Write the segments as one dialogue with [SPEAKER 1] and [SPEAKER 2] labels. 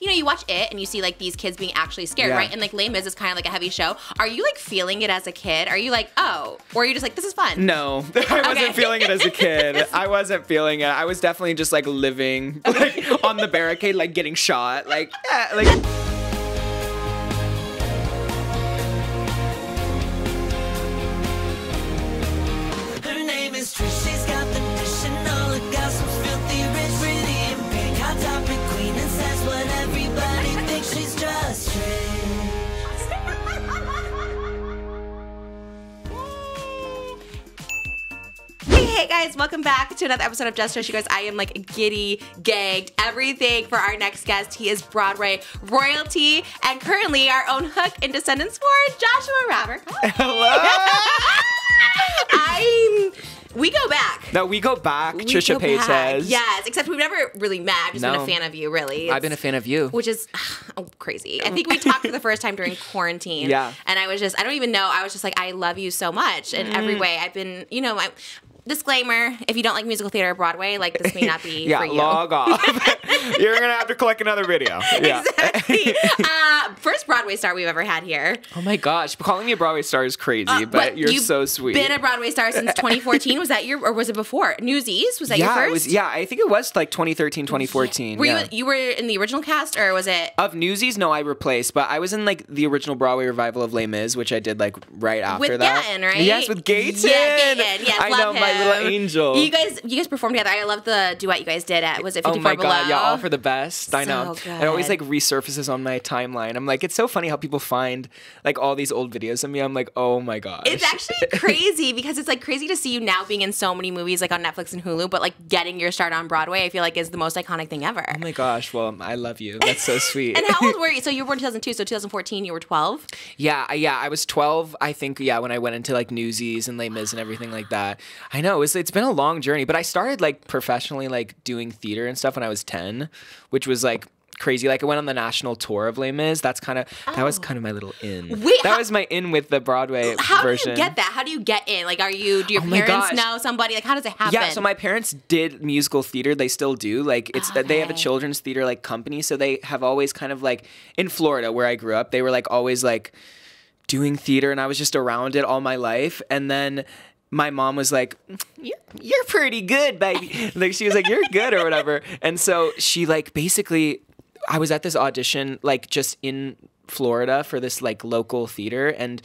[SPEAKER 1] You know, you watch it and you see like these kids being actually scared, right? And like Les Mis is kind of like a heavy show. Are you like feeling it as a kid? Are you like, oh, or are you just like, this is fun?
[SPEAKER 2] No, I wasn't feeling it as a kid. I wasn't feeling it. I was definitely just like living like on the barricade, like getting shot, like yeah, like.
[SPEAKER 3] Her name is Trish. She's got the dish and all the gossip's filthy rich, pretty and big, hot topic queen, and says what everybody thinks. She's just Trish.
[SPEAKER 1] Hey guys, welcome back to another episode of Just Trish. You guys, I am like giddy, gagged, everything for our next guest. He is Broadway royalty and currently our own hook in Descendants 4, Joshua Raverick.
[SPEAKER 2] Hello.
[SPEAKER 1] We go back.
[SPEAKER 2] No, we go back. Trisha Paytas.
[SPEAKER 1] Yes, except we've never really met. I've just been a fan of you, really.
[SPEAKER 2] I've been a fan of you.
[SPEAKER 1] Which is crazy. I think we talked for the first time during quarantine.
[SPEAKER 2] Yeah.
[SPEAKER 1] And I was just, I don't even know. I was just like, I love you so much in every way. I've been, you know, disclaimer, if you don't like musical theater or Broadway, like this may not be for you.
[SPEAKER 2] Log off. You're going to have to click another video. Yeah.
[SPEAKER 1] Exactly. First Broadway star we've ever had here.
[SPEAKER 2] Oh my gosh. Calling me a Broadway star is crazy, but you're so sweet.
[SPEAKER 1] You've been a Broadway star since 2014. Was that or was it before? Newsies? Was that your first?
[SPEAKER 2] I think it was like 2013, 2014.
[SPEAKER 1] You were in the original cast or was it?
[SPEAKER 2] Of Newsies, no, I replaced, but I was in like the original Broadway revival of Les Mis, which I did like right after
[SPEAKER 1] with
[SPEAKER 2] that.
[SPEAKER 1] Gayton, right?
[SPEAKER 2] Yes, with Gayton.
[SPEAKER 1] Yeah, Gayton. Yes,
[SPEAKER 2] I know,
[SPEAKER 1] him.
[SPEAKER 2] my little angel.
[SPEAKER 1] You guys performed together. I love the duet you guys did at, was it 54
[SPEAKER 2] Oh my
[SPEAKER 1] Below?
[SPEAKER 2] God, yeah, All for the Best. I know.
[SPEAKER 1] So good.
[SPEAKER 2] It always like resurfaces on my timeline. I'm like, it's so funny how people find like all these old videos of me. I'm like, oh my gosh.
[SPEAKER 1] It's actually crazy because it's like crazy to see you now being in so many movies like on Netflix and Hulu, but like getting your start on Broadway, I feel like is the most iconic thing ever.
[SPEAKER 2] Oh my gosh, well, I love you. That's so sweet.
[SPEAKER 1] And how old were you? So you were born in 2002, so 2014 you were 12?
[SPEAKER 2] Yeah, I was 12, I think, when I went into like Newsies and Les Mis and everything like that. I know, it's been a long journey, but I started like professionally like doing theater and stuff when I was 10, which was like crazy. Like I went on the national tour of Les Mis. That was kind of my little in.
[SPEAKER 1] Wait,
[SPEAKER 2] that was my in with the Broadway version.
[SPEAKER 1] How do you get that? How do you get in? Like, do your parents know somebody? Like, how does it happen?
[SPEAKER 2] Yeah, so my parents did musical theater. They still do. Like, they have a children's theater like company. So they have always kind of like in Florida where I grew up. They were like always like doing theater, and I was just around it all my life. And then my mom was like, you're pretty good, baby. Like she was like, you're good or whatever. And so she like basically, I was at this audition like just in Florida for this like local theater, and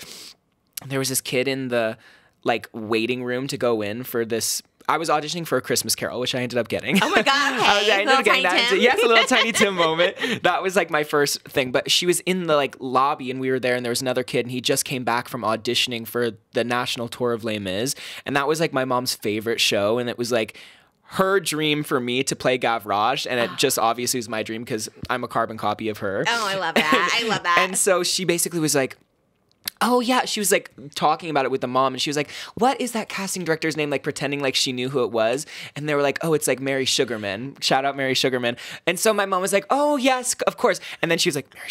[SPEAKER 2] there was this kid in the like waiting room to go in for this. I was auditioning for A Christmas Carol, which I ended up getting.
[SPEAKER 1] Oh my God, hey,
[SPEAKER 2] I ended up getting that. Yes, a little Tiny Tim moment. That was like my first thing. But she was in the like lobby and we were there and there was another kid and he just came back from auditioning for the national tour of Les Mis. And that was like my mom's favorite show. And it was like her dream for me to play Gavroche, and it just obviously was my dream because I'm a carbon copy of her.
[SPEAKER 1] Oh, I love that. I love that.
[SPEAKER 2] And so she basically was like, oh yeah, she was like talking about it with the mom and she was like, what is that casting director's name? Like pretending like she knew who it was. And they were like, oh, it's like Mary Sugarman. Shout out Mary Sugarman. And so my mom was like, oh yes, of course. And then she was like, Mary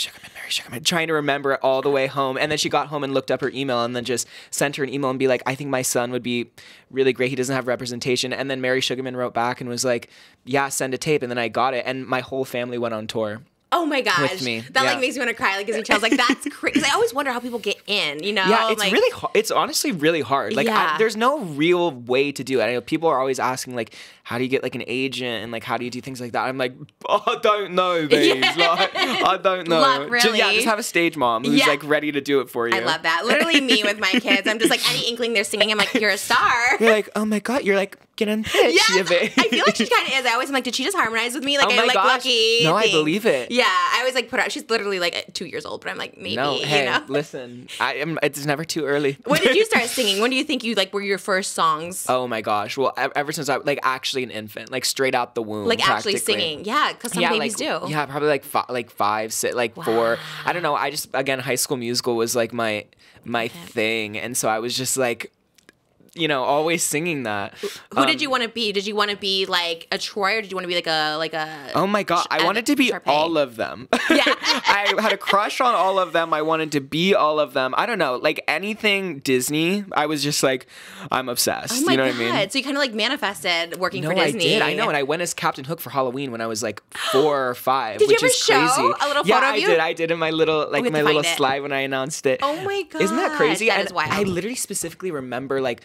[SPEAKER 2] Sugarman, trying to remember it all the way home. And then she got home and looked up her email and then just sent her an email and be like, I think my son would be really great. He doesn't have representation. And then Mary Sugarman wrote back and was like, yeah, send a tape. And then I got it. And my whole family went on tour.
[SPEAKER 1] Oh my gosh.
[SPEAKER 2] With me.
[SPEAKER 1] That like makes me want to cry, like gives me chills. Like that's crazy. I always wonder how people get in, you know?
[SPEAKER 2] Yeah, it's
[SPEAKER 1] like,
[SPEAKER 2] really hard. It's honestly really hard. Like there's no real way to do it. I know people are always asking like, how do you get like an agent and like how do you do things like that? I'm like, oh, I don't know, babes. Like, I don't know.
[SPEAKER 1] Luck, really.
[SPEAKER 2] Just have a stage mom who's like ready to do it for you.
[SPEAKER 1] I love that. Literally me with my kids. I'm just like any inkling they're singing, I'm like, you're a star.
[SPEAKER 2] You're like, oh my God, you're like, get on pitch.
[SPEAKER 1] Yes, I feel like she kind of is. I always am like, did she just harmonize with me? Like,
[SPEAKER 2] oh my
[SPEAKER 1] I'm like
[SPEAKER 2] gosh.
[SPEAKER 1] lucky.
[SPEAKER 2] No, I believe it.
[SPEAKER 1] Yeah, I always like put her. She's literally like 2 years old, but I'm like maybe.
[SPEAKER 2] No, hey,
[SPEAKER 1] you know?
[SPEAKER 2] listen, it's never too early.
[SPEAKER 1] When did you start singing? When do you think you like were your first songs?
[SPEAKER 2] Oh my gosh, well, ever since I like actually an infant, like straight out the womb,
[SPEAKER 1] like actually singing. Yeah, because some babies do.
[SPEAKER 2] Yeah, probably like 5, 6, like 4. I don't know. I just again, High School Musical was like my thing, and so I was just like, always singing that.
[SPEAKER 1] Who did you want to be? Did you want to be like a Troy, or did you want to be like a?
[SPEAKER 2] Oh my God, I wanted to be
[SPEAKER 1] Sharpay?
[SPEAKER 2] all of them.
[SPEAKER 1] Yeah.
[SPEAKER 2] I had a crush on all of them. I wanted to be all of them. I don't know, like anything Disney. I was just like, I'm obsessed.
[SPEAKER 1] Oh my
[SPEAKER 2] you know
[SPEAKER 1] God.
[SPEAKER 2] what I mean?
[SPEAKER 1] So you kind of like manifested working
[SPEAKER 2] No,
[SPEAKER 1] for Disney.
[SPEAKER 2] I did. I know, and I went as Captain Hook for Halloween when I was like 4 or 5.
[SPEAKER 1] Did you
[SPEAKER 2] which
[SPEAKER 1] ever
[SPEAKER 2] is
[SPEAKER 1] show
[SPEAKER 2] crazy.
[SPEAKER 1] a little
[SPEAKER 2] yeah,
[SPEAKER 1] photo of you?
[SPEAKER 2] I did in my little
[SPEAKER 1] have to
[SPEAKER 2] my little
[SPEAKER 1] find it.
[SPEAKER 2] slide when I announced it.
[SPEAKER 1] Oh my God.
[SPEAKER 2] Isn't that crazy?
[SPEAKER 1] That
[SPEAKER 2] And
[SPEAKER 1] is wild.
[SPEAKER 2] I literally specifically remember like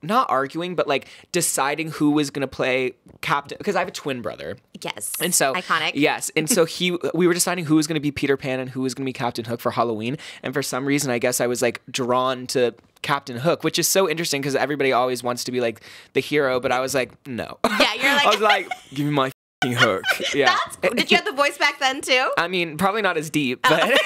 [SPEAKER 2] not arguing, but like deciding who was gonna play Captain, because I have a twin brother.
[SPEAKER 1] Yes.
[SPEAKER 2] And so
[SPEAKER 1] iconic.
[SPEAKER 2] Yes. And so we were deciding who was going to be Peter Pan and who was going to be Captain Hook for Halloween. And for some reason, I guess I was like drawn to Captain Hook, which is so interesting because everybody always wants to be like the hero, but I was like, no.
[SPEAKER 1] Yeah, you're like
[SPEAKER 2] I was like, give me my hook. Yeah.
[SPEAKER 1] That's cool. Did you have the voice back then too?
[SPEAKER 2] I mean, probably not as deep, but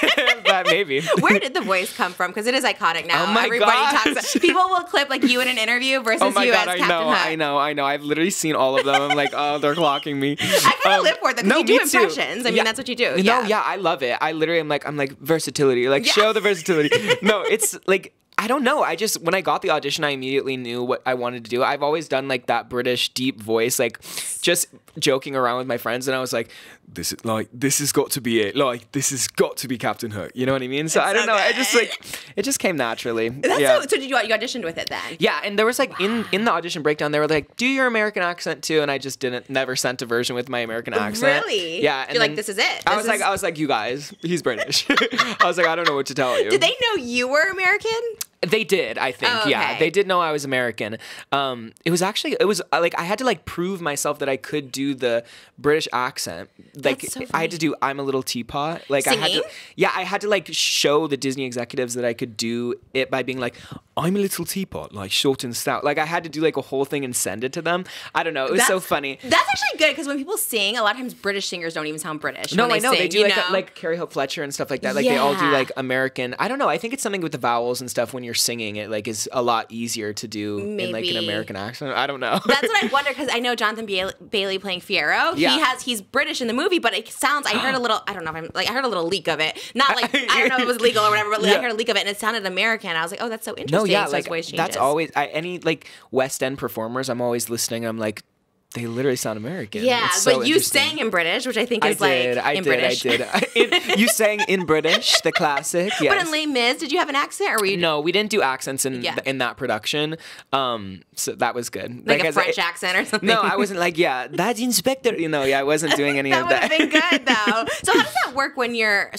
[SPEAKER 2] but maybe.
[SPEAKER 1] Where did the voice come from? Because it is iconic now.
[SPEAKER 2] Oh my
[SPEAKER 1] Everybody
[SPEAKER 2] gosh.
[SPEAKER 1] talks. People will clip like you in an interview versus
[SPEAKER 2] Oh my
[SPEAKER 1] you
[SPEAKER 2] God,
[SPEAKER 1] as
[SPEAKER 2] I
[SPEAKER 1] Captain
[SPEAKER 2] know,
[SPEAKER 1] Hook.
[SPEAKER 2] I know. I've literally seen all of them. I'm like, oh, they're clocking me.
[SPEAKER 1] I kind of live for them. 'Cause you do
[SPEAKER 2] me too.
[SPEAKER 1] impressions. I mean, that's what you do.
[SPEAKER 2] No, yeah, I love it. I literally am like versatility. Like,
[SPEAKER 1] Yeah.
[SPEAKER 2] show the versatility. No, it's like, I don't know. I just, when I got the audition, I immediately knew what I wanted to do. I've always done like that British deep voice, like just joking around with my friends. And I was like, this has got to be it. Like, this has got to be Captain Hook. You know what I mean? So I don't know. I just like, it just came naturally.
[SPEAKER 1] That's
[SPEAKER 2] yeah.
[SPEAKER 1] so did you auditioned with it then?
[SPEAKER 2] Yeah, and there was like in the audition breakdown, they were like, "Do your American accent too," and I just never sent a version with my American accent.
[SPEAKER 1] Really?
[SPEAKER 2] Yeah. And
[SPEAKER 1] You're like,
[SPEAKER 2] then
[SPEAKER 1] this is it.
[SPEAKER 2] I was like, you guys, he's British. I was like, I don't know what to tell you.
[SPEAKER 1] Did they know you were American?
[SPEAKER 2] They did, I think.
[SPEAKER 1] Oh,
[SPEAKER 2] Yeah,
[SPEAKER 1] okay.
[SPEAKER 2] they did know I was American. It was like I had to like prove myself that I could do the British accent. Like
[SPEAKER 1] That's so
[SPEAKER 2] I had to do "I'm a Little Teapot." Like I
[SPEAKER 1] Singing?
[SPEAKER 2] had to like show the Disney executives that I could do it by being like, "I'm a little teapot," like short and stout. Like I had to do like a whole thing and send it to them. I don't know. It was so funny.
[SPEAKER 1] That's actually good because when people sing, a lot of times British singers don't even sound British.
[SPEAKER 2] No,
[SPEAKER 1] when
[SPEAKER 2] I know
[SPEAKER 1] sing,
[SPEAKER 2] they do
[SPEAKER 1] you
[SPEAKER 2] like
[SPEAKER 1] know?
[SPEAKER 2] like Carrie Hope Fletcher and stuff like that. Like they all do
[SPEAKER 1] Yeah.
[SPEAKER 2] like American. I don't know. I think it's something with the vowels and stuff when you're singing it. Like is a lot easier to do in like an
[SPEAKER 1] Maybe.
[SPEAKER 2] American accent. I don't know.
[SPEAKER 1] That's what I wonder because I know Jonathan Bailey playing Fiyero.
[SPEAKER 2] Yeah.
[SPEAKER 1] He's British in the movie, but it sounds. I heard a little. I don't know if I'm like. I heard a little leak of it. Not like I don't know if it was legal or whatever, but I
[SPEAKER 2] Yeah.
[SPEAKER 1] heard a leak of it and it sounded American. I was like, oh, that's so interesting.
[SPEAKER 2] No, yeah,
[SPEAKER 1] so
[SPEAKER 2] like
[SPEAKER 1] his voice changes.
[SPEAKER 2] that's always any like West End performers. I'm always listening. I'm like, they literally sound American.
[SPEAKER 1] Yeah,
[SPEAKER 2] It's so
[SPEAKER 1] but you
[SPEAKER 2] interesting.
[SPEAKER 1] sang in British, which I think
[SPEAKER 2] I
[SPEAKER 1] is
[SPEAKER 2] did.
[SPEAKER 1] like
[SPEAKER 2] I
[SPEAKER 1] in
[SPEAKER 2] did.
[SPEAKER 1] British.
[SPEAKER 2] I did. You sang in British, the classic. Yes.
[SPEAKER 1] But in Les Mis, did you have an accent or were you
[SPEAKER 2] No, we didn't do accents in
[SPEAKER 1] Yeah.
[SPEAKER 2] in that production. So that was good.
[SPEAKER 1] like a
[SPEAKER 2] as
[SPEAKER 1] French accent or something?
[SPEAKER 2] No, I wasn't like, yeah, that inspector. I wasn't doing any
[SPEAKER 1] That
[SPEAKER 2] of
[SPEAKER 1] would
[SPEAKER 2] that.
[SPEAKER 1] have been good though. So how does that work when you're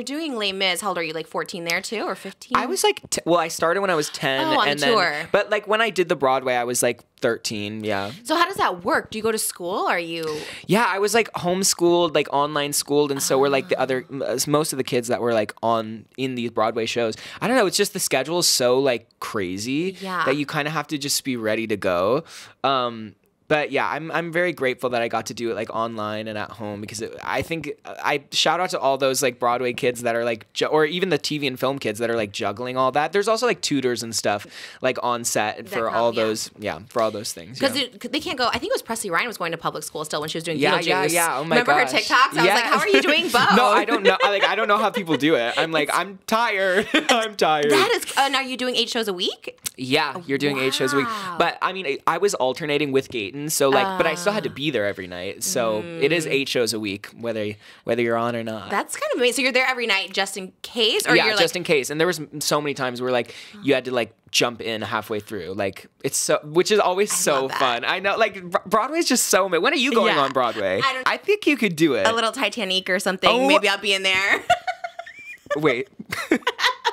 [SPEAKER 1] doing Les Mis? How old are you? Like 14 there too, or 15?
[SPEAKER 2] I was like, I started when I was 10.
[SPEAKER 1] Oh, on
[SPEAKER 2] and
[SPEAKER 1] the
[SPEAKER 2] then,
[SPEAKER 1] tour.
[SPEAKER 2] But like when I did the Broadway, I was like 13. Yeah.
[SPEAKER 1] So how does that work? Do you go to school? Are you?
[SPEAKER 2] Yeah, I was like homeschooled, like online schooled, and so were like the other most of the kids that were like in these Broadway shows. I don't know, it's just the schedule is so like crazy
[SPEAKER 1] Yeah.
[SPEAKER 2] that you kind of have to just be ready to go. But yeah, I'm very grateful that I got to do it like online and at home because I think I shout out to all those like Broadway kids that are like or even the TV and film kids that are like juggling all that. There's also like tutors and stuff like on set for
[SPEAKER 1] come,
[SPEAKER 2] all
[SPEAKER 1] yeah.
[SPEAKER 2] those for all those things.
[SPEAKER 1] Because
[SPEAKER 2] yeah.
[SPEAKER 1] they can't go. I think it was Presley Ryan was going to public school still when she was doing
[SPEAKER 2] Yeah,
[SPEAKER 1] Beetlejuice.
[SPEAKER 2] yeah. Oh my
[SPEAKER 1] Remember
[SPEAKER 2] gosh.
[SPEAKER 1] her TikToks? I was like, how are you doing both?
[SPEAKER 2] No, I don't know. I don't know how people do it. I'm like, I'm tired. I'm tired.
[SPEAKER 1] That is. And are you doing 8 shows a week?
[SPEAKER 2] Yeah, you're doing 8 shows a week.
[SPEAKER 1] Wow.
[SPEAKER 2] But I mean, I was alternating with Gayton, so like, but I still had to be there every night. So it is 8 shows a week, whether you're on or not.
[SPEAKER 1] That's kind of amazing. So you're there every night just in case, or
[SPEAKER 2] yeah,
[SPEAKER 1] you're
[SPEAKER 2] just
[SPEAKER 1] like,
[SPEAKER 2] in case. And there was so many times where like you had to like jump in halfway through. Like it's so, which is always so
[SPEAKER 1] love that.
[SPEAKER 2] fun. I know, like Broadway's just so. When are you going
[SPEAKER 1] Yeah.
[SPEAKER 2] on Broadway?
[SPEAKER 1] I don't-
[SPEAKER 2] I think you could do it.
[SPEAKER 1] a little Titanic or something.
[SPEAKER 2] Oh.
[SPEAKER 1] Maybe I'll be in there.
[SPEAKER 2] Wait.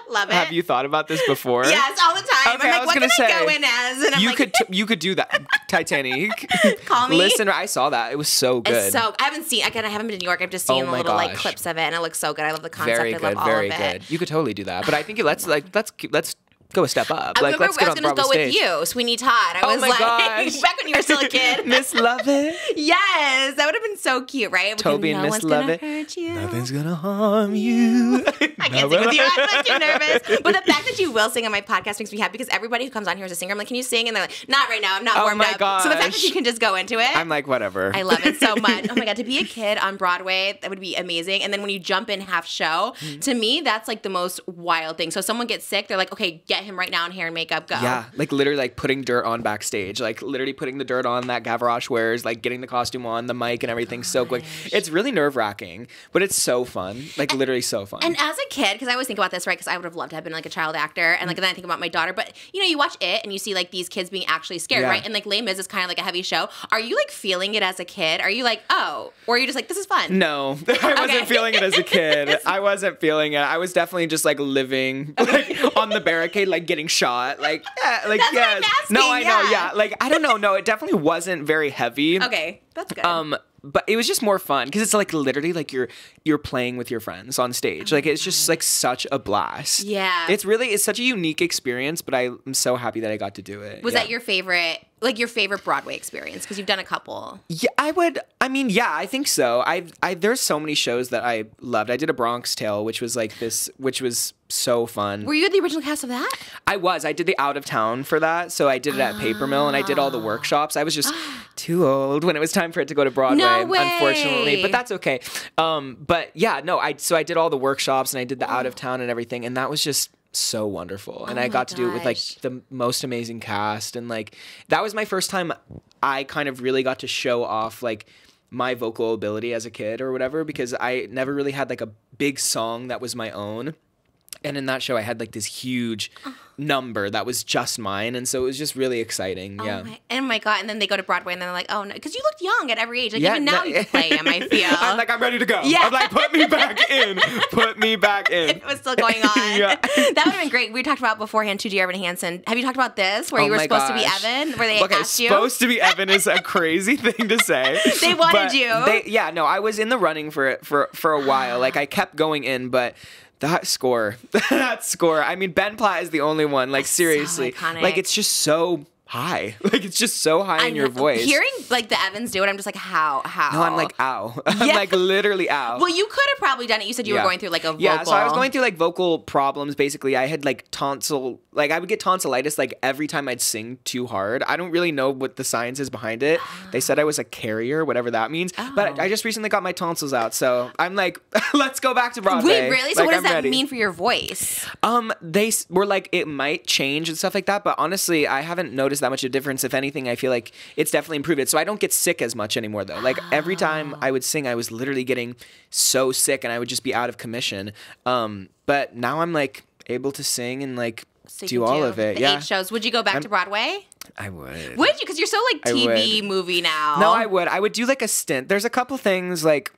[SPEAKER 1] Love it.
[SPEAKER 2] Have you thought about this before?
[SPEAKER 1] Yes, all the time.
[SPEAKER 2] Okay,
[SPEAKER 1] I'm
[SPEAKER 2] I
[SPEAKER 1] like,
[SPEAKER 2] was
[SPEAKER 1] what
[SPEAKER 2] gonna
[SPEAKER 1] can I
[SPEAKER 2] say,
[SPEAKER 1] go in as? And I'm
[SPEAKER 2] you
[SPEAKER 1] like,
[SPEAKER 2] you could do that. Titanic.
[SPEAKER 1] Call me.
[SPEAKER 2] Listen, I saw that. It was so good.
[SPEAKER 1] It's so I haven't seen. I haven't been to New York. I've just seen
[SPEAKER 2] Oh my
[SPEAKER 1] little like
[SPEAKER 2] gosh.
[SPEAKER 1] clips of it, and it looks so good. I love the concept.
[SPEAKER 2] very
[SPEAKER 1] I
[SPEAKER 2] good.
[SPEAKER 1] love all
[SPEAKER 2] Very
[SPEAKER 1] of it.
[SPEAKER 2] good. You could totally do that. But I think let's go a step up.
[SPEAKER 1] I
[SPEAKER 2] Like
[SPEAKER 1] remember
[SPEAKER 2] let's get
[SPEAKER 1] I was
[SPEAKER 2] on
[SPEAKER 1] gonna
[SPEAKER 2] Bravo
[SPEAKER 1] go
[SPEAKER 2] stage.
[SPEAKER 1] with you, Sweeney Todd. I
[SPEAKER 2] Oh
[SPEAKER 1] was
[SPEAKER 2] my
[SPEAKER 1] like,
[SPEAKER 2] gosh.
[SPEAKER 1] back when you were still a kid.
[SPEAKER 2] Miss Lovett.
[SPEAKER 1] Yes, that would have been so cute, right? Because
[SPEAKER 2] Toby and
[SPEAKER 1] no
[SPEAKER 2] Miss
[SPEAKER 1] one's gonna
[SPEAKER 2] Lovett.
[SPEAKER 1] hurt you.
[SPEAKER 2] Nothing's gonna harm you.
[SPEAKER 1] I can't sing with you. I'm too nervous. But the fact that you will sing on my podcast makes me happy because everybody who comes on here is a singer. I'm like, can you sing? And they're like, not right now. I'm not
[SPEAKER 2] Oh
[SPEAKER 1] warmed
[SPEAKER 2] my
[SPEAKER 1] up. So the fact that
[SPEAKER 2] gosh.
[SPEAKER 1] you can just go into it.
[SPEAKER 2] I'm like, whatever.
[SPEAKER 1] I love it so much. Oh my God, to be a kid on Broadway, that would be amazing. And then when you jump in half show, to me, that's like the most wild thing. So someone gets sick, they're like, okay, get get him right now in hair and makeup. Go.
[SPEAKER 2] Yeah, like literally like putting dirt on backstage, like literally putting the dirt on that Gavroche wears, like getting the costume on, the mic and everything so quick. It's really nerve-wracking, but it's so fun. Like literally so fun.
[SPEAKER 1] And as a kid, because I always think about this, right? Because I would have loved to have been like a child actor, and like then I think about my daughter. But you know, you watch it and you see like these kids being actually scared,
[SPEAKER 2] Yeah.
[SPEAKER 1] right? And like Les Mis is kind of like a heavy show. Are you like feeling it as a kid? Are you like, oh, or are you just like, this is fun?
[SPEAKER 2] No, I wasn't feeling it as a kid. I wasn't feeling it. I was definitely just like living like on the barricade, like getting shot. Like, yeah, like
[SPEAKER 1] That's what I'm
[SPEAKER 2] yes.
[SPEAKER 1] asking,
[SPEAKER 2] No, I know,
[SPEAKER 1] yeah.
[SPEAKER 2] yeah. Like I don't know. No, it definitely wasn't very heavy.
[SPEAKER 1] Okay, that's good.
[SPEAKER 2] But it was just more fun because it's like literally like you're playing with your friends on stage. Like it's just like such a blast.
[SPEAKER 1] Yeah.
[SPEAKER 2] It's such a unique experience, but I'm so happy that I got to do it.
[SPEAKER 1] Was
[SPEAKER 2] Yeah.
[SPEAKER 1] that your favorite Broadway experience? Because you've done a couple.
[SPEAKER 2] Yeah, I think so. There's so many shows that I loved. I did a Bronx Tale, which was so fun.
[SPEAKER 1] Were you at the original cast of that?
[SPEAKER 2] I did the out of town for that. So I did it at Paper Mill and I did all the workshops. I was just too old when it was time for it to go to Broadway,
[SPEAKER 1] No way.
[SPEAKER 2] unfortunately, but that's okay. But yeah, no, I did all the workshops and I did the out of town and everything. And that was just so wonderful. And I got to do it with like
[SPEAKER 1] gosh.
[SPEAKER 2] the most amazing cast. And like, that was my first time I kind of really got to show off like my vocal ability as a kid or whatever, because I never really had like a big song that was my own. And in that show, I had like this huge number that was just mine, and so it was just really exciting. Yeah.
[SPEAKER 1] Oh my God. And then they go to Broadway and they're like, oh no. Because you looked young at every age. Like
[SPEAKER 2] Yeah,
[SPEAKER 1] even now
[SPEAKER 2] no-
[SPEAKER 1] you can play him, I feel.
[SPEAKER 2] I'm like, I'm ready to go.
[SPEAKER 1] Yeah.
[SPEAKER 2] I'm like, put me back in. Put me back in.
[SPEAKER 1] It was still going on.
[SPEAKER 2] Yeah.
[SPEAKER 1] That would have been great. We talked about beforehand, 2D Evan Hansen. Have you talked about this, where
[SPEAKER 2] Oh
[SPEAKER 1] you were
[SPEAKER 2] my
[SPEAKER 1] supposed to be
[SPEAKER 2] gosh.
[SPEAKER 1] Evan? Where they
[SPEAKER 2] Okay,
[SPEAKER 1] asked you?
[SPEAKER 2] supposed to be Evan is a crazy thing to say.
[SPEAKER 1] They wanted
[SPEAKER 2] But
[SPEAKER 1] you.
[SPEAKER 2] I was in the running for it for a while. Like I kept going in, but that score. I mean, Ben Platt is the only one. Like seriously,
[SPEAKER 1] iconic.
[SPEAKER 2] like it's just so high. Like it's just so high in your voice.
[SPEAKER 1] Hearing like the Evans do it, I'm just like, how?
[SPEAKER 2] No, I'm like, ow. I'm
[SPEAKER 1] Yeah.
[SPEAKER 2] like literally ow.
[SPEAKER 1] Well, you could have probably done it. You said you were going through like a vocal.
[SPEAKER 2] Yeah, so I was going through like vocal problems. Basically, I had like I would get tonsillitis like every time I'd sing too hard. I don't really know what the science is behind it. They said I was a carrier, whatever that means. But I just recently got my tonsils out, so I'm like, let's go back to Broadway.
[SPEAKER 1] Wait, really? So
[SPEAKER 2] Like,
[SPEAKER 1] what does
[SPEAKER 2] I'm
[SPEAKER 1] that
[SPEAKER 2] ready.
[SPEAKER 1] mean for your voice?
[SPEAKER 2] Were like, it might change and stuff like that, but honestly, I haven't noticed that much of a difference. If anything, I feel like it's definitely improved it. So I don't get sick as much anymore, though. Like every time I would sing, I was literally getting so sick, and I would just be out of commission. But now I'm like able to sing and like
[SPEAKER 1] So you
[SPEAKER 2] do
[SPEAKER 1] can
[SPEAKER 2] all of it.
[SPEAKER 1] The
[SPEAKER 2] Yeah,
[SPEAKER 1] 8 shows. Would you go back to Broadway?
[SPEAKER 2] I would.
[SPEAKER 1] Would you? Because you're so like
[SPEAKER 2] I
[SPEAKER 1] TV
[SPEAKER 2] would.
[SPEAKER 1] movie now.
[SPEAKER 2] No, I would. I would do like a stint. There's a couple things like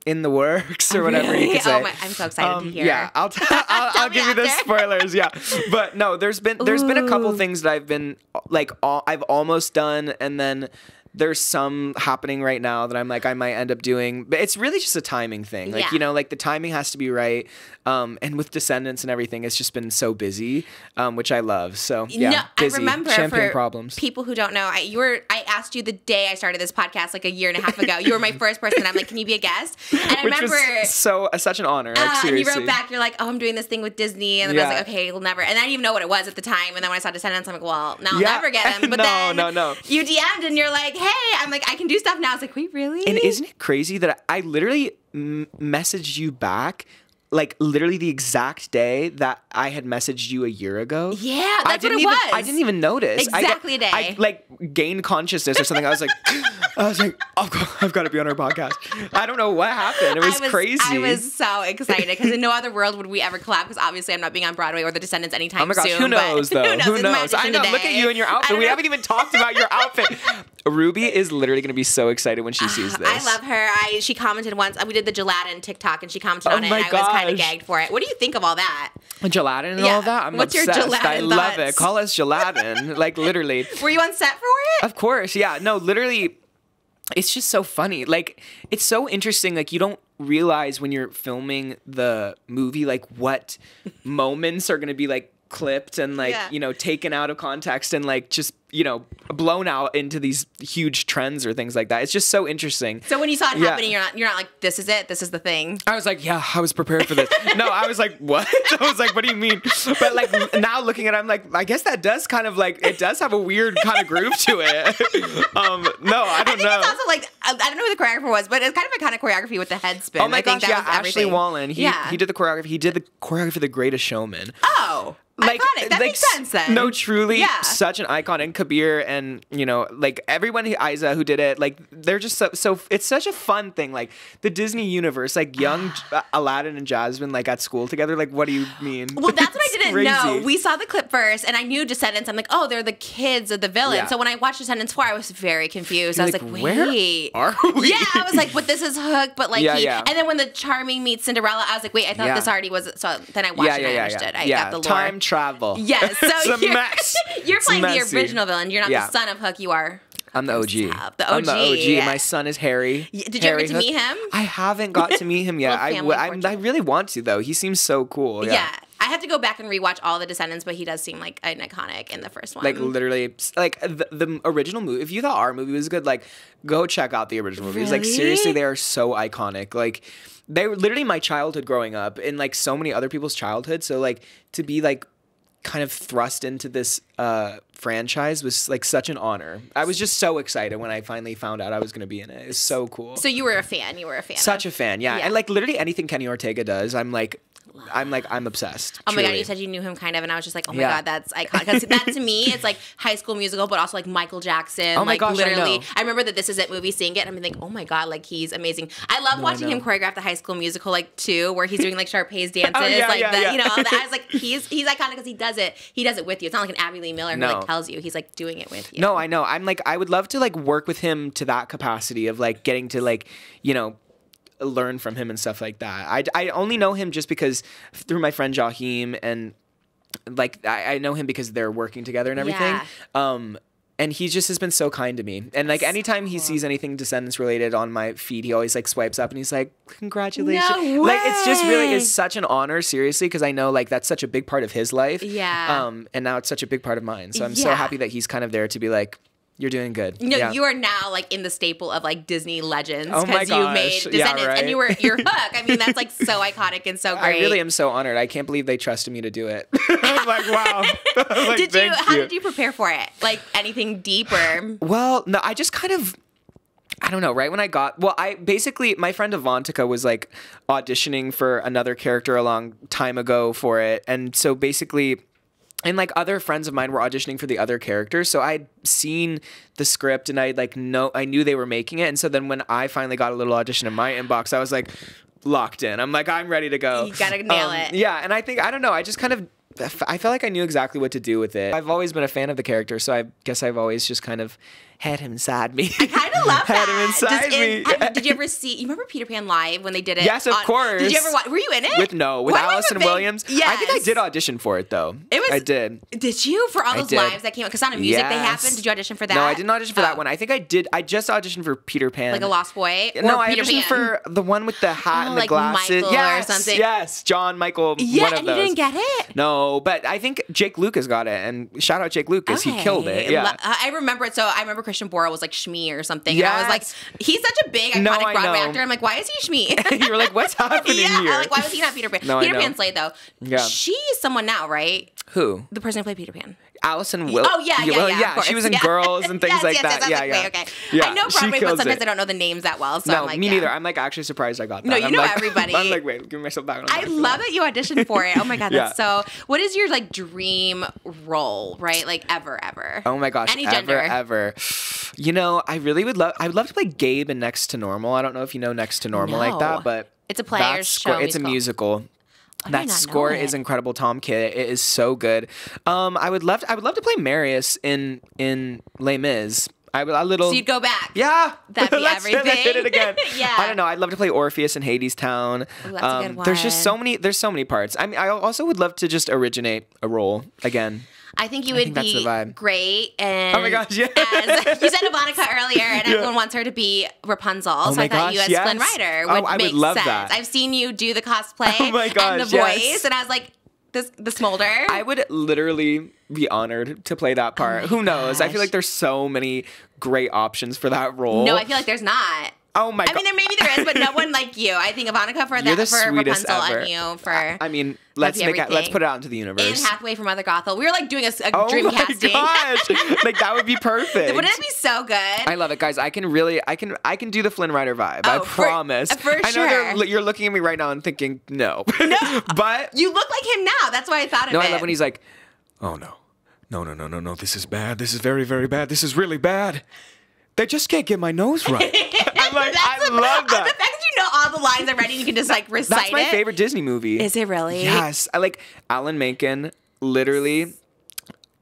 [SPEAKER 2] in the works or whatever you could say.
[SPEAKER 1] Oh my, I'm so excited to hear.
[SPEAKER 2] Yeah, I'll
[SPEAKER 1] me
[SPEAKER 2] give you the
[SPEAKER 1] after.
[SPEAKER 2] spoilers. Yeah, but no, there's been a couple things that I've been like I've almost done, and then there's some happening right now that I'm like I might end up doing. But it's really just a timing thing. Like
[SPEAKER 1] Yeah.
[SPEAKER 2] like the timing has to be right. And with Descendants and everything, it's just been so busy, which I love. So yeah,
[SPEAKER 1] No,
[SPEAKER 2] busy.
[SPEAKER 1] I remember
[SPEAKER 2] Champagne
[SPEAKER 1] for
[SPEAKER 2] problems.
[SPEAKER 1] people who don't know, I asked you the day I started this podcast like a year and a half ago. You were my first person. I'm like, can you be a guest? And I
[SPEAKER 2] Which
[SPEAKER 1] remember.
[SPEAKER 2] was such an honor. Like,
[SPEAKER 1] and
[SPEAKER 2] seriously.
[SPEAKER 1] you wrote back, you're like, oh, I'm doing this thing with Disney. And then I was
[SPEAKER 2] Yeah.
[SPEAKER 1] like, okay, we'll never. And I didn't even know what it was at the time. And then when I saw Descendants, I'm like, well, now I'll
[SPEAKER 2] Yeah.
[SPEAKER 1] never get them. But
[SPEAKER 2] No.
[SPEAKER 1] you DM'd and you're like, hey, I'm like, I can do stuff now. I was like, wait, really?
[SPEAKER 2] And isn't it crazy that I literally messaged you back, like literally the exact day that I had messaged you a year ago?
[SPEAKER 1] Yeah,
[SPEAKER 2] I
[SPEAKER 1] that's what
[SPEAKER 2] didn't
[SPEAKER 1] it
[SPEAKER 2] even,
[SPEAKER 1] was.
[SPEAKER 2] I didn't even notice.
[SPEAKER 1] Exactly a day.
[SPEAKER 2] I like gained consciousness or something. I was like, I've got to be on our podcast. I don't know what happened. It was crazy.
[SPEAKER 1] I was so excited because in no other world would we ever collab, because obviously I'm not being on Broadway or The Descendants anytime
[SPEAKER 2] Oh my gosh,
[SPEAKER 1] soon.
[SPEAKER 2] who
[SPEAKER 1] but
[SPEAKER 2] knows though?
[SPEAKER 1] Who
[SPEAKER 2] Who
[SPEAKER 1] knows? It's my
[SPEAKER 2] knows? I
[SPEAKER 1] audition
[SPEAKER 2] know. Look at
[SPEAKER 1] today.
[SPEAKER 2] you in your
[SPEAKER 1] I
[SPEAKER 2] outfit.
[SPEAKER 1] don't
[SPEAKER 2] We
[SPEAKER 1] know.
[SPEAKER 2] haven't even talked about your outfit. Ruby is literally going to be so excited when she sees this.
[SPEAKER 1] I love her. She commented once. We did the gelatin TikTok, and she commented
[SPEAKER 2] Oh
[SPEAKER 1] on it,
[SPEAKER 2] my
[SPEAKER 1] and I was kind of
[SPEAKER 2] gosh.
[SPEAKER 1] gagged for it. What do you think of all that?
[SPEAKER 2] Gelatin and
[SPEAKER 1] Yeah.
[SPEAKER 2] all that? I'm
[SPEAKER 1] What's your
[SPEAKER 2] obsessed.
[SPEAKER 1] gelatin
[SPEAKER 2] I love
[SPEAKER 1] thoughts?
[SPEAKER 2] it. Call us gelatin. Like literally.
[SPEAKER 1] Were you on set for it?
[SPEAKER 2] Of course, yeah. No, literally, it's just so funny. Like, it's so interesting. Like, you don't realize when you're filming the movie, like, what moments are going to be, like, clipped and, like,
[SPEAKER 1] Yeah.
[SPEAKER 2] taken out of context and, like, just, blown out into these huge trends or things like that. It's just so interesting.
[SPEAKER 1] So when you saw it
[SPEAKER 2] Yeah.
[SPEAKER 1] happening, you're not like, this is it. This is the thing.
[SPEAKER 2] I was like, yeah, I was prepared for this. No, I was like, what? I was like, what do you mean? But like now looking at it, I'm like, I guess that does kind of like, it does have a weird kind of groove to it. No, I
[SPEAKER 1] I
[SPEAKER 2] don't
[SPEAKER 1] think
[SPEAKER 2] know.
[SPEAKER 1] it's also like, I don't know who the choreographer was, but it's kind of a kind of choreography with the head spin.
[SPEAKER 2] Oh my
[SPEAKER 1] I think
[SPEAKER 2] gosh,
[SPEAKER 1] that
[SPEAKER 2] yeah,
[SPEAKER 1] was
[SPEAKER 2] Ashley
[SPEAKER 1] everything.
[SPEAKER 2] Wallen. He did the choreography. He did the choreography for The Greatest Showman.
[SPEAKER 1] Oh. Iconic. That makes sense then.
[SPEAKER 2] No, truly,
[SPEAKER 1] Yeah.
[SPEAKER 2] such an icon. And Kabir and, you know, like everyone, Isa who did it, like they're just so it's such a fun thing. Like the Disney universe, like young Aladdin and Jasmine, like at school together. Like, what do you mean?
[SPEAKER 1] Well, that's what I
[SPEAKER 2] It's
[SPEAKER 1] didn't know.
[SPEAKER 2] crazy.
[SPEAKER 1] We saw the clip first, and I knew Descendants. I'm like, oh, they're the kids of the villain.
[SPEAKER 2] Yeah.
[SPEAKER 1] So when I watched Descendants 4, I was very confused. I was like, wait.
[SPEAKER 2] where are we?
[SPEAKER 1] Yeah, I was like, but this is Hook, but like
[SPEAKER 2] Yeah.
[SPEAKER 1] And then when the Charming meets Cinderella, I was like, wait, I thought
[SPEAKER 2] Yeah.
[SPEAKER 1] this already was. So then I watched it and I understood. I got the lore.
[SPEAKER 2] Time travel.
[SPEAKER 1] Yes, so
[SPEAKER 2] It's a
[SPEAKER 1] you're,
[SPEAKER 2] mess.
[SPEAKER 1] you're
[SPEAKER 2] It's
[SPEAKER 1] playing the
[SPEAKER 2] messy.
[SPEAKER 1] original villain. You're not
[SPEAKER 2] Yeah.
[SPEAKER 1] the son of Hook. You are.
[SPEAKER 2] I'm the OG.
[SPEAKER 1] The
[SPEAKER 2] I'm the
[SPEAKER 1] OG.
[SPEAKER 2] OG. My son is Harry.
[SPEAKER 1] Did you ever get to
[SPEAKER 2] Hook.
[SPEAKER 1] meet him?
[SPEAKER 2] I haven't got to meet him yet.
[SPEAKER 1] Little family portrait.
[SPEAKER 2] I really want to though. He seems so cool.
[SPEAKER 1] Yeah. I have to go back and rewatch all the Descendants, but he does seem like an iconic in the first one.
[SPEAKER 2] Like literally, like the original movie. If you thought our movie was good, like go check out the original movies. Like
[SPEAKER 1] Really?
[SPEAKER 2] seriously, they are so iconic. Like they were literally my childhood growing up, and like so many other people's childhood. So like to be like kind of thrust into this franchise was like such an honor. I was just so excited when I finally found out I was going to be in it. It was so cool.
[SPEAKER 1] So you were a fan. You were a fan.
[SPEAKER 2] Such a fan, yeah.
[SPEAKER 1] Yeah.
[SPEAKER 2] And like literally anything Kenny Ortega does, I'm obsessed.
[SPEAKER 1] Oh my god,
[SPEAKER 2] truly.
[SPEAKER 1] you said you knew him kind of, and I was just like, oh my
[SPEAKER 2] Yeah.
[SPEAKER 1] god, that's iconic. Because that to me, it's like High School Musical, but also like Michael Jackson.
[SPEAKER 2] Oh my
[SPEAKER 1] like
[SPEAKER 2] gosh, I
[SPEAKER 1] literally,
[SPEAKER 2] know.
[SPEAKER 1] I remember the This Is It movie, seeing it, and I'm like, oh my god, like he's amazing. I love watching him
[SPEAKER 2] know.
[SPEAKER 1] choreograph the High School Musical like too, where he's doing like Sharpay's dances,
[SPEAKER 2] yeah,
[SPEAKER 1] like
[SPEAKER 2] yeah,
[SPEAKER 1] the,
[SPEAKER 2] yeah.
[SPEAKER 1] you know, all that. I was like, he's iconic because he does it with you. It's not like an Abby Lee Miller who
[SPEAKER 2] No.
[SPEAKER 1] like tells you. He's like doing it with you.
[SPEAKER 2] No, I know. I'm like, I would love to like work with him to that capacity of like getting to like, you know, learn from him and stuff like that. I only know him just because through my friend Jahim, and like I know him because they're working together and everything.
[SPEAKER 1] Yeah.
[SPEAKER 2] And he just has been so kind to me. And like anytime he sees anything Descendants related on my feed, he always like swipes up and he's like, congratulations.
[SPEAKER 1] No
[SPEAKER 2] Like it's just really
[SPEAKER 1] way.
[SPEAKER 2] is such an honor, seriously, because I know like that's such a big part of his life.
[SPEAKER 1] Yeah.
[SPEAKER 2] And now it's such a big part of mine. So I'm so
[SPEAKER 1] Yeah.
[SPEAKER 2] happy that he's kind of there to be like, you're doing good.
[SPEAKER 1] No,
[SPEAKER 2] Yeah.
[SPEAKER 1] you are now like in the staple of like Disney legends
[SPEAKER 2] Oh my
[SPEAKER 1] because you made
[SPEAKER 2] gosh. Yeah,
[SPEAKER 1] Descendants and
[SPEAKER 2] right?
[SPEAKER 1] you're Hook. I mean, that's like so iconic and so great.
[SPEAKER 2] I really am so honored. I can't believe they trusted me to do it. I'm like, wow. I'm like,
[SPEAKER 1] Did you?
[SPEAKER 2] thank
[SPEAKER 1] How did you prepare for it? Like anything deeper?
[SPEAKER 2] Well, no, I just kind of, I don't know, right when I got, well, I basically, my friend Avantika was like auditioning for another character a long time ago for it. And so basically, and like other friends of mine were auditioning for the other characters. So I'd seen the script and I knew they were making it. And so then when I finally got a little audition in my inbox, I was like locked in. I'm like, I'm ready to go.
[SPEAKER 1] You gotta nail it.
[SPEAKER 2] Yeah. And I think, I don't know, I just kind of, I felt like I knew exactly what to do with it. I've always been a fan of the character, so I guess I've always just kind of had him inside me.
[SPEAKER 1] I kind of love
[SPEAKER 2] Had
[SPEAKER 1] that.
[SPEAKER 2] him inside me.
[SPEAKER 1] Did you ever see? You remember Peter Pan live when they did it?
[SPEAKER 2] Yes, of course.
[SPEAKER 1] Did you ever watch? Were you in it?
[SPEAKER 2] with
[SPEAKER 1] Why am I
[SPEAKER 2] Allison
[SPEAKER 1] a big-
[SPEAKER 2] Williams.
[SPEAKER 1] Yes.
[SPEAKER 2] I think I did audition for it though.
[SPEAKER 1] It was.
[SPEAKER 2] I did.
[SPEAKER 1] Did you for all
[SPEAKER 2] I
[SPEAKER 1] those
[SPEAKER 2] did.
[SPEAKER 1] lives that came out? Because Sound of Music they
[SPEAKER 2] Yes.
[SPEAKER 1] happened. Did you audition for that?
[SPEAKER 2] No, I didn't audition for that
[SPEAKER 1] Oh.
[SPEAKER 2] one. I think I did. I just auditioned for Peter Pan.
[SPEAKER 1] Like a Lost Boy. Or
[SPEAKER 2] No, I
[SPEAKER 1] Peter
[SPEAKER 2] auditioned
[SPEAKER 1] Pan?
[SPEAKER 2] for the one with the hat
[SPEAKER 1] Oh,
[SPEAKER 2] and the
[SPEAKER 1] like
[SPEAKER 2] glasses.
[SPEAKER 1] Michael or
[SPEAKER 2] Yes,
[SPEAKER 1] something.
[SPEAKER 2] yes, John Michael.
[SPEAKER 1] Yeah,
[SPEAKER 2] one of
[SPEAKER 1] and
[SPEAKER 2] those.
[SPEAKER 1] you didn't get it.
[SPEAKER 2] No, but I think Jake Lucas got it, and shout out Jake Lucas. He killed it.
[SPEAKER 1] Okay.
[SPEAKER 2] Yeah.
[SPEAKER 1] I remember it. So I remember Christian Borle was like Shmi or something. And I was like,
[SPEAKER 2] Yes.
[SPEAKER 1] he's such a big,
[SPEAKER 2] No,
[SPEAKER 1] iconic
[SPEAKER 2] I
[SPEAKER 1] Broadway
[SPEAKER 2] know.
[SPEAKER 1] actor. I'm like, why is he Shmi?
[SPEAKER 2] You were like, what's happening
[SPEAKER 1] yeah,
[SPEAKER 2] here?
[SPEAKER 1] like, why was he not Peter Pan?
[SPEAKER 2] No, I
[SPEAKER 1] Peter
[SPEAKER 2] know.
[SPEAKER 1] Pan Slade, though.
[SPEAKER 2] Yeah.
[SPEAKER 1] She is someone now, right?
[SPEAKER 2] Who?
[SPEAKER 1] The person who played Peter Pan.
[SPEAKER 2] Allison Will.
[SPEAKER 1] Oh, yeah. Of course.
[SPEAKER 2] She was in
[SPEAKER 1] Yeah.
[SPEAKER 2] Girls and things
[SPEAKER 1] yes,
[SPEAKER 2] like
[SPEAKER 1] yes,
[SPEAKER 2] that.
[SPEAKER 1] Yes,
[SPEAKER 2] Yeah,
[SPEAKER 1] like,
[SPEAKER 2] yeah.
[SPEAKER 1] wait, okay.
[SPEAKER 2] Yeah,
[SPEAKER 1] I know
[SPEAKER 2] she
[SPEAKER 1] Broadway, but
[SPEAKER 2] kills
[SPEAKER 1] sometimes
[SPEAKER 2] it.
[SPEAKER 1] I don't know the names that well. So
[SPEAKER 2] No,
[SPEAKER 1] I'm like,
[SPEAKER 2] me
[SPEAKER 1] yeah.
[SPEAKER 2] neither. I'm like actually surprised I got that.
[SPEAKER 1] No, you
[SPEAKER 2] I'm
[SPEAKER 1] know
[SPEAKER 2] like,
[SPEAKER 1] everybody.
[SPEAKER 2] I'm like, wait, give myself back.
[SPEAKER 1] I love that you auditioned for it. Oh my god, that's
[SPEAKER 2] Yeah.
[SPEAKER 1] so. What is your like dream role, right? Like ever.
[SPEAKER 2] Oh my gosh,
[SPEAKER 1] Any gender.
[SPEAKER 2] ever. You know, I really would love. I would love to play Gabe in Next to Normal. I don't know if you know Next to Normal like
[SPEAKER 1] No.
[SPEAKER 2] that, but
[SPEAKER 1] It's a player's
[SPEAKER 2] that's
[SPEAKER 1] show
[SPEAKER 2] It's a musical.
[SPEAKER 1] I did
[SPEAKER 2] That
[SPEAKER 1] not
[SPEAKER 2] score
[SPEAKER 1] know it.
[SPEAKER 2] is incredible. Tom Kidd, it is so good. I would love to play Marius in Les Mis. A little.
[SPEAKER 1] So you'd go back.
[SPEAKER 2] Yeah,
[SPEAKER 1] That'd be
[SPEAKER 2] Let's
[SPEAKER 1] everything.
[SPEAKER 2] hit it again.
[SPEAKER 1] Yeah.
[SPEAKER 2] I don't know. I'd love to play Orpheus in Hades Town.
[SPEAKER 1] Ooh, that's a good
[SPEAKER 2] There's just
[SPEAKER 1] one.
[SPEAKER 2] There's so many parts. I mean, I also would love to just originate a role again.
[SPEAKER 1] I think you would
[SPEAKER 2] think that's
[SPEAKER 1] be
[SPEAKER 2] the vibe.
[SPEAKER 1] great. And
[SPEAKER 2] Oh my gosh, yeah.
[SPEAKER 1] as you said Ivanka earlier, and everyone wants her to be Rapunzel. So
[SPEAKER 2] my
[SPEAKER 1] I thought you
[SPEAKER 2] gosh,
[SPEAKER 1] as
[SPEAKER 2] yes.
[SPEAKER 1] Flynn Rider
[SPEAKER 2] Oh,
[SPEAKER 1] would
[SPEAKER 2] I would
[SPEAKER 1] make
[SPEAKER 2] love
[SPEAKER 1] sense.
[SPEAKER 2] that.
[SPEAKER 1] I've seen you do the cosplay
[SPEAKER 2] Oh my
[SPEAKER 1] and
[SPEAKER 2] gosh,
[SPEAKER 1] the voice,
[SPEAKER 2] yes.
[SPEAKER 1] and I was like, the smolder.
[SPEAKER 2] I would literally be honored to play that part. Who knows? I feel
[SPEAKER 1] gosh.
[SPEAKER 2] like there's so many great options for that role.
[SPEAKER 1] no, I feel like there's not.
[SPEAKER 2] Oh my god.
[SPEAKER 1] I mean, there is, but no one like you. I think Ivanka for
[SPEAKER 2] You're the
[SPEAKER 1] that, for
[SPEAKER 2] sweetest
[SPEAKER 1] Rapunzel,
[SPEAKER 2] ever.
[SPEAKER 1] and you for.
[SPEAKER 2] I mean, let's
[SPEAKER 1] everything.
[SPEAKER 2] put it out into the
[SPEAKER 1] Anne
[SPEAKER 2] universe.
[SPEAKER 1] Hathaway from Mother Gothel. We were like doing a
[SPEAKER 2] Oh
[SPEAKER 1] dream
[SPEAKER 2] my
[SPEAKER 1] casting.
[SPEAKER 2] gosh. Like that would be perfect.
[SPEAKER 1] Wouldn't it be so good?
[SPEAKER 2] I love it, guys. I can do the Flynn Rider vibe. I
[SPEAKER 1] Oh,
[SPEAKER 2] promise.
[SPEAKER 1] for
[SPEAKER 2] I know
[SPEAKER 1] sure.
[SPEAKER 2] you're looking at me right now and thinking, no. But
[SPEAKER 1] You look like him now. That's why I thought of
[SPEAKER 2] no,
[SPEAKER 1] it.
[SPEAKER 2] I love when he's like, oh no. No. This is bad. This is very, very bad. This is really bad. They just can't get my nose right. I love
[SPEAKER 1] The
[SPEAKER 2] that.
[SPEAKER 1] fact that you know all the lines already, you can just like recite
[SPEAKER 2] That's my favorite Disney movie.
[SPEAKER 1] Is it really?
[SPEAKER 2] Yes. I like Alan Menken, literally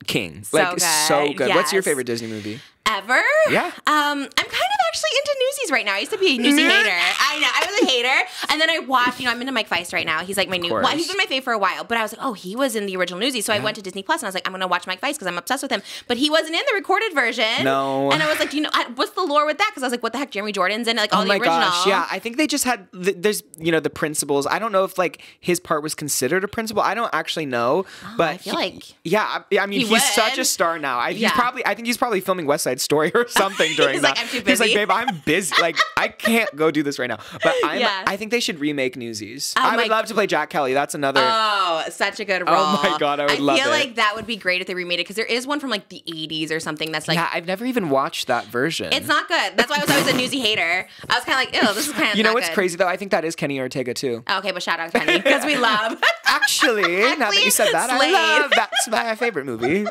[SPEAKER 2] king.
[SPEAKER 1] So
[SPEAKER 2] Like
[SPEAKER 1] good.
[SPEAKER 2] so good. What's your
[SPEAKER 1] Yes.
[SPEAKER 2] favorite Disney movie?
[SPEAKER 1] Ever?
[SPEAKER 2] Yeah.
[SPEAKER 1] I'm kind of actually into Newsies right now. I used to be a Newsy hater. I know. I was a hater. And then I watched, I'm into Mike Feist right now. He's like my new,
[SPEAKER 2] course.
[SPEAKER 1] he's been my fave for a while. But I was like, oh, he was in the original Newsies. So I went to Disney Plus and I was like, I'm going to watch Mike Feist because I'm obsessed with him. But he wasn't in the recorded version.
[SPEAKER 2] No.
[SPEAKER 1] And I was like, what's the lore with that? Because I was like, what the heck? Jeremy Jordan's in it, like all
[SPEAKER 2] Oh
[SPEAKER 1] the
[SPEAKER 2] my
[SPEAKER 1] original.
[SPEAKER 2] gosh, yeah. I think they just had there's the principals. I don't know if like his part was considered a principal. I don't actually know, but
[SPEAKER 1] I feel like
[SPEAKER 2] I mean
[SPEAKER 1] he
[SPEAKER 2] he's such
[SPEAKER 1] would.
[SPEAKER 2] a star now. I
[SPEAKER 1] Yeah.
[SPEAKER 2] think he's probably filming West Side Story or something during
[SPEAKER 1] He's
[SPEAKER 2] that.
[SPEAKER 1] like, I'm too
[SPEAKER 2] He's like,
[SPEAKER 1] busy.
[SPEAKER 2] babe, I'm busy. Like I can't go do this right now. But
[SPEAKER 1] Yeah.
[SPEAKER 2] I think they should remake Newsies.
[SPEAKER 1] Oh
[SPEAKER 2] I would
[SPEAKER 1] my-
[SPEAKER 2] love to play Jack Kelly. That's another.
[SPEAKER 1] Oh, such a good role.
[SPEAKER 2] Oh my God, I would love
[SPEAKER 1] feel
[SPEAKER 2] it.
[SPEAKER 1] like that would be great if they remade it because there is one from like the 80s or something that's like,
[SPEAKER 2] yeah, I've never even watched that version.
[SPEAKER 1] it's not good. That's why I was always a Newsy hater. I was kind of like, ew, this is kind of
[SPEAKER 2] You know
[SPEAKER 1] not
[SPEAKER 2] what's
[SPEAKER 1] good.
[SPEAKER 2] crazy though? I think that is Kenny Ortega too.
[SPEAKER 1] Okay, but shout out to Penny because we love.
[SPEAKER 2] Actually, now that you said that,
[SPEAKER 1] Slade.
[SPEAKER 2] I love that's my favorite movie.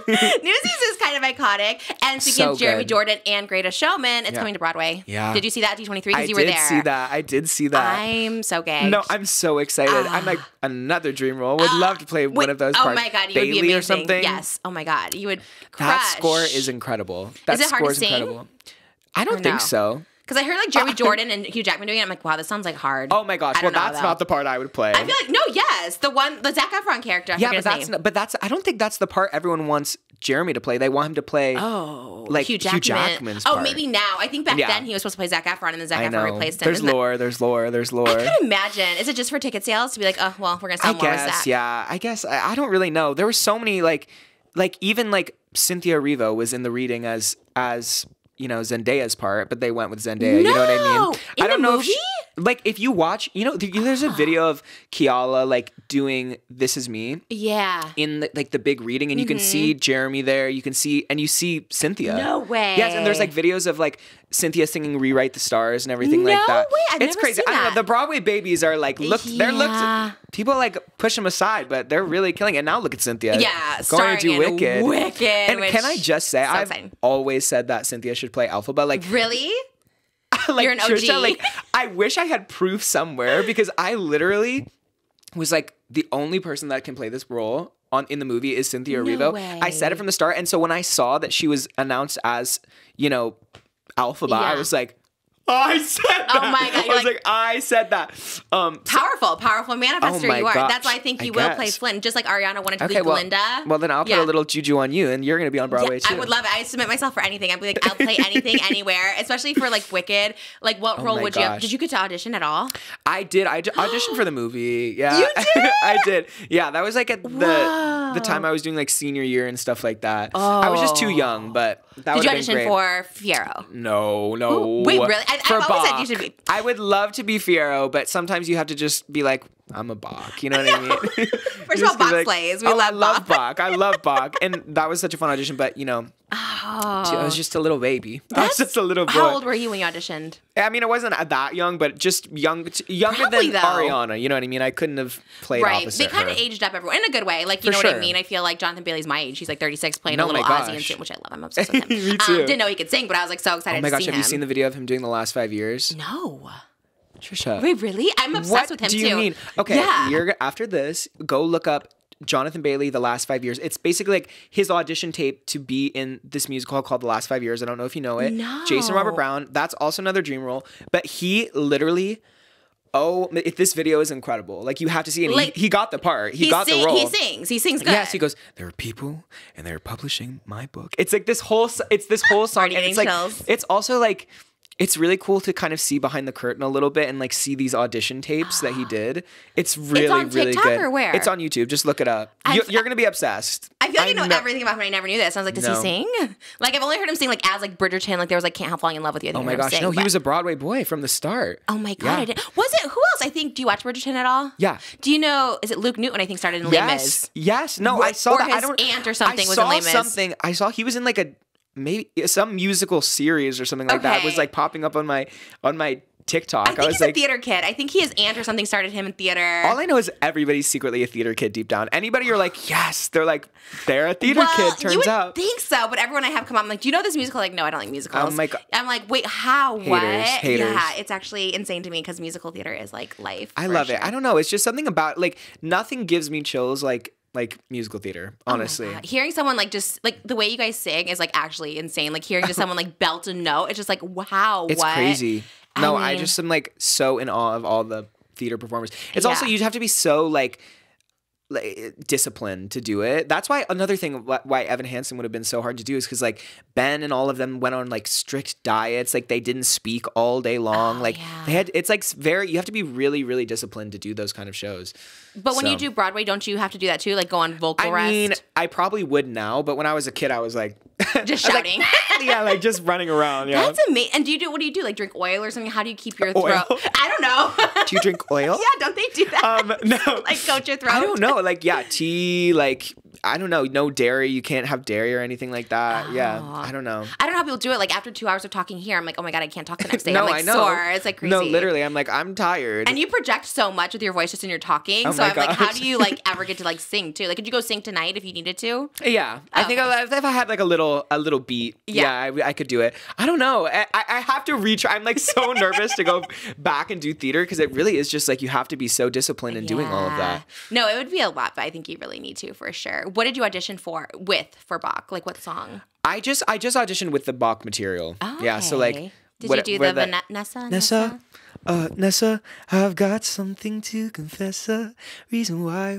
[SPEAKER 1] Newsies is kind of iconic. And speaking
[SPEAKER 2] So
[SPEAKER 1] of Jeremy
[SPEAKER 2] good.
[SPEAKER 1] Jordan and Greatest Showman, it's
[SPEAKER 2] Yeah.
[SPEAKER 1] coming to Broadway.
[SPEAKER 2] Yeah.
[SPEAKER 1] Did you see that at D23?
[SPEAKER 2] I
[SPEAKER 1] Because you were
[SPEAKER 2] did
[SPEAKER 1] there.
[SPEAKER 2] see that. I did see that.
[SPEAKER 1] I'm so gagged.
[SPEAKER 2] No, I'm so excited. I'm like another dream role. Would love to play one
[SPEAKER 1] Wait,
[SPEAKER 2] of those
[SPEAKER 1] oh
[SPEAKER 2] parts.
[SPEAKER 1] my God, you
[SPEAKER 2] Bailey
[SPEAKER 1] would be amazing.
[SPEAKER 2] or something.
[SPEAKER 1] Yes. Oh my God, you would crush.
[SPEAKER 2] That score is incredible. That
[SPEAKER 1] Is it hard to
[SPEAKER 2] score is
[SPEAKER 1] sing?
[SPEAKER 2] incredible. I don't
[SPEAKER 1] Or
[SPEAKER 2] think
[SPEAKER 1] no?
[SPEAKER 2] so.
[SPEAKER 1] Because I heard like Jeremy Jordan and Hugh Jackman doing it. I'm like, wow, this sounds like hard.
[SPEAKER 2] Oh my gosh.
[SPEAKER 1] I
[SPEAKER 2] Well,
[SPEAKER 1] don't know,
[SPEAKER 2] that's
[SPEAKER 1] though.
[SPEAKER 2] not the part I would play.
[SPEAKER 1] I feel like no, yes, the Zac Efron character. I
[SPEAKER 2] yeah,
[SPEAKER 1] forget
[SPEAKER 2] but
[SPEAKER 1] his
[SPEAKER 2] that's
[SPEAKER 1] name.
[SPEAKER 2] not, but that's I don't think that's the part everyone wants Jeremy to play. They want him to play.
[SPEAKER 1] Oh,
[SPEAKER 2] like
[SPEAKER 1] Hugh
[SPEAKER 2] Hugh
[SPEAKER 1] Jackman.
[SPEAKER 2] Jackman's
[SPEAKER 1] Oh,
[SPEAKER 2] part.
[SPEAKER 1] maybe now. I think back
[SPEAKER 2] Yeah.
[SPEAKER 1] then he was supposed to play Zac Efron, and then Zac
[SPEAKER 2] I
[SPEAKER 1] Efron
[SPEAKER 2] know.
[SPEAKER 1] replaced him.
[SPEAKER 2] There's
[SPEAKER 1] Isn't that-
[SPEAKER 2] lore. There's lore. There's lore.
[SPEAKER 1] I could imagine. Is it just for ticket sales to be like, oh, well, we're gonna sell
[SPEAKER 2] I
[SPEAKER 1] more with
[SPEAKER 2] guess,
[SPEAKER 1] Zac?
[SPEAKER 2] yeah. I guess I don't really know. There were so many like even like Cynthia Erivo was in the reading as Zendaya's part, but they went with Zendaya. You know what I
[SPEAKER 1] No!
[SPEAKER 2] mean?
[SPEAKER 1] In
[SPEAKER 2] I don't
[SPEAKER 1] the
[SPEAKER 2] know
[SPEAKER 1] movie?
[SPEAKER 2] like if you watch, there's a video of Kiala like doing "This Is Me"
[SPEAKER 1] Yeah.
[SPEAKER 2] in the big reading, and you can see Jeremy there. You see Cynthia.
[SPEAKER 1] No way.
[SPEAKER 2] Yes, and there's like videos of like Cynthia singing "Rewrite the Stars" and everything like
[SPEAKER 1] No
[SPEAKER 2] that.
[SPEAKER 1] way, I've
[SPEAKER 2] it's
[SPEAKER 1] never
[SPEAKER 2] crazy.
[SPEAKER 1] seen
[SPEAKER 2] I don't know.
[SPEAKER 1] that.
[SPEAKER 2] The Broadway babies are like they're
[SPEAKER 1] Yeah.
[SPEAKER 2] looked. People like push them aside, but they're really killing it. Now look at Cynthia.
[SPEAKER 1] Yeah,
[SPEAKER 2] going
[SPEAKER 1] starring
[SPEAKER 2] to do
[SPEAKER 1] in
[SPEAKER 2] Wicked.
[SPEAKER 1] Wicked,
[SPEAKER 2] And
[SPEAKER 1] which-
[SPEAKER 2] can I just say,
[SPEAKER 1] so
[SPEAKER 2] I've
[SPEAKER 1] exciting.
[SPEAKER 2] always said that Cynthia should play Elphaba. Like,
[SPEAKER 1] Really?
[SPEAKER 2] like
[SPEAKER 1] You're an OG.
[SPEAKER 2] Trisha, like I wish I had proof somewhere because I literally was like the only person that can play this role in the movie is Cynthia Erivo.
[SPEAKER 1] way.
[SPEAKER 2] I said it from the start, and so when I saw that she was announced as Elphaba, I
[SPEAKER 1] Yeah.
[SPEAKER 2] was like, I said that.
[SPEAKER 1] Oh my God,
[SPEAKER 2] I
[SPEAKER 1] you're
[SPEAKER 2] was like, I said that.
[SPEAKER 1] Powerful manifester
[SPEAKER 2] Oh my
[SPEAKER 1] you are.
[SPEAKER 2] gosh,
[SPEAKER 1] That's why I think you
[SPEAKER 2] I
[SPEAKER 1] will play
[SPEAKER 2] guess.
[SPEAKER 1] Flynn, just like Ariana wanted to
[SPEAKER 2] Okay,
[SPEAKER 1] be
[SPEAKER 2] well,
[SPEAKER 1] Glinda.
[SPEAKER 2] well then I'll put
[SPEAKER 1] Yeah.
[SPEAKER 2] a little juju on you, and you're gonna be on Broadway
[SPEAKER 1] Yeah,
[SPEAKER 2] too.
[SPEAKER 1] I would love it. I submit myself for anything. I'd be like, I'll play anything, anywhere, especially for like Wicked. Like, what role
[SPEAKER 2] my
[SPEAKER 1] would you have?
[SPEAKER 2] gosh.
[SPEAKER 1] Did you get to audition at all?
[SPEAKER 2] I did. I auditioned for the movie. Yeah,
[SPEAKER 1] You did?
[SPEAKER 2] I did. Yeah, that was like at the time I was doing like senior year and stuff like that. I was just too young, but that
[SPEAKER 1] Did
[SPEAKER 2] would
[SPEAKER 1] you
[SPEAKER 2] have been
[SPEAKER 1] audition
[SPEAKER 2] great.
[SPEAKER 1] for Fiero?
[SPEAKER 2] No.
[SPEAKER 1] Ooh, wait, really?
[SPEAKER 2] For
[SPEAKER 1] I've always said you
[SPEAKER 2] Bach.
[SPEAKER 1] should be.
[SPEAKER 2] I would love to be Fiero, but sometimes you have to just be like, I'm a Bach. You know what I mean?
[SPEAKER 1] First of all, Bach slays. We love
[SPEAKER 2] I love
[SPEAKER 1] Bach.
[SPEAKER 2] Bach. I love Bach, and that was such a fun audition. But I was just a little baby. I was just a little boy.
[SPEAKER 1] How old were you when you auditioned?
[SPEAKER 2] I mean, I wasn't that young, but just younger
[SPEAKER 1] Probably,
[SPEAKER 2] than
[SPEAKER 1] though.
[SPEAKER 2] Ariana. You know what I mean? I couldn't have played
[SPEAKER 1] Right.
[SPEAKER 2] opposite
[SPEAKER 1] They kind
[SPEAKER 2] her.
[SPEAKER 1] of aged up everyone in a good way. Like, you
[SPEAKER 2] For
[SPEAKER 1] know what I
[SPEAKER 2] sure.
[SPEAKER 1] mean? I feel like Jonathan Bailey's my age. He's like 36 playing a
[SPEAKER 2] Oh
[SPEAKER 1] little
[SPEAKER 2] my
[SPEAKER 1] Ozzy and
[SPEAKER 2] gosh.
[SPEAKER 1] shit, which I love. I'm obsessed with him.
[SPEAKER 2] Me too.
[SPEAKER 1] Didn't know he could sing, but I was like so excited
[SPEAKER 2] Oh my
[SPEAKER 1] to
[SPEAKER 2] gosh,
[SPEAKER 1] see
[SPEAKER 2] have
[SPEAKER 1] him.
[SPEAKER 2] you seen the video of him doing the last 5 years?
[SPEAKER 1] No.
[SPEAKER 2] Trisha.
[SPEAKER 1] Wait, really? I'm obsessed
[SPEAKER 2] What
[SPEAKER 1] with him
[SPEAKER 2] do
[SPEAKER 1] too.
[SPEAKER 2] you mean? Okay,
[SPEAKER 1] Yeah.
[SPEAKER 2] after this, go look up Jonathan Bailey, The Last 5 Years. It's basically like his audition tape to be in this musical called The Last 5 Years. I don't know if you know it.
[SPEAKER 1] No.
[SPEAKER 2] Jason Robert Brown. That's also another dream role. But he literally, if this video is incredible. Like, you have to see it.
[SPEAKER 1] Like,
[SPEAKER 2] he got the part. He got the role.
[SPEAKER 1] He sings. He sings good.
[SPEAKER 2] Yes, he goes, there are people and they're publishing my book. It's like this whole song.
[SPEAKER 1] Already
[SPEAKER 2] And
[SPEAKER 1] getting
[SPEAKER 2] it's like,
[SPEAKER 1] chills.
[SPEAKER 2] it's also like, it's really cool to kind of see behind the curtain a little bit and like see these audition tapes that he did. It's really,
[SPEAKER 1] on
[SPEAKER 2] really
[SPEAKER 1] TikTok
[SPEAKER 2] good.
[SPEAKER 1] or where?
[SPEAKER 2] It's on YouTube. Just look it up. You're gonna be obsessed.
[SPEAKER 1] I feel like I know everything about him. I never knew this. I was like, does he
[SPEAKER 2] No.
[SPEAKER 1] sing? Like I've only heard him sing like as like Bridgerton. Like there was like Can't Help Falling in Love with You. I think
[SPEAKER 2] Oh
[SPEAKER 1] I
[SPEAKER 2] my
[SPEAKER 1] heard him
[SPEAKER 2] gosh,
[SPEAKER 1] sing,
[SPEAKER 2] no, he
[SPEAKER 1] but-
[SPEAKER 2] was a Broadway boy from the start.
[SPEAKER 1] Oh my god,
[SPEAKER 2] Yeah.
[SPEAKER 1] I didn't. Was it? Who else? I think. Do you watch Bridgerton at all?
[SPEAKER 2] Yeah.
[SPEAKER 1] Do you know? Is it Luke Newton? I think started in Les Mis.
[SPEAKER 2] Yes. No, I saw
[SPEAKER 1] Or
[SPEAKER 2] that.
[SPEAKER 1] his
[SPEAKER 2] I don't.
[SPEAKER 1] aunt or something
[SPEAKER 2] I
[SPEAKER 1] was
[SPEAKER 2] saw
[SPEAKER 1] in Les Mis.
[SPEAKER 2] something. I saw he was in like a maybe some musical series or something like that. Was
[SPEAKER 1] Okay.
[SPEAKER 2] like popping up on my TikTok.
[SPEAKER 1] I think
[SPEAKER 2] was
[SPEAKER 1] he's
[SPEAKER 2] like,
[SPEAKER 1] a theater kid. I think his aunt or something started him in theater.
[SPEAKER 2] all I know is everybody's secretly a theater kid deep down. Anybody you're like, yes, they're like, they're a theater kid.
[SPEAKER 1] you
[SPEAKER 2] Turns
[SPEAKER 1] would
[SPEAKER 2] out.
[SPEAKER 1] think so, but everyone I have come on, I'm like, do you know this musical? Like, no, I don't like musicals.
[SPEAKER 2] Oh my God.
[SPEAKER 1] I'm like, wait, how? What?
[SPEAKER 2] Haters.
[SPEAKER 1] Yeah, it's actually insane to me because musical theater is like life.
[SPEAKER 2] I
[SPEAKER 1] for
[SPEAKER 2] love it.
[SPEAKER 1] sure.
[SPEAKER 2] I don't know. It's just something about like nothing gives me chills like musical theater.
[SPEAKER 1] Oh my
[SPEAKER 2] Honestly.
[SPEAKER 1] God. Hearing someone like just like the way you guys sing is like actually insane. Like hearing just someone like belt a note, it's just like wow,
[SPEAKER 2] It's
[SPEAKER 1] what?
[SPEAKER 2] crazy. No, I
[SPEAKER 1] mean-
[SPEAKER 2] just am like so in awe of all the theater performers. It's also
[SPEAKER 1] Yeah.
[SPEAKER 2] you have to be so like disciplined to do it. That's why another thing why Evan Hansen would have been so hard to do is because like Ben and all of them went on like strict diets. Like they didn't speak all day long. Like
[SPEAKER 1] yeah.
[SPEAKER 2] they had. It's like very. You have to be really really disciplined to do those kind of shows.
[SPEAKER 1] But when you
[SPEAKER 2] So-
[SPEAKER 1] do Broadway, don't you have to do that too? Like go on vocal
[SPEAKER 2] I
[SPEAKER 1] rest?
[SPEAKER 2] mean, I probably would now, but when I was a kid, I was like,
[SPEAKER 1] Just
[SPEAKER 2] I was like,
[SPEAKER 1] shouting.
[SPEAKER 2] yeah, like just running around. Yeah.
[SPEAKER 1] That's amazing. And what do you do? Like drink oil or something? How do you keep your
[SPEAKER 2] Oil?
[SPEAKER 1] throat? I don't know.
[SPEAKER 2] Do you drink oil?
[SPEAKER 1] Yeah, don't they do that?
[SPEAKER 2] No.
[SPEAKER 1] Like coat your throat?
[SPEAKER 2] I don't know. Like, yeah, tea, like, I don't know. No dairy. You can't have dairy or anything like that. Yeah. I don't know.
[SPEAKER 1] I don't know how people do it. Like after 2 hours of talking here, I'm like, oh my God, I can't talk the next day.
[SPEAKER 2] No,
[SPEAKER 1] I'm like
[SPEAKER 2] I know.
[SPEAKER 1] sore. It's like crazy.
[SPEAKER 2] No, literally. I'm like, I'm tired.
[SPEAKER 1] And you project so much with your voice just in your talking.
[SPEAKER 2] Oh
[SPEAKER 1] So
[SPEAKER 2] my
[SPEAKER 1] I'm like, how
[SPEAKER 2] gosh.
[SPEAKER 1] do you like ever get to like sing too? Like, could you go sing tonight if you needed to?
[SPEAKER 2] Yeah, I think if I had like a little beat,
[SPEAKER 1] Yeah.
[SPEAKER 2] I could do it. I don't know. I have to retry. I'm like so nervous to go back and do theater because it really is just like you have to be so disciplined in doing all of that.
[SPEAKER 1] No, it would be a lot, but I think you really need to for sure. What did you audition for Bach? Like what song?
[SPEAKER 2] I just auditioned with the Bach material.
[SPEAKER 1] Oh,
[SPEAKER 2] Yeah, so
[SPEAKER 1] okay.
[SPEAKER 2] like.
[SPEAKER 1] Did
[SPEAKER 2] what-
[SPEAKER 1] you do
[SPEAKER 2] where
[SPEAKER 1] the
[SPEAKER 2] that-
[SPEAKER 1] Vanessa?
[SPEAKER 2] Nessa, I've got something to confess. Reason why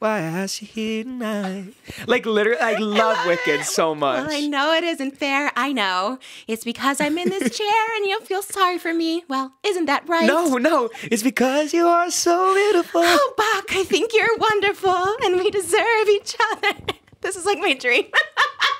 [SPEAKER 2] I asked you here tonight. Like literally, I love Wicked so much.
[SPEAKER 1] Well, I know it isn't fair. I know. It's because I'm in this chair and you'll feel sorry for me. Well, isn't that right?
[SPEAKER 2] No, it's because you are so beautiful.
[SPEAKER 1] Oh, Bach, I think you're wonderful and we deserve each other. This is like my dream.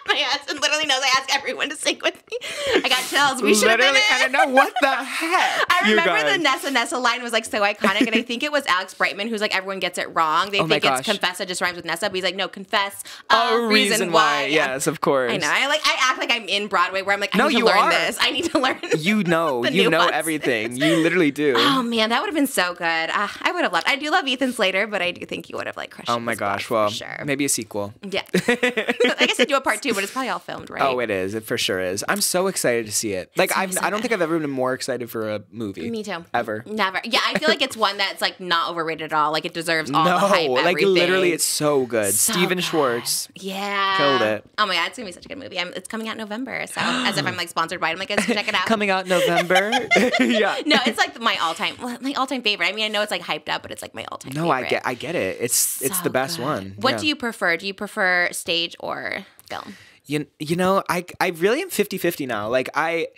[SPEAKER 1] My husband literally knows I ask everyone to sing with me. I got chills. We should have been
[SPEAKER 2] Literally,
[SPEAKER 1] in.
[SPEAKER 2] I don't know what the heck.
[SPEAKER 1] I
[SPEAKER 2] you
[SPEAKER 1] remember the
[SPEAKER 2] guys.
[SPEAKER 1] Nessa line was like so iconic, and I think it was Alex Brightman who's like everyone gets it wrong. They
[SPEAKER 2] Oh my
[SPEAKER 1] think it's
[SPEAKER 2] gosh.
[SPEAKER 1] confess that just rhymes with Nessa, but he's like no, confess
[SPEAKER 2] A reason why.
[SPEAKER 1] Yeah.
[SPEAKER 2] Yes, of course.
[SPEAKER 1] I know. I act like I'm in Broadway where I'm like I
[SPEAKER 2] No,
[SPEAKER 1] need to
[SPEAKER 2] you
[SPEAKER 1] learn
[SPEAKER 2] are.
[SPEAKER 1] this. I need to learn.
[SPEAKER 2] You know,
[SPEAKER 1] the
[SPEAKER 2] you know
[SPEAKER 1] nuances.
[SPEAKER 2] everything. You literally do.
[SPEAKER 1] Oh man, that would have been so good. I would have loved. I do love Ethan Slater, but I do think you would have like crushed.
[SPEAKER 2] Oh
[SPEAKER 1] it
[SPEAKER 2] my
[SPEAKER 1] as well,
[SPEAKER 2] gosh.
[SPEAKER 1] for
[SPEAKER 2] Well,
[SPEAKER 1] sure.
[SPEAKER 2] maybe a sequel.
[SPEAKER 1] Yeah. I guess they do a part 2, but it's probably all filmed, right?
[SPEAKER 2] Oh, it is. It for sure is. I'm so excited to see it. Like, I don't think I've ever been more excited for a movie.
[SPEAKER 1] Me too.
[SPEAKER 2] Ever.
[SPEAKER 1] Never. Yeah, I feel like it's one that's like not overrated at all. Like it deserves all the hype.
[SPEAKER 2] No, like
[SPEAKER 1] everything.
[SPEAKER 2] literally, it's so good.
[SPEAKER 1] So
[SPEAKER 2] Steven
[SPEAKER 1] good.
[SPEAKER 2] Schwartz.
[SPEAKER 1] Yeah.
[SPEAKER 2] Killed it.
[SPEAKER 1] Oh my God, it's going to be such a good movie. It's coming out in November. So as if I'm like sponsored by it. I'm like, guys, check it out.
[SPEAKER 2] Coming out November. Yeah.
[SPEAKER 1] No, it's like my all-time favorite. I mean, I know it's like hyped up, but it's like my all-time
[SPEAKER 2] No,
[SPEAKER 1] favorite.
[SPEAKER 2] I get it. It's
[SPEAKER 1] So
[SPEAKER 2] the best
[SPEAKER 1] good.
[SPEAKER 2] one.
[SPEAKER 1] What
[SPEAKER 2] Yeah.
[SPEAKER 1] do you prefer? Do you prefer stage or film?
[SPEAKER 2] You know, I really am 50-50 now. Like I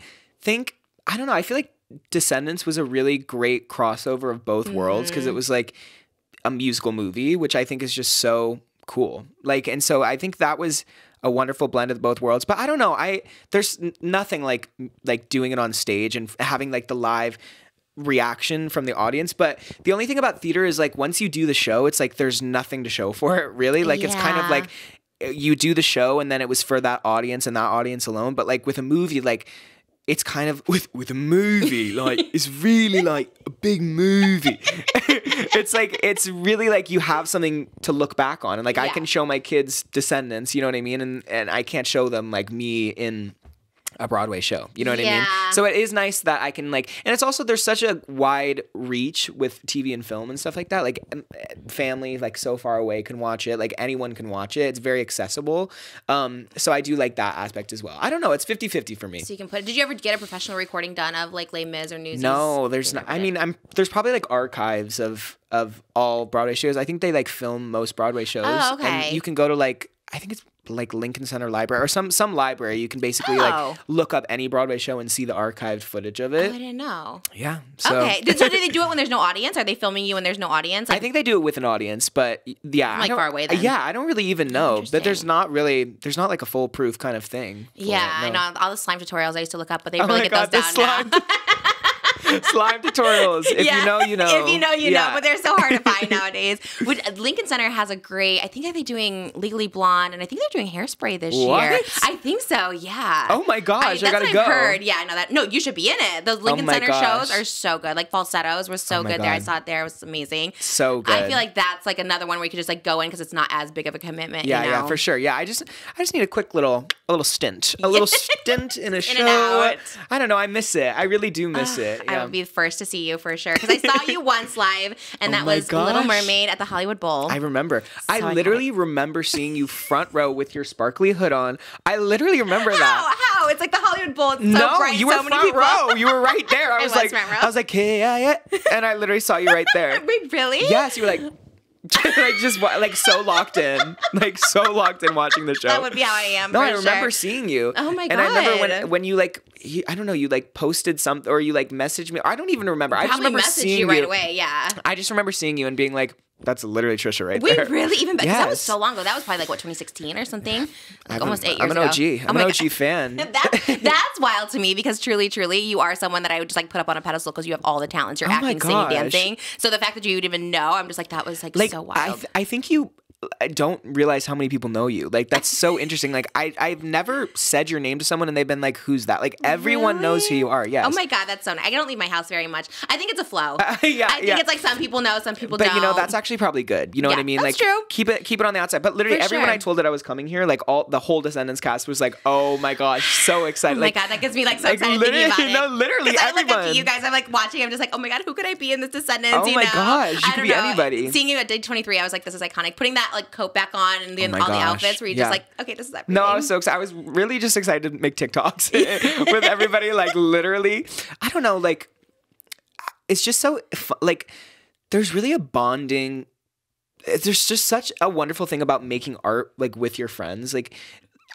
[SPEAKER 2] think I don't know, I feel like Descendants was a really great crossover of both worlds because it was like a musical movie, which I think is just so cool. Like, and so I think that was a wonderful blend of both worlds. But I don't know, there's nothing like doing it on stage and having like the live reaction from the audience. But the only thing about theater is like once you do the show, it's like there's nothing to show for it really. Like it's kind of
[SPEAKER 1] Yeah.
[SPEAKER 2] like you do the show and then it was for that audience and that audience alone. But like with a movie, like it's kind of with a movie, like it's really like a big movie. it's really like you have something to look back on. And like I
[SPEAKER 1] Yeah.
[SPEAKER 2] can show my kids Descendants, you know what I mean? And I can't show them like me in a Broadway show. You know what I mean?
[SPEAKER 1] Yeah.
[SPEAKER 2] So it is nice that I can like, and it's also, there's such a wide reach with TV and film and stuff like that. Like family, like so far away can watch it. Like anyone can watch it. It's very accessible. So I do like that aspect as well. I don't know. It's 50-50 for me.
[SPEAKER 1] So you can put. Did you ever get a professional recording done of like Les Mis or Newsies?
[SPEAKER 2] No, there's not. I mean, there's probably like archives of all Broadway shows. I think they like film most Broadway shows.
[SPEAKER 1] Oh, okay.
[SPEAKER 2] And you can go to like, I think it's like Lincoln Center Library or some library. You can basically
[SPEAKER 1] Oh.
[SPEAKER 2] like look up any Broadway show and see the archived footage of
[SPEAKER 1] Oh,
[SPEAKER 2] it.
[SPEAKER 1] I didn't know.
[SPEAKER 2] Yeah. So.
[SPEAKER 1] Okay. So do they do it when there's no audience? Are they filming you when there's no audience?
[SPEAKER 2] I think they do it with an audience, but yeah,
[SPEAKER 1] Like
[SPEAKER 2] I don't-
[SPEAKER 1] far away then.
[SPEAKER 2] Yeah, I don't really even know.
[SPEAKER 1] Interesting.
[SPEAKER 2] But there's not like a foolproof kind of thing. for
[SPEAKER 1] Yeah,
[SPEAKER 2] it,
[SPEAKER 1] I
[SPEAKER 2] no.
[SPEAKER 1] know all the slime tutorials I used to look up, but they
[SPEAKER 2] Oh
[SPEAKER 1] really
[SPEAKER 2] my
[SPEAKER 1] get
[SPEAKER 2] God,
[SPEAKER 1] those
[SPEAKER 2] the
[SPEAKER 1] down now.
[SPEAKER 2] slime tutorials. If you know, you know.
[SPEAKER 1] If you know, you know.
[SPEAKER 2] Yeah.
[SPEAKER 1] But they're so hard to find nowadays. Lincoln Center has a great. I think they're doing Legally Blonde, and I think they're doing Hairspray this year.
[SPEAKER 2] What?
[SPEAKER 1] I think so. Yeah.
[SPEAKER 2] Oh my gosh, I
[SPEAKER 1] that's
[SPEAKER 2] gotta
[SPEAKER 1] what
[SPEAKER 2] go.
[SPEAKER 1] I've heard. Yeah, I know that. No, you should be in it. Those Lincoln
[SPEAKER 2] my
[SPEAKER 1] Center
[SPEAKER 2] gosh.
[SPEAKER 1] shows are so good. Like Falsettos were so
[SPEAKER 2] Oh my
[SPEAKER 1] good there. I
[SPEAKER 2] God.
[SPEAKER 1] saw it there. It was amazing.
[SPEAKER 2] So good.
[SPEAKER 1] I feel like that's like another one where you could just like go in because it's not as big of a commitment.
[SPEAKER 2] Yeah,
[SPEAKER 1] you know?
[SPEAKER 2] yeah, for sure. Yeah, I just need a quick little stint, a little stint in a show.
[SPEAKER 1] and out.
[SPEAKER 2] I don't know. I miss it. I really do miss it.
[SPEAKER 1] I
[SPEAKER 2] Yeah.
[SPEAKER 1] will be the first to see you for sure because I saw you once live, and that
[SPEAKER 2] Oh my
[SPEAKER 1] was Little
[SPEAKER 2] gosh.
[SPEAKER 1] Mermaid at the Hollywood Bowl.
[SPEAKER 2] I remember. I
[SPEAKER 1] iconic.
[SPEAKER 2] literally remember seeing you front row with your sparkly hood on. I literally remember that.
[SPEAKER 1] How? It's like the Hollywood Bowl. It's so
[SPEAKER 2] No,
[SPEAKER 1] bright.
[SPEAKER 2] you were
[SPEAKER 1] so many
[SPEAKER 2] front
[SPEAKER 1] people.
[SPEAKER 2] row. You were right there. I was
[SPEAKER 1] was
[SPEAKER 2] like,
[SPEAKER 1] front row?
[SPEAKER 2] I was like, hey, yeah, and I literally saw you right there.
[SPEAKER 1] Wait, really?
[SPEAKER 2] Yes, you were like, like just like so locked in, watching the show.
[SPEAKER 1] That would be how I am.
[SPEAKER 2] No,
[SPEAKER 1] for
[SPEAKER 2] I remember
[SPEAKER 1] sure.
[SPEAKER 2] seeing you.
[SPEAKER 1] Oh my
[SPEAKER 2] And I remember
[SPEAKER 1] God.
[SPEAKER 2] when you like, I don't know, you like posted something or you like messaged me. I don't even remember. I just
[SPEAKER 1] Probably
[SPEAKER 2] remember
[SPEAKER 1] messaged
[SPEAKER 2] seeing
[SPEAKER 1] you right away. Yeah.
[SPEAKER 2] I just remember seeing you and being like, that's literally Trisha right
[SPEAKER 1] Wait,
[SPEAKER 2] there.
[SPEAKER 1] really? Even because that was
[SPEAKER 2] Yes.
[SPEAKER 1] so long ago. That was probably like what 2016 or something. Like almost 8 years
[SPEAKER 2] I'm an
[SPEAKER 1] ago.
[SPEAKER 2] OG.
[SPEAKER 1] Oh
[SPEAKER 2] I'm
[SPEAKER 1] my
[SPEAKER 2] an
[SPEAKER 1] God.
[SPEAKER 2] OG fan.
[SPEAKER 1] That's wild to me because truly, you are someone that I would just like put up on a pedestal because you have all the talents. You're
[SPEAKER 2] Oh my
[SPEAKER 1] acting, singing,
[SPEAKER 2] gosh.
[SPEAKER 1] dancing. So the fact that you would even know, I'm just like, that was like so wild.
[SPEAKER 2] I think you don't realize how many people know you. Like that's so interesting. Like I've never said your name to someone and they've been like, who's that? Like everyone knows who you are. Yes.
[SPEAKER 1] Oh my God, that's so nice. I don't leave my house very much. I think it's a flow.
[SPEAKER 2] Yeah,
[SPEAKER 1] I think
[SPEAKER 2] yeah.
[SPEAKER 1] it's like some people know, some people
[SPEAKER 2] But
[SPEAKER 1] don't.
[SPEAKER 2] you know, that's actually probably good. You know what
[SPEAKER 1] Yeah,
[SPEAKER 2] I mean?
[SPEAKER 1] that's
[SPEAKER 2] Like
[SPEAKER 1] true.
[SPEAKER 2] keep it on the outside. But literally
[SPEAKER 1] For
[SPEAKER 2] everyone
[SPEAKER 1] sure.
[SPEAKER 2] I told that I was coming here, like the whole Descendants cast was like, oh my gosh, so excited.
[SPEAKER 1] Oh my
[SPEAKER 2] like,
[SPEAKER 1] God, that gets me like so
[SPEAKER 2] like,
[SPEAKER 1] excited thinking about
[SPEAKER 2] literally-
[SPEAKER 1] it.
[SPEAKER 2] no, literally
[SPEAKER 1] 'Cause I look up
[SPEAKER 2] everyone.
[SPEAKER 1] to you guys. I'm like watching. I'm just like, oh my God, who could I be in this Descendants?
[SPEAKER 2] Oh
[SPEAKER 1] you
[SPEAKER 2] my
[SPEAKER 1] know?
[SPEAKER 2] gosh, you
[SPEAKER 1] I
[SPEAKER 2] could
[SPEAKER 1] don't
[SPEAKER 2] be
[SPEAKER 1] know.
[SPEAKER 2] anybody.
[SPEAKER 1] Seeing you at Day 23, I was like, this is iconic. Putting that like coat back on and then
[SPEAKER 2] my
[SPEAKER 1] all the
[SPEAKER 2] gosh,
[SPEAKER 1] outfits where you're
[SPEAKER 2] yeah.
[SPEAKER 1] just like, okay, this is everything.
[SPEAKER 2] No, I was so excited. I was really just excited to make TikToks with everybody. Like literally, I don't know. Like it's just so like there's really a bonding. There's just such a wonderful thing about making art like with your friends. Like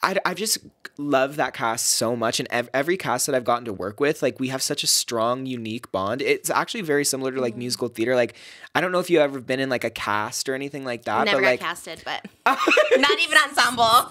[SPEAKER 2] I just love that cast so much, and every cast that I've gotten to work with, like we have such a strong, unique bond. It's actually very similar to like musical theater. Like I don't know if you've ever been in like a cast or anything like that.
[SPEAKER 1] Never
[SPEAKER 2] but
[SPEAKER 1] got
[SPEAKER 2] like,
[SPEAKER 1] casted, but not even ensemble.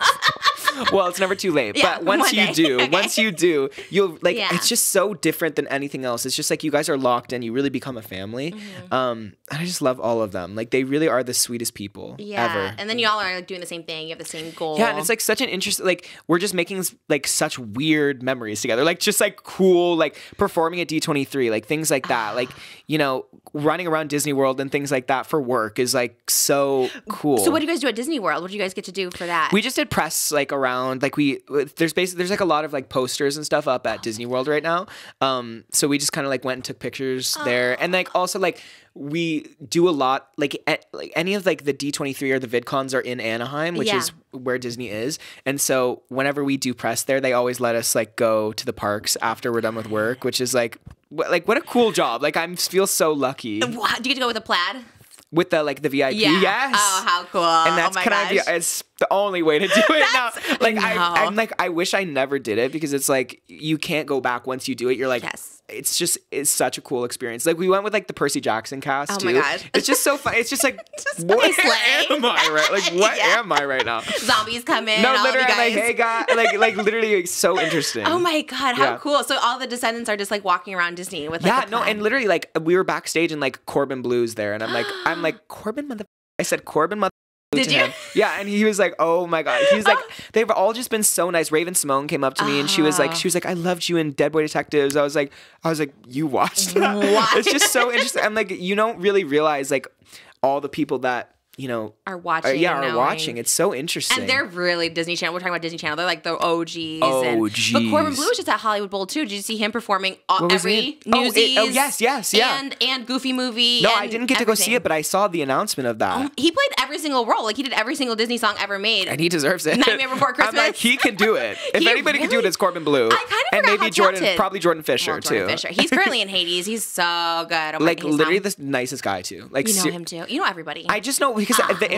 [SPEAKER 2] well, it's never too late.
[SPEAKER 1] Yeah,
[SPEAKER 2] but once
[SPEAKER 1] one
[SPEAKER 2] you
[SPEAKER 1] day.
[SPEAKER 2] do,
[SPEAKER 1] Okay.
[SPEAKER 2] once you do, you'll like
[SPEAKER 1] Yeah.
[SPEAKER 2] it's just so different than anything else. It's just like you guys are locked in. You really become a family.
[SPEAKER 1] Mm-hmm.
[SPEAKER 2] And I just love all of them. Like they really are the sweetest people
[SPEAKER 1] Yeah,
[SPEAKER 2] ever.
[SPEAKER 1] and then you all are like, doing the same thing. You have the same goal.
[SPEAKER 2] Yeah, and it's like such an interest. Like we're just making like such weird memories together. Like just like cool, like performing at D23, like things like that. Like you know, running around Disney World and things like that for work is like so cool.
[SPEAKER 1] So what do you guys do at Disney World? What do you guys get to do for that?
[SPEAKER 2] We just did press like around like there's like a lot of like posters and stuff up at Disney World right now. So we just kind of like went and took pictures there, and like also like we do a lot like any of like the D23 or the VidCons are in Anaheim, which
[SPEAKER 1] Yeah.
[SPEAKER 2] is where Disney is, and so whenever we do press there, they always let us like go to the parks after we're done with work, which is like what a cool job. Like I feel so lucky
[SPEAKER 1] What? Do you get to go with a plaid?
[SPEAKER 2] with the like the VIP.
[SPEAKER 1] Yeah.
[SPEAKER 2] Yes.
[SPEAKER 1] Oh, how cool.
[SPEAKER 2] And that's
[SPEAKER 1] oh my
[SPEAKER 2] kind
[SPEAKER 1] gosh.
[SPEAKER 2] of it's the only way to do it now. Like
[SPEAKER 1] I know.
[SPEAKER 2] I'm like I wish I never did it because it's like you can't go back once you do it. You're like
[SPEAKER 1] Yes.
[SPEAKER 2] it's such a cool experience. Like we went with like the Percy Jackson cast
[SPEAKER 1] Oh
[SPEAKER 2] too.
[SPEAKER 1] my gosh.
[SPEAKER 2] It's just so fun. It's just like
[SPEAKER 1] Just
[SPEAKER 2] what
[SPEAKER 1] fucking slay.
[SPEAKER 2] am I right? Like what
[SPEAKER 1] Yeah.
[SPEAKER 2] am I right now?
[SPEAKER 1] Zombies come in.
[SPEAKER 2] No,
[SPEAKER 1] all
[SPEAKER 2] literally
[SPEAKER 1] of you
[SPEAKER 2] I'm like
[SPEAKER 1] guys.
[SPEAKER 2] hey guy like literally it's so interesting.
[SPEAKER 1] Oh my God, how
[SPEAKER 2] Yeah.
[SPEAKER 1] cool. So all the Descendants are just like walking around Disney with like
[SPEAKER 2] Yeah,
[SPEAKER 1] a
[SPEAKER 2] no,
[SPEAKER 1] plaid.
[SPEAKER 2] and literally like we were backstage and like Corbin Blue's there and I'm like Corbin mother I said Corbin mother
[SPEAKER 1] Did
[SPEAKER 2] to
[SPEAKER 1] you?
[SPEAKER 2] him. Yeah, and he was like, "Oh my god." He was like, "They've all just been so nice." Raven Simone came up to me and she was like, "I loved you in Dead Boy Detectives." I was like, "You watched that?"
[SPEAKER 1] What?
[SPEAKER 2] It's just so interesting. I'm like, you don't really realize like all the people that you know
[SPEAKER 1] Are watching.
[SPEAKER 2] are
[SPEAKER 1] knowing.
[SPEAKER 2] watching. It's so interesting.
[SPEAKER 1] And they're really Disney Channel. We're talking about Disney Channel. They're like the OGs.
[SPEAKER 2] OGs.
[SPEAKER 1] But Corbin Bleu was just at Hollywood Bowl too. Did you see him performing
[SPEAKER 2] What was
[SPEAKER 1] every
[SPEAKER 2] he?
[SPEAKER 1] Newsies?
[SPEAKER 2] Yes, yeah.
[SPEAKER 1] And Goofy movie.
[SPEAKER 2] No,
[SPEAKER 1] and
[SPEAKER 2] I didn't get to go see
[SPEAKER 1] everything.
[SPEAKER 2] it, but I saw the announcement of that.
[SPEAKER 1] He played every single role. Like he did every single Disney song ever made.
[SPEAKER 2] And he deserves it.
[SPEAKER 1] Nightmare Before
[SPEAKER 2] I'm
[SPEAKER 1] Christmas.
[SPEAKER 2] like, he can do it. If
[SPEAKER 1] He
[SPEAKER 2] anybody can do it,
[SPEAKER 1] really-
[SPEAKER 2] it's Corbin Bleu.
[SPEAKER 1] I kind of
[SPEAKER 2] and
[SPEAKER 1] forgot
[SPEAKER 2] maybe
[SPEAKER 1] how talented.
[SPEAKER 2] probably Jordan Fisher
[SPEAKER 1] Well, Jordan
[SPEAKER 2] too.
[SPEAKER 1] Fisher. He's currently in Hades. He's so good. Oh my-
[SPEAKER 2] Like
[SPEAKER 1] he's
[SPEAKER 2] literally
[SPEAKER 1] not-
[SPEAKER 2] the nicest guy too. Like
[SPEAKER 1] You know him too. You know everybody.
[SPEAKER 2] I just know because the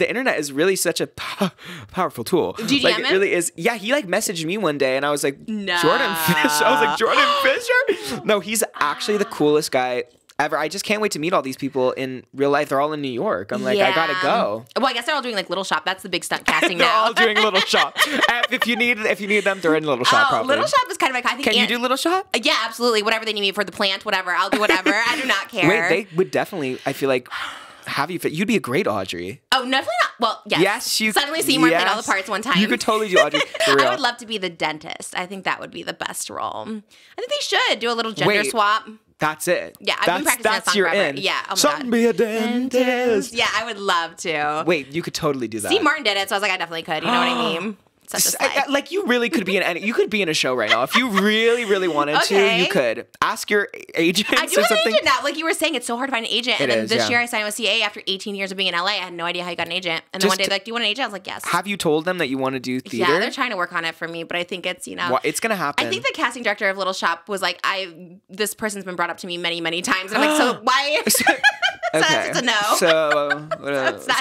[SPEAKER 2] internet is really such a powerful tool.
[SPEAKER 1] Did you
[SPEAKER 2] like
[SPEAKER 1] DM
[SPEAKER 2] it
[SPEAKER 1] him?
[SPEAKER 2] really is. Yeah, he like messaged me one day, and I was like,
[SPEAKER 1] No.
[SPEAKER 2] Jordan Fisher. I was like, Jordan Fisher. No, he's actually the coolest guy ever. I just can't wait to meet all these people in real life. They're all in New York. I'm like, I gotta go.
[SPEAKER 1] Well, I guess they're all doing like Little Shop. That's the big stunt casting
[SPEAKER 2] They're
[SPEAKER 1] now.
[SPEAKER 2] all doing Little Shop. If you need them, they're in Little Shop.
[SPEAKER 1] Oh,
[SPEAKER 2] Probably.
[SPEAKER 1] Little Shop is kind of like I think.
[SPEAKER 2] Can you do Little Shop?
[SPEAKER 1] Yeah, absolutely. Whatever they need me for the plant, whatever. I'll do whatever. I do not care.
[SPEAKER 2] Wait, they would definitely. I feel like have you fit. You'd be a great Audrey.
[SPEAKER 1] Oh, definitely not. Well, yes.
[SPEAKER 2] Yes, you.
[SPEAKER 1] Suddenly Seymour played all the
[SPEAKER 2] yes.
[SPEAKER 1] parts one time.
[SPEAKER 2] You could totally do Audrey. For real.
[SPEAKER 1] I would love to be the dentist. I think that would be the best role. I think they should do a little gender
[SPEAKER 2] Wait.
[SPEAKER 1] swap.
[SPEAKER 2] That's it.
[SPEAKER 1] Yeah, I've been practicing that song
[SPEAKER 2] you're
[SPEAKER 1] forever.
[SPEAKER 2] in.
[SPEAKER 1] Yeah, oh my
[SPEAKER 2] Some
[SPEAKER 1] God.
[SPEAKER 2] be a dentist.
[SPEAKER 1] Yeah, I would love to.
[SPEAKER 2] Wait, you could totally do that.
[SPEAKER 1] Steve Martin did it, so I was like, I definitely could. You know what I mean? Such a slide.
[SPEAKER 2] Like you really could be in any. You could be in a show right now if you really, really wanted to.
[SPEAKER 1] Okay.
[SPEAKER 2] You could ask your agents
[SPEAKER 1] I do
[SPEAKER 2] or
[SPEAKER 1] have an
[SPEAKER 2] something.
[SPEAKER 1] agent now. Like you were saying, it's so hard to find an agent. And
[SPEAKER 2] It
[SPEAKER 1] then
[SPEAKER 2] is,
[SPEAKER 1] this
[SPEAKER 2] yeah.
[SPEAKER 1] year I signed with CA after 18 years of being in LA. I had no idea how you got an agent. And then
[SPEAKER 2] Just
[SPEAKER 1] one day they're like, do you want an agent? I was like, yes.
[SPEAKER 2] Have you told them that you want to do theater?
[SPEAKER 1] Yeah, they're trying to work on it for me, but I think it's,
[SPEAKER 2] Well, it's gonna happen.
[SPEAKER 1] I think the casting director of Little Shop was like, this person's been brought up to me many, many times. And I'm like, so why? So that's a no.
[SPEAKER 2] So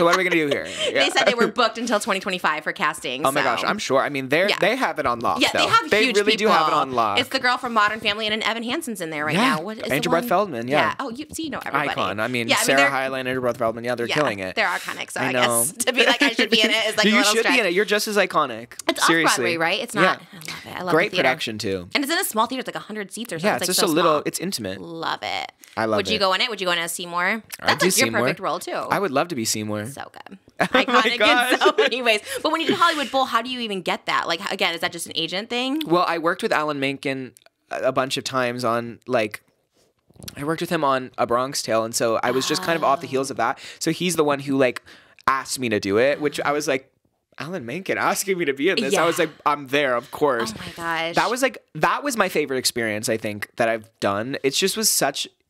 [SPEAKER 2] what are we gonna do here?
[SPEAKER 1] They said they were booked until 2025 for casting.
[SPEAKER 2] Oh my
[SPEAKER 1] so.
[SPEAKER 2] gosh, I'm sure. I mean, they have it on lock.
[SPEAKER 1] Yeah,
[SPEAKER 2] though.
[SPEAKER 1] they have huge
[SPEAKER 2] really
[SPEAKER 1] people.
[SPEAKER 2] do have it on lock.
[SPEAKER 1] It's the girl from Modern Family, and Evan Hansen's in there right
[SPEAKER 2] Yeah.
[SPEAKER 1] now. What is
[SPEAKER 2] Andrew
[SPEAKER 1] the
[SPEAKER 2] Brett
[SPEAKER 1] one?
[SPEAKER 2] Feldman, yeah.
[SPEAKER 1] Oh, you know everybody.
[SPEAKER 2] Icon. I mean,
[SPEAKER 1] Yeah,
[SPEAKER 2] Sarah
[SPEAKER 1] they're-
[SPEAKER 2] Hyland, Andrew Brett Feldman. Yeah, they're killing it.
[SPEAKER 1] They're iconic, so I
[SPEAKER 2] know.
[SPEAKER 1] guess to be like I should be in it is like a
[SPEAKER 2] You
[SPEAKER 1] little
[SPEAKER 2] should
[SPEAKER 1] stretch.
[SPEAKER 2] be in it. You're just as iconic.
[SPEAKER 1] It's
[SPEAKER 2] Seriously.
[SPEAKER 1] off Broadway, right? It's not.
[SPEAKER 2] Yeah.
[SPEAKER 1] I love it. I love
[SPEAKER 2] Great
[SPEAKER 1] the theater.
[SPEAKER 2] production too.
[SPEAKER 1] And it's in a small theater. It's like 100 seats or something.
[SPEAKER 2] Yeah, it's
[SPEAKER 1] like
[SPEAKER 2] just
[SPEAKER 1] so
[SPEAKER 2] a little.
[SPEAKER 1] small.
[SPEAKER 2] It's intimate.
[SPEAKER 1] Love it.
[SPEAKER 2] I love
[SPEAKER 1] Would you
[SPEAKER 2] it.
[SPEAKER 1] go in it? Would you go in as Seymour?
[SPEAKER 2] I'd
[SPEAKER 1] That's
[SPEAKER 2] do
[SPEAKER 1] like your
[SPEAKER 2] Seymour.
[SPEAKER 1] perfect role too.
[SPEAKER 2] I would love to be Seymour.
[SPEAKER 1] So good.
[SPEAKER 2] my
[SPEAKER 1] Iconic in
[SPEAKER 2] gosh.
[SPEAKER 1] so many ways. But when you did Hollywood Bowl, how do you even get that? Like, again, is that just an agent thing?
[SPEAKER 2] Well, I worked with Alan Menken a bunch of times on like. I worked with him on A Bronx Tale, and so I was just kind of off the heels of that. So he's the one who like asked me to do it, which I was like, Alan Menken asking me to be in this.
[SPEAKER 1] Yeah.
[SPEAKER 2] I was like, I'm there, of course.
[SPEAKER 1] Oh my gosh.
[SPEAKER 2] That was my favorite experience, I think, that I've done. It just was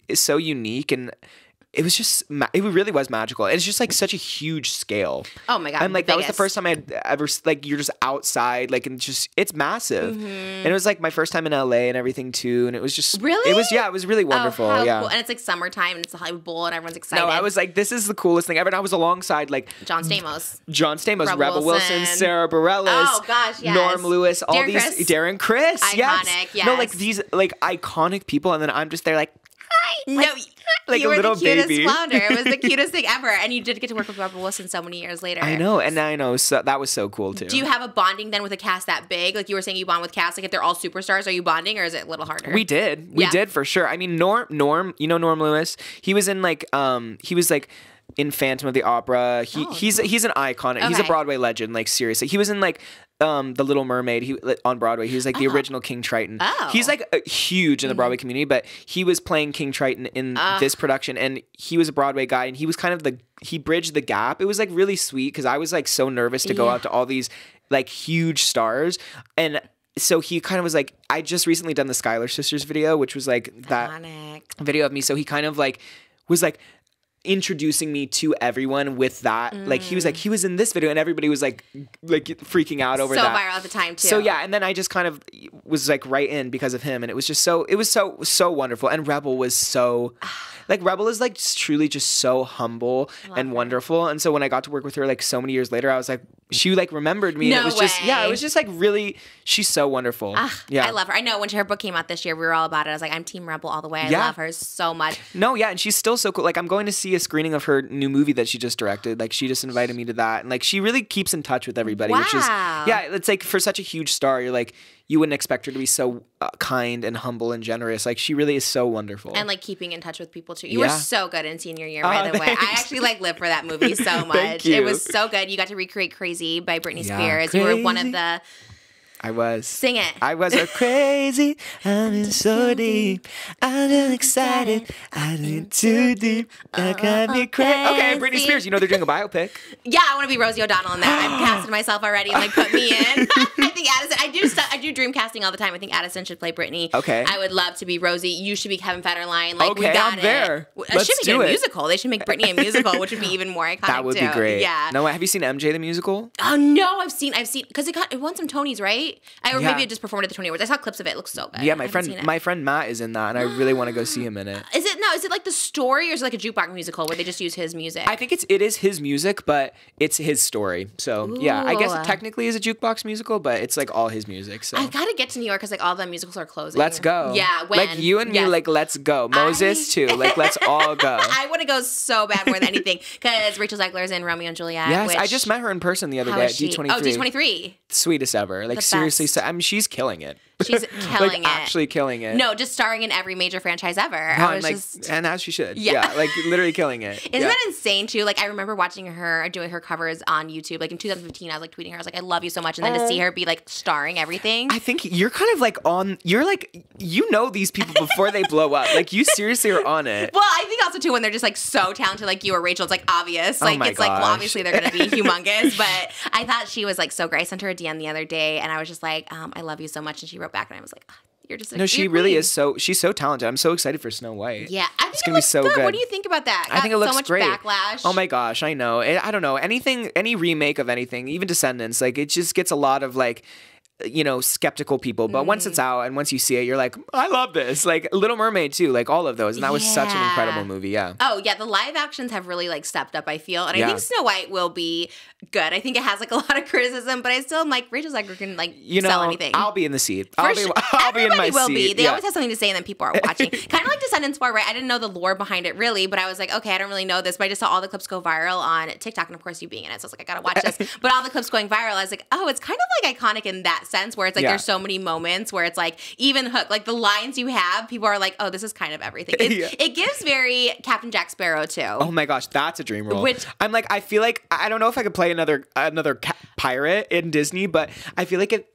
[SPEAKER 2] it's so unique, and it was just it really was magical. It's just like such a huge scale.
[SPEAKER 1] Oh my God,
[SPEAKER 2] And like that was the
[SPEAKER 1] biggest.
[SPEAKER 2] first time I'd ever like you're just outside like and it's massive.
[SPEAKER 1] Mm-hmm.
[SPEAKER 2] And it was like my first time in LA and everything too, and it was just
[SPEAKER 1] Really?
[SPEAKER 2] it was really wonderful.
[SPEAKER 1] Oh, how
[SPEAKER 2] yeah.
[SPEAKER 1] cool. And it's like summertime, and it's the Hollywood Bowl, and everyone's excited.
[SPEAKER 2] No, I was like, this is the coolest thing ever. And I was alongside like
[SPEAKER 1] John Stamos.
[SPEAKER 2] Rebel Wilson, Sarah Bareilles,
[SPEAKER 1] Oh, gosh, yes.
[SPEAKER 2] Norm Lewis, all
[SPEAKER 1] Darren
[SPEAKER 2] these
[SPEAKER 1] Criss.
[SPEAKER 2] Darren Criss,
[SPEAKER 1] Iconic,
[SPEAKER 2] No, like
[SPEAKER 1] yes.
[SPEAKER 2] these like iconic people, and then I'm just there like, hi,
[SPEAKER 1] No,
[SPEAKER 2] like
[SPEAKER 1] you
[SPEAKER 2] a
[SPEAKER 1] were
[SPEAKER 2] little
[SPEAKER 1] the cutest
[SPEAKER 2] baby.
[SPEAKER 1] flounder. It was the cutest thing ever. And you did get to work with Rebel Wilson so many years later.
[SPEAKER 2] I know, so that was so cool too.
[SPEAKER 1] Do you have a bonding then with a cast that big? Like you were saying you bond with cast, like if they're all superstars, are you bonding or is it a little harder?
[SPEAKER 2] We did
[SPEAKER 1] Yeah.
[SPEAKER 2] for sure. I mean, Norm, you know Norm Lewis? He was in like he was like in Phantom of the Opera. He's an icon. He's a
[SPEAKER 1] Okay.
[SPEAKER 2] Broadway legend. Like seriously, he was in like The Little Mermaid. On Broadway. He was like the original King Triton.
[SPEAKER 1] Oh.
[SPEAKER 2] He's like huge in the Broadway community, but he was playing King Triton in this production, and he was a Broadway guy, and he was kind of he bridged the gap. It was like really sweet because I was like so nervous to go
[SPEAKER 1] Yeah.
[SPEAKER 2] out to all these like huge stars, and so he kind of was like, I just recently done the Schuyler Sisters video, which was like that
[SPEAKER 1] Iconic.
[SPEAKER 2] video of me. So he kind of like was like introducing me to everyone with that. Like he was in this video, and everybody was like freaking out over
[SPEAKER 1] So
[SPEAKER 2] that.
[SPEAKER 1] viral at the time too.
[SPEAKER 2] So yeah, and then I just kind of was like right in because of him, and it was so wonderful. And Rebel was so like Rebel is like truly just so humble and wonderful. And so when I got to work with her like so many years later, I was like, she like remembered me.
[SPEAKER 1] No
[SPEAKER 2] and it was just yeah,
[SPEAKER 1] way.
[SPEAKER 2] it was just like really, she's so wonderful. Yeah,
[SPEAKER 1] I love her. I know when her book came out this year, we were all about it. I was like, I'm Team Rebel all the way. I
[SPEAKER 2] Yeah.
[SPEAKER 1] love her so much.
[SPEAKER 2] No, yeah, and she's still so cool. Like, I'm going to see a screening of her new movie that she just directed. Like, she just invited me to that, and like, she really keeps in touch with everybody, which is
[SPEAKER 1] Wow.
[SPEAKER 2] yeah. It's like for such a huge star, you're like, you wouldn't expect her to be so kind and humble and generous. Like, she really is so wonderful.
[SPEAKER 1] And like keeping in touch with people too. You were
[SPEAKER 2] Yeah.
[SPEAKER 1] so good in senior year, by
[SPEAKER 2] Oh,
[SPEAKER 1] the way. I
[SPEAKER 2] thanks.
[SPEAKER 1] actually like live for that movie so much.
[SPEAKER 2] Thank
[SPEAKER 1] It
[SPEAKER 2] you.
[SPEAKER 1] was so good. You got to recreate Crazy by Britney
[SPEAKER 2] Yeah,
[SPEAKER 1] Spears. You were one of
[SPEAKER 2] Crazy.
[SPEAKER 1] the
[SPEAKER 2] I was.
[SPEAKER 1] sing it.
[SPEAKER 2] I was a crazy. I'm in so deep. I'm just excited. I'm in too deep. I got me crazy. Okay, Britney Spears. You know they're doing a biopic.
[SPEAKER 1] Yeah, I want to be Rosie O'Donnell in that. I've casted myself already and like put me in. I think Addison. I do dream casting all the time. I think Addison should play Britney.
[SPEAKER 2] Okay.
[SPEAKER 1] I would love to be Rosie. You should be Kevin Federline. Like we
[SPEAKER 2] Okay,
[SPEAKER 1] got
[SPEAKER 2] I'm
[SPEAKER 1] it.
[SPEAKER 2] there.
[SPEAKER 1] It
[SPEAKER 2] Let's
[SPEAKER 1] should make
[SPEAKER 2] do
[SPEAKER 1] it a
[SPEAKER 2] it.
[SPEAKER 1] musical. They should make Britney a musical, which would be even more iconic.
[SPEAKER 2] That would
[SPEAKER 1] too.
[SPEAKER 2] be great.
[SPEAKER 1] Yeah.
[SPEAKER 2] No, have you seen MJ the musical?
[SPEAKER 1] Oh no, I've seen because it won some Tonys, right? right? Or
[SPEAKER 2] Yeah.
[SPEAKER 1] maybe it just performed at the Tony Awards. I saw clips of it. It looks so good.
[SPEAKER 2] Yeah,
[SPEAKER 1] I haven't seen it.
[SPEAKER 2] my friend Matt is in that, and I really want to go see him in it.
[SPEAKER 1] Is it like the story, or is it like a jukebox musical where they just use his music?
[SPEAKER 2] I think it is his music, but it's his story. So yeah, I guess
[SPEAKER 1] Ooh.
[SPEAKER 2] it technically is a jukebox musical, but it's like all his music. So
[SPEAKER 1] I gotta get to New York because like all the musicals are closing.
[SPEAKER 2] let's go.
[SPEAKER 1] Yeah, when?
[SPEAKER 2] Like you and me,
[SPEAKER 1] Yes.
[SPEAKER 2] like let's go. Moses too. Like let's all go.
[SPEAKER 1] I want to go so bad more than anything because Rachel Zegler is in Romeo and Juliet.
[SPEAKER 2] Yes,
[SPEAKER 1] which,
[SPEAKER 2] I just met her in person the other
[SPEAKER 1] how
[SPEAKER 2] day
[SPEAKER 1] is
[SPEAKER 2] at
[SPEAKER 1] she?
[SPEAKER 2] D23.
[SPEAKER 1] Oh, D23.
[SPEAKER 2] Sweetest ever. Like
[SPEAKER 1] The
[SPEAKER 2] seriously,
[SPEAKER 1] best.
[SPEAKER 2] so, I mean, she's killing it.
[SPEAKER 1] She's killing
[SPEAKER 2] like
[SPEAKER 1] it.
[SPEAKER 2] actually killing it.
[SPEAKER 1] No, just starring in every major franchise ever.
[SPEAKER 2] No,
[SPEAKER 1] I
[SPEAKER 2] and,
[SPEAKER 1] was
[SPEAKER 2] like,
[SPEAKER 1] just.
[SPEAKER 2] and as she should.
[SPEAKER 1] Yeah.
[SPEAKER 2] Yeah, like literally killing it.
[SPEAKER 1] Isn't that insane too? Like I remember watching her doing her covers on YouTube. Like in 2015, I was like tweeting her. I was like, "I love you so much," and then to see her be like starring everything.
[SPEAKER 2] I think you're kind of like you're like, you know these people before they blow up. Like you seriously are on it.
[SPEAKER 1] Well, I think also too when they're just like so talented, like you or Rachel, it's like obvious. Like
[SPEAKER 2] my
[SPEAKER 1] it's like, well,
[SPEAKER 2] gosh.
[SPEAKER 1] obviously they're gonna be humongous. But I thought she was like so great. I sent her a DM the other day, and I was just like, I love you so much, and she wrote back, and I was like, "Ah, you're just
[SPEAKER 2] No, she
[SPEAKER 1] you're
[SPEAKER 2] really
[SPEAKER 1] queen."
[SPEAKER 2] is she's so talented. I'm so excited for Snow White.
[SPEAKER 1] Yeah, I think
[SPEAKER 2] It's
[SPEAKER 1] it
[SPEAKER 2] gonna be
[SPEAKER 1] looks
[SPEAKER 2] so
[SPEAKER 1] good.
[SPEAKER 2] good.
[SPEAKER 1] What do you think about that?
[SPEAKER 2] I think it
[SPEAKER 1] Got
[SPEAKER 2] looks
[SPEAKER 1] so much
[SPEAKER 2] great.
[SPEAKER 1] backlash.
[SPEAKER 2] Oh my gosh, I know. I don't know. Any remake of anything, even Descendants, like it just gets a lot of like, skeptical people. But once it's out and once you see it, you're like, I love this. Like Little Mermaid too, like all of those. And that was such an
[SPEAKER 1] Yeah.
[SPEAKER 2] incredible movie. Yeah.
[SPEAKER 1] Oh yeah, the live actions have really like stepped up, I feel. And I
[SPEAKER 2] Yeah.
[SPEAKER 1] think Snow White will be good. I think it has like a lot of criticism, but I still am like Rachel Zegler can like sell anything.
[SPEAKER 2] I'll be in the seat.
[SPEAKER 1] For
[SPEAKER 2] I'll
[SPEAKER 1] sure.
[SPEAKER 2] be in my
[SPEAKER 1] Everybody will
[SPEAKER 2] seat.
[SPEAKER 1] be. They
[SPEAKER 2] Yeah.
[SPEAKER 1] always have something to say, and then people are watching. Kind of like Descendants 4, right? I didn't know the lore behind it really, but I was like, okay, I don't really know this, but I just saw all the clips go viral on TikTok, and of course you being in it, so I was like, I gotta watch this. But all the clips going viral, I was like, oh, it's kind of like iconic in that sense, where it's like
[SPEAKER 2] Yeah.
[SPEAKER 1] there's so many moments where it's like even Hook, like the lines you have, people are like, oh, this is kind of everything.
[SPEAKER 2] Yeah.
[SPEAKER 1] It gives very Captain Jack Sparrow too.
[SPEAKER 2] Oh my gosh, that's a dream role.
[SPEAKER 1] Which-
[SPEAKER 2] I'm like, I feel like I don't know if I could play another pirate in Disney, but I feel like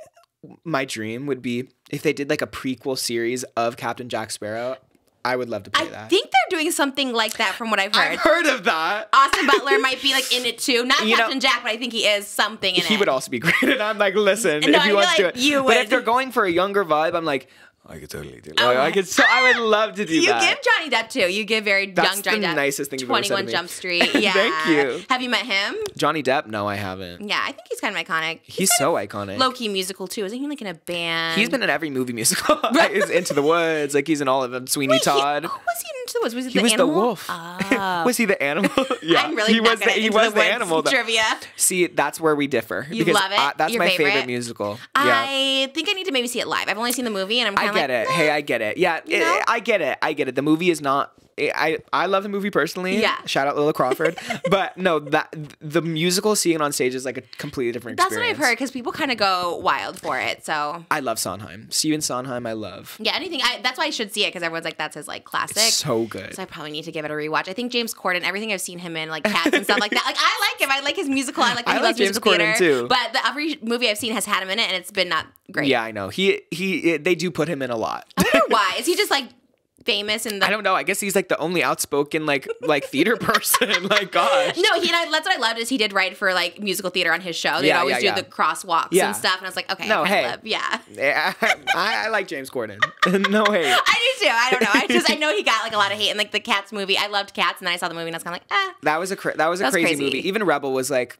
[SPEAKER 2] my dream would be if they did like a prequel series of Captain Jack Sparrow. I would love to play
[SPEAKER 1] I
[SPEAKER 2] that.
[SPEAKER 1] think they're doing something like that from what I've heard.
[SPEAKER 2] I've heard of that.
[SPEAKER 1] Austin Butler might be like in it too. Not
[SPEAKER 2] You know-
[SPEAKER 1] Captain Jack, but I think he is something in it.
[SPEAKER 2] He would also be great, and I'm like, listen,
[SPEAKER 1] No,
[SPEAKER 2] if
[SPEAKER 1] I
[SPEAKER 2] he
[SPEAKER 1] feel
[SPEAKER 2] wants to do
[SPEAKER 1] like
[SPEAKER 2] it.
[SPEAKER 1] you
[SPEAKER 2] But
[SPEAKER 1] would.
[SPEAKER 2] if they're going for a younger vibe, I'm like, I could totally do it.
[SPEAKER 1] Oh
[SPEAKER 2] I would love to do
[SPEAKER 1] You
[SPEAKER 2] that.
[SPEAKER 1] give Johnny Depp too. You give very
[SPEAKER 2] That's
[SPEAKER 1] young Johnny
[SPEAKER 2] the
[SPEAKER 1] Depp.
[SPEAKER 2] nicest thing you've ever said to
[SPEAKER 1] 21
[SPEAKER 2] me.
[SPEAKER 1] Jump Street. Yeah.
[SPEAKER 2] Thank you.
[SPEAKER 1] Have you met him?
[SPEAKER 2] Johnny Depp? No, I haven't.
[SPEAKER 1] Yeah, I think he's kind of iconic.
[SPEAKER 2] He's so iconic.
[SPEAKER 1] Low key musical too. Isn't he like in a band?
[SPEAKER 2] He's been in every movie musical. He's Into the Woods. Like he's in all of them. Sweeney
[SPEAKER 1] Wait,
[SPEAKER 2] Todd.
[SPEAKER 1] Who was he in Into the Woods? Was he
[SPEAKER 2] He
[SPEAKER 1] the
[SPEAKER 2] was
[SPEAKER 1] animal?
[SPEAKER 2] the wolf.
[SPEAKER 1] Oh.
[SPEAKER 2] Was he the animal? Yeah,
[SPEAKER 1] I'm really
[SPEAKER 2] he
[SPEAKER 1] not
[SPEAKER 2] was.
[SPEAKER 1] good at
[SPEAKER 2] He
[SPEAKER 1] Into
[SPEAKER 2] was
[SPEAKER 1] the Woods
[SPEAKER 2] animal. Though.
[SPEAKER 1] trivia.
[SPEAKER 2] See, that's where we differ.
[SPEAKER 1] You
[SPEAKER 2] because
[SPEAKER 1] love it?
[SPEAKER 2] That's
[SPEAKER 1] Your
[SPEAKER 2] my
[SPEAKER 1] favorite?
[SPEAKER 2] favorite musical. Yeah.
[SPEAKER 1] I think I need to maybe see it live. I've only seen the movie, and I'm kind
[SPEAKER 2] I
[SPEAKER 1] of like,
[SPEAKER 2] get it.
[SPEAKER 1] "Nah."
[SPEAKER 2] Hey, I get it. Yeah,
[SPEAKER 1] You know?
[SPEAKER 2] I get it. I get it. The movie is not. I love the movie personally.
[SPEAKER 1] Yeah.
[SPEAKER 2] Shout out Lila Crawford. But no, that the musical seeing it on stage is like a completely different
[SPEAKER 1] That's
[SPEAKER 2] experience.
[SPEAKER 1] what I've heard because people kind of go wild for it. So
[SPEAKER 2] I love Sondheim. Steven Sondheim. I love.
[SPEAKER 1] yeah, anything. That's why I should see it because everyone's like, that's his like classic.
[SPEAKER 2] So good.
[SPEAKER 1] So I probably need to give it a rewatch. I think James Corden, everything I've seen him in, like Cats and stuff like that. Like I like him. I like his musical. I like that
[SPEAKER 2] I
[SPEAKER 1] he
[SPEAKER 2] like
[SPEAKER 1] loves
[SPEAKER 2] James
[SPEAKER 1] musical
[SPEAKER 2] Corden,
[SPEAKER 1] theater.
[SPEAKER 2] too.
[SPEAKER 1] But every movie I've seen has had him in it, and it's been not great.
[SPEAKER 2] Yeah, I know. They do put him in a lot.
[SPEAKER 1] I wonder why. Is he just like famous in the?
[SPEAKER 2] I don't know. I guess he's like the only outspoken like theater person. Like gosh.
[SPEAKER 1] No, that's what I loved is he did write for like musical theater on his show. They'd
[SPEAKER 2] Yeah,
[SPEAKER 1] always
[SPEAKER 2] yeah,
[SPEAKER 1] do
[SPEAKER 2] yeah.
[SPEAKER 1] the crosswalks
[SPEAKER 2] Yeah.
[SPEAKER 1] and stuff, and I was like, okay,
[SPEAKER 2] No,
[SPEAKER 1] I
[SPEAKER 2] hey.
[SPEAKER 1] love, yeah.
[SPEAKER 2] Yeah, I like James Corden. No hate.
[SPEAKER 1] I do too. I don't know. I know he got like a lot of hate in like the Cats movie. I loved Cats, and then I saw the movie, and I was kind of like,
[SPEAKER 2] That was a crazy
[SPEAKER 1] crazy.
[SPEAKER 2] movie. Even Rebel was like.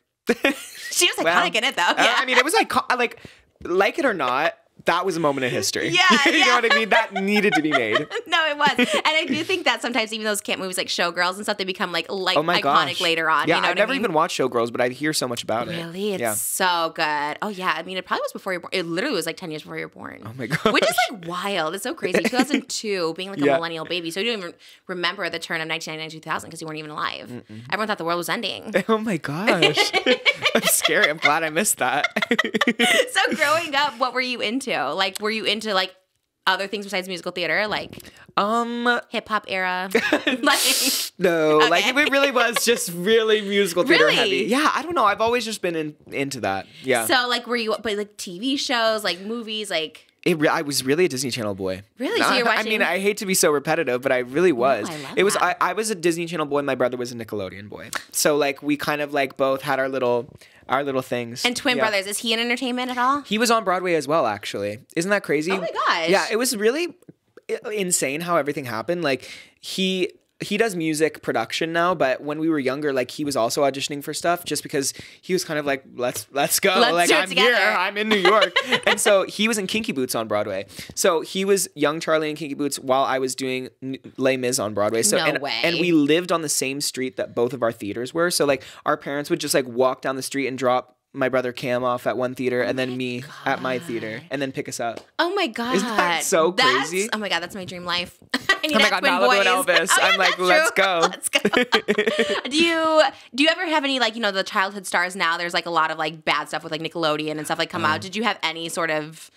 [SPEAKER 1] She was iconic
[SPEAKER 2] Well,
[SPEAKER 1] in it though. Yeah.
[SPEAKER 2] I mean, it was like it or not. That was a moment in history.
[SPEAKER 1] Yeah,
[SPEAKER 2] You know what I mean? That needed to be made.
[SPEAKER 1] No, it was. And I do think that sometimes even those camp movies like Showgirls and stuff, they become like
[SPEAKER 2] Oh my
[SPEAKER 1] iconic
[SPEAKER 2] gosh.
[SPEAKER 1] later on.
[SPEAKER 2] Yeah,
[SPEAKER 1] You know
[SPEAKER 2] I've
[SPEAKER 1] what
[SPEAKER 2] never
[SPEAKER 1] I mean?
[SPEAKER 2] even watched Showgirls, but I hear so much about it.
[SPEAKER 1] Really? It's
[SPEAKER 2] Yeah.
[SPEAKER 1] so good. Oh yeah. I mean, it probably was before you were born. It literally was like 10 years before you were born.
[SPEAKER 2] Oh my gosh.
[SPEAKER 1] Which is like wild. It's so crazy. 2002, being like a
[SPEAKER 2] Yeah.
[SPEAKER 1] millennial baby. So you don't even remember the turn of 1999, 2000 because you weren't even alive. Everyone thought the world was ending.
[SPEAKER 2] Oh my gosh. That's scary. I'm glad I missed that.
[SPEAKER 1] So growing up, what were you into? Like, were you into like other things besides musical theater? Like hip hop era? Like,
[SPEAKER 2] No,
[SPEAKER 1] Okay.
[SPEAKER 2] like it really was just really musical theater
[SPEAKER 1] Really?
[SPEAKER 2] heavy. Yeah, I don't know. I've always just been into that. Yeah.
[SPEAKER 1] so like, were you, but like TV shows, like movies, like,
[SPEAKER 2] I was really a Disney Channel boy.
[SPEAKER 1] Really? So you're
[SPEAKER 2] I mean,
[SPEAKER 1] watching-
[SPEAKER 2] I hate to be so repetitive, but I really was.
[SPEAKER 1] I love
[SPEAKER 2] It was.
[SPEAKER 1] that.
[SPEAKER 2] I was a Disney Channel boy. My brother was a Nickelodeon boy. So like we kind of like both had our little things.
[SPEAKER 1] and twin
[SPEAKER 2] Yeah.
[SPEAKER 1] brothers. Is he in entertainment at all?
[SPEAKER 2] He was on Broadway as well, actually. Isn't that crazy?
[SPEAKER 1] Oh my gosh.
[SPEAKER 2] Yeah, it was really insane how everything happened. Like he does music production now, but when we were younger, like he was also auditioning for stuff just because he was kind of like, let's go.
[SPEAKER 1] Let's
[SPEAKER 2] like
[SPEAKER 1] do it
[SPEAKER 2] I'm
[SPEAKER 1] together.
[SPEAKER 2] here, I'm in New York. And so he was in Kinky Boots on Broadway. So he was young Charlie in Kinky Boots while I was doing Les Mis on Broadway. So
[SPEAKER 1] No way.
[SPEAKER 2] and we lived on the same street that both of our theaters were. So like our parents would just like walk down the street and drop my brother Cam off at one theater and then me at my theater and then pick us up.
[SPEAKER 1] Oh my God.
[SPEAKER 2] Isn't that so crazy?
[SPEAKER 1] Oh my God, that's my dream life. I need
[SPEAKER 2] Oh my
[SPEAKER 1] to
[SPEAKER 2] God,
[SPEAKER 1] have twin
[SPEAKER 2] Malibu and
[SPEAKER 1] boys.
[SPEAKER 2] Elvis.
[SPEAKER 1] Oh, yeah,
[SPEAKER 2] I'm like,
[SPEAKER 1] that's
[SPEAKER 2] let's
[SPEAKER 1] true.
[SPEAKER 2] go.
[SPEAKER 1] Let's go. Do you ever have any, like, you know, the childhood stars now, there's like a lot of like bad stuff with like Nickelodeon and stuff like come out. Did you have any sort of,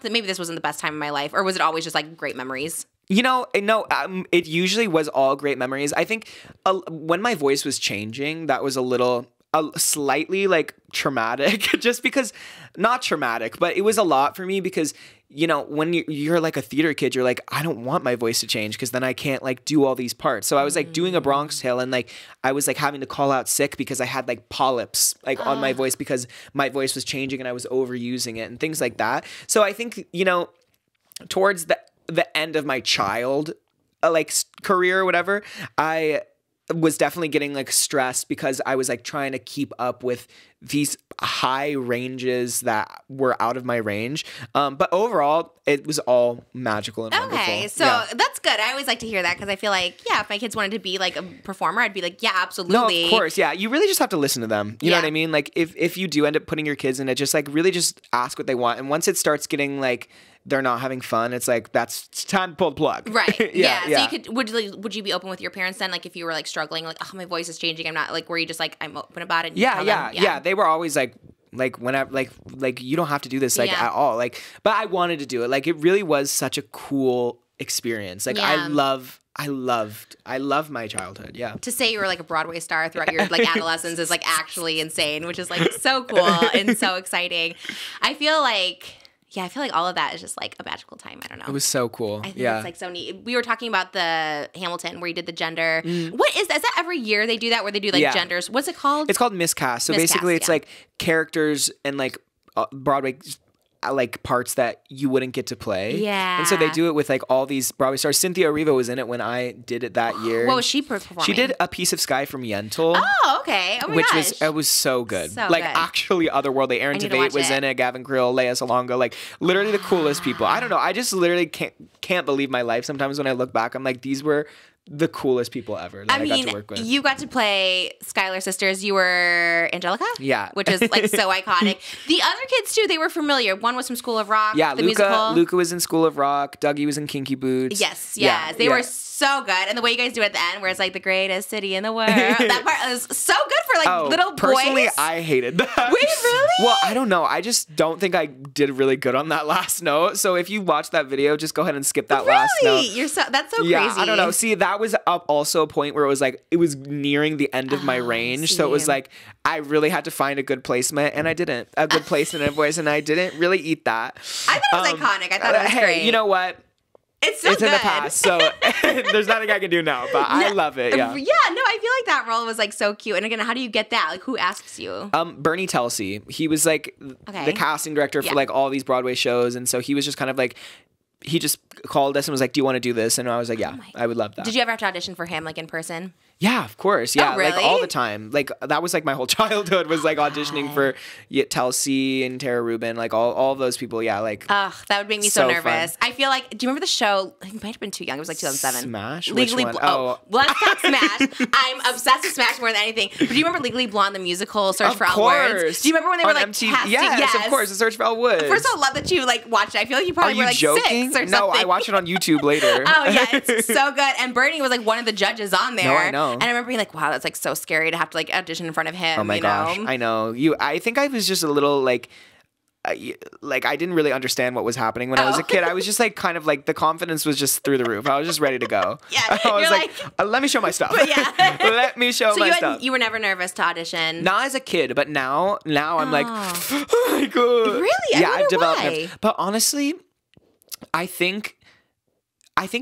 [SPEAKER 1] maybe this wasn't the best time of my life, or was it always just like great memories?
[SPEAKER 2] You know, no, it usually was all great memories. I think when my voice was changing, that was a slightly like traumatic, just because, not traumatic, but it was a lot for me because, you know, when you're like a theater kid, you're like, I don't want my voice to change because then I can't like do all these parts. So I was like doing A Bronx Tale and like I was like having to call out sick because I had like polyps like on my voice because my voice was changing and I was overusing it and things like that. So I think, you know, towards the end of my child like career or whatever, I was definitely getting like stressed because I was like trying to keep up with these high ranges that were out of my range. But overall, it was all magical and wonderful.
[SPEAKER 1] Okay, so
[SPEAKER 2] Yeah.
[SPEAKER 1] that's good. I always like to hear that because I feel like, yeah, if my kids wanted to be like a performer, I'd be like, yeah,
[SPEAKER 2] No,
[SPEAKER 1] absolutely.
[SPEAKER 2] of course, yeah. You really just have to listen to them. You know
[SPEAKER 1] Yeah.
[SPEAKER 2] what I mean? Like if you do end up putting your kids in it, just like really just ask what they want. And once it starts getting like they're not having fun, it's like it's time to pull the plug.
[SPEAKER 1] Right.
[SPEAKER 2] yeah.
[SPEAKER 1] So you could would you be open with your parents then? Like if you were like struggling, like, oh, my voice is changing, I'm not like, were you just like, I'm open about it? And you tell them?
[SPEAKER 2] Yeah. They were always like whenever like you don't have to do this like
[SPEAKER 1] Yeah.
[SPEAKER 2] at all. Like, but I wanted to do it. Like it really was such a cool experience. Like
[SPEAKER 1] Yeah.
[SPEAKER 2] I loved my childhood. Yeah.
[SPEAKER 1] To say you were like a Broadway star throughout your like adolescence is like actually insane, which is like so cool and so exciting. I feel like all of that is just like a magical time. I don't know.
[SPEAKER 2] It was so cool.
[SPEAKER 1] I think
[SPEAKER 2] yeah.
[SPEAKER 1] it's like so neat. We were talking about the Hamilton where you did the gender. What is that? Is that every year they do that where they do like
[SPEAKER 2] Yeah.
[SPEAKER 1] genders? What's it called?
[SPEAKER 2] It's called miscast. So
[SPEAKER 1] Miscast,
[SPEAKER 2] basically, it's
[SPEAKER 1] yeah.
[SPEAKER 2] like characters and like Broadway like parts that you wouldn't get to play.
[SPEAKER 1] Yeah.
[SPEAKER 2] And so they do it with like all these Broadway stars. Cynthia Erivo was in it when I did it that year.
[SPEAKER 1] What was she performing?
[SPEAKER 2] She did A Piece of Sky from Yentl.
[SPEAKER 1] Oh, okay. Oh my
[SPEAKER 2] which
[SPEAKER 1] gosh.
[SPEAKER 2] was so good.
[SPEAKER 1] So
[SPEAKER 2] like
[SPEAKER 1] good.
[SPEAKER 2] actually otherworldly. Aaron
[SPEAKER 1] I need to
[SPEAKER 2] Tveit
[SPEAKER 1] watch
[SPEAKER 2] was
[SPEAKER 1] it.
[SPEAKER 2] in it, Gavin Creel, Lea Salonga, like literally the coolest people. I don't know. I just literally can't believe my life. Sometimes when I look back, I'm like, these were the coolest people ever that I got to work with.
[SPEAKER 1] You got to play Schuyler Sisters. You were Angelica?
[SPEAKER 2] Yeah.
[SPEAKER 1] Which is like so iconic. The other kids too, they were familiar. One was from School of Rock.
[SPEAKER 2] Yeah,
[SPEAKER 1] the musical.
[SPEAKER 2] Luca was in School of Rock. Dougie was in Kinky Boots.
[SPEAKER 1] Yes.
[SPEAKER 2] Yeah,
[SPEAKER 1] They
[SPEAKER 2] yeah.
[SPEAKER 1] were so good. And the way you guys do it at the end, where it's like the greatest city in the world. That part was so good for like little boys.
[SPEAKER 2] Personally, I hated that.
[SPEAKER 1] Wait, really?
[SPEAKER 2] Well, I don't know. I just don't think I did really good on that last note. So if you watch that video, just go ahead and skip that last note.
[SPEAKER 1] Really? That's so
[SPEAKER 2] Yeah,
[SPEAKER 1] crazy.
[SPEAKER 2] I don't know. See, that was up also a point where it was like it was nearing the end of my range, so it was
[SPEAKER 1] see.
[SPEAKER 2] like I really had to find a good placement, and I didn't. A good placement in a voice, and I didn't really eat that.
[SPEAKER 1] I thought it was iconic. I thought it was
[SPEAKER 2] hey,
[SPEAKER 1] great.
[SPEAKER 2] you know what?
[SPEAKER 1] It's so
[SPEAKER 2] It's
[SPEAKER 1] good.
[SPEAKER 2] in the past, so there's nothing I can do now. But I love it. Yeah.
[SPEAKER 1] Yeah, no, I feel like that role was like so cute. And again, how do you get that? Like, who asks you?
[SPEAKER 2] Bernie Telsey, he was like
[SPEAKER 1] Okay.
[SPEAKER 2] the casting director for
[SPEAKER 1] Yeah.
[SPEAKER 2] like all these Broadway shows, and so he was just kind of like he just called us and was like, "Do you want to do this?" And I was like, "Yeah, I would love that."
[SPEAKER 1] Did you ever have to audition for him, like in person?
[SPEAKER 2] Yeah, of course. Yeah, like
[SPEAKER 1] really?
[SPEAKER 2] all the time. Like that was like my whole childhood was like auditioning for Telsey and Tara Rubin, like all of those people. Yeah, like
[SPEAKER 1] Ugh, that would make me so
[SPEAKER 2] So
[SPEAKER 1] nervous. I feel like, do you remember the show? I might have been too young. It was like 2007.
[SPEAKER 2] Smash? Which
[SPEAKER 1] Legally
[SPEAKER 2] one?
[SPEAKER 1] Blonde.
[SPEAKER 2] Oh.
[SPEAKER 1] Well, let's talk Smash. I'm obsessed with Smash more than anything. But do you remember Legally Blonde, the musical, Search
[SPEAKER 2] of
[SPEAKER 1] for Elle
[SPEAKER 2] course.
[SPEAKER 1] Woods? Do you remember when they were
[SPEAKER 2] On
[SPEAKER 1] like
[SPEAKER 2] MTV?
[SPEAKER 1] casting?
[SPEAKER 2] Yes, of course. The Search for Elle Woods.
[SPEAKER 1] First of all, love that you like watched it. I feel like you
[SPEAKER 2] Are
[SPEAKER 1] probably
[SPEAKER 2] you
[SPEAKER 1] were like
[SPEAKER 2] joking?
[SPEAKER 1] 6 or
[SPEAKER 2] No,
[SPEAKER 1] something.
[SPEAKER 2] I watched it on YouTube later.
[SPEAKER 1] Oh yeah, it's so good. And Bernie was like one of the judges on there.
[SPEAKER 2] No, I know.
[SPEAKER 1] And I remember being like, wow, that's like so scary to have to like audition in front of him.
[SPEAKER 2] Oh my gosh,
[SPEAKER 1] know?
[SPEAKER 2] I know. I think I was just a little like I didn't really understand what was happening when I was a kid. I was just like kind of like the confidence was just through the roof. I was just ready to go.
[SPEAKER 1] Yeah,
[SPEAKER 2] I was
[SPEAKER 1] you're
[SPEAKER 2] like, let me show my stuff.
[SPEAKER 1] yeah.
[SPEAKER 2] Let me show
[SPEAKER 1] So
[SPEAKER 2] my stuff.
[SPEAKER 1] you were never nervous to audition.
[SPEAKER 2] Not as a kid, but now I'm like, oh my god.
[SPEAKER 1] Really? I
[SPEAKER 2] Yeah,
[SPEAKER 1] wonder
[SPEAKER 2] I've developed
[SPEAKER 1] why.
[SPEAKER 2] nerves. But honestly, I think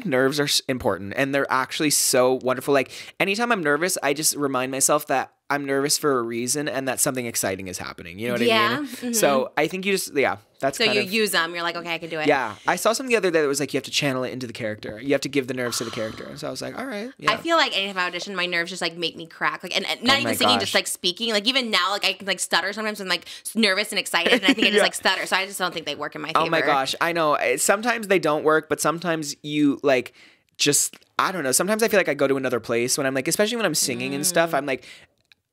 [SPEAKER 2] nerves are important, and they're actually so wonderful. Like anytime I'm nervous, I just remind myself that I'm nervous for a reason and that something exciting is happening. You know what I
[SPEAKER 1] Yeah,
[SPEAKER 2] mean? So I think you just, that's
[SPEAKER 1] So
[SPEAKER 2] kind
[SPEAKER 1] you
[SPEAKER 2] of,
[SPEAKER 1] use them. You're like, okay, I can do it.
[SPEAKER 2] yeah. I saw something the other day that was like, you have to channel it into the character. You have to give the nerves to the character. So I was like, all right. Yeah.
[SPEAKER 1] I feel like anytime I audition, my nerves just like make me crack. Like, and not
[SPEAKER 2] Oh
[SPEAKER 1] even
[SPEAKER 2] my
[SPEAKER 1] singing,
[SPEAKER 2] gosh.
[SPEAKER 1] just like speaking. Like even now, like I can like stutter sometimes when I'm like nervous and excited, and I think I just
[SPEAKER 2] Yeah.
[SPEAKER 1] like stutter. So I just don't think they work in my favor.
[SPEAKER 2] Oh my gosh, I know. Sometimes they don't work, but sometimes you like just, I don't know. Sometimes I feel like I go to another place when I'm like, especially when I'm singing and stuff, I'm like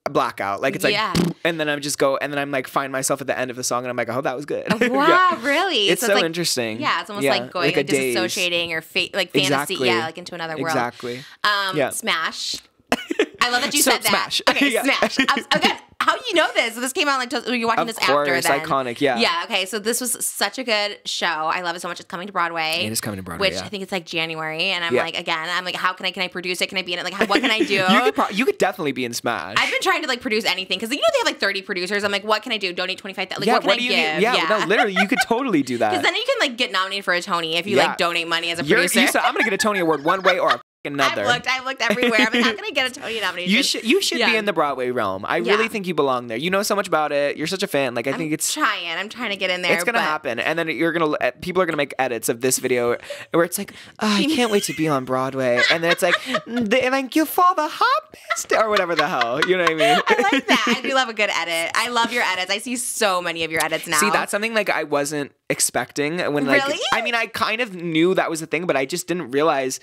[SPEAKER 2] blackout. Like it's like,
[SPEAKER 1] Yeah.
[SPEAKER 2] and then I'm just go, and then I'm like find myself at the end of the song and I'm like, I hope that was good.
[SPEAKER 1] Wow,
[SPEAKER 2] Yeah.
[SPEAKER 1] really?
[SPEAKER 2] It's so
[SPEAKER 1] like,
[SPEAKER 2] interesting.
[SPEAKER 1] Yeah, it's almost
[SPEAKER 2] Yeah,
[SPEAKER 1] like going
[SPEAKER 2] like a
[SPEAKER 1] like
[SPEAKER 2] daze.
[SPEAKER 1] disassociating or like fantasy,
[SPEAKER 2] Exactly.
[SPEAKER 1] yeah, like into another world.
[SPEAKER 2] Exactly. Yeah.
[SPEAKER 1] Smash. I love that you
[SPEAKER 2] So
[SPEAKER 1] said that.
[SPEAKER 2] Smash.
[SPEAKER 1] Okay,
[SPEAKER 2] Yeah.
[SPEAKER 1] Smash. Again, how do you know this? So this came out like you're watching
[SPEAKER 2] Of
[SPEAKER 1] this
[SPEAKER 2] course,
[SPEAKER 1] after then.
[SPEAKER 2] iconic, yeah.
[SPEAKER 1] Yeah. Okay. So this was such a good show. I love it so much. It's coming to Broadway.
[SPEAKER 2] It is coming to Broadway,
[SPEAKER 1] Which
[SPEAKER 2] yeah.
[SPEAKER 1] I think it's like January, and I'm
[SPEAKER 2] Yeah.
[SPEAKER 1] like, again, I'm like, how can I produce it? Can I be in it? Like, what can I do?
[SPEAKER 2] You could definitely be in Smash.
[SPEAKER 1] I've been trying to like produce anything because they have like 30 producers. I'm like, what can I do? Donate 25,000. Like,
[SPEAKER 2] yeah,
[SPEAKER 1] what can I
[SPEAKER 2] do you
[SPEAKER 1] give?
[SPEAKER 2] need? Yeah, no, literally, you could totally do that.
[SPEAKER 1] Because then you can like get nominated for a Tony if you
[SPEAKER 2] Yeah.
[SPEAKER 1] like donate money as a
[SPEAKER 2] You're,
[SPEAKER 1] producer.
[SPEAKER 2] you said, I'm gonna get a Tony Award one way or another.
[SPEAKER 1] I've looked everywhere. I'm like, how can I get a Tony nomination?
[SPEAKER 2] You should
[SPEAKER 1] Yeah.
[SPEAKER 2] be in the Broadway realm. I
[SPEAKER 1] Yeah.
[SPEAKER 2] really think you belong there. You know so much about it. You're such a fan. Like I think it's
[SPEAKER 1] I'm trying to get in there.
[SPEAKER 2] it's gonna
[SPEAKER 1] but
[SPEAKER 2] happen, and then people are gonna make edits of this video where it's like, oh, I can't wait to be on Broadway, and then it's like, thank you for the harvest or whatever the hell. You know what I mean?
[SPEAKER 1] I like that. I do love a good edit. I love your edits. I see so many of your edits now.
[SPEAKER 2] See, that's something like I wasn't expecting when like
[SPEAKER 1] Really?
[SPEAKER 2] I mean I kind of knew that was the thing, but I just didn't realize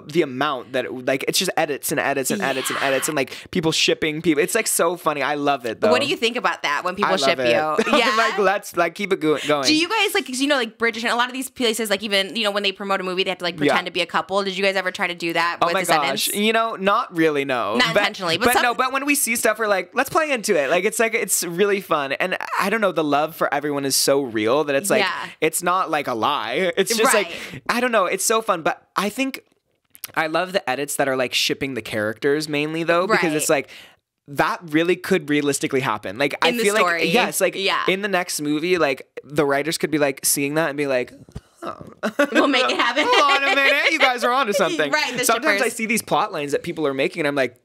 [SPEAKER 2] the amount that like it's just edits and edits and edits and edits and like people shipping people. It's like so funny. I love it though.
[SPEAKER 1] What do you think about that when people
[SPEAKER 2] I
[SPEAKER 1] ship
[SPEAKER 2] love
[SPEAKER 1] you?
[SPEAKER 2] it.
[SPEAKER 1] Yeah.
[SPEAKER 2] like let's like keep it going.
[SPEAKER 1] Do you guys like, cause like British and a lot of these places, like even, when they promote a movie, they have to like pretend
[SPEAKER 2] Yeah.
[SPEAKER 1] to be a couple. Did you guys ever try to do that
[SPEAKER 2] Oh
[SPEAKER 1] with
[SPEAKER 2] my
[SPEAKER 1] Descendants?
[SPEAKER 2] gosh. Not really, no.
[SPEAKER 1] Not intentionally, but some-
[SPEAKER 2] but when we see stuff, we're like, let's play into it. Like it's really fun. And I don't know, the love for everyone is so real that it's like,
[SPEAKER 1] Yeah.
[SPEAKER 2] it's not like a lie. It's just
[SPEAKER 1] Right.
[SPEAKER 2] like, I don't know. It's so fun. But I think I love the edits that are like shipping the characters mainly though, because
[SPEAKER 1] Right.
[SPEAKER 2] it's like, that really could realistically happen. Like I
[SPEAKER 1] In the
[SPEAKER 2] feel
[SPEAKER 1] story.
[SPEAKER 2] like yes, like
[SPEAKER 1] Yeah.
[SPEAKER 2] in the next movie, like the writers could be like seeing that and be like,
[SPEAKER 1] We'll make it happen.
[SPEAKER 2] hold on a minute, you guys are onto something.
[SPEAKER 1] Right, the
[SPEAKER 2] Sometimes I
[SPEAKER 1] shippers.
[SPEAKER 2] see these plot lines that people are making, and I'm like,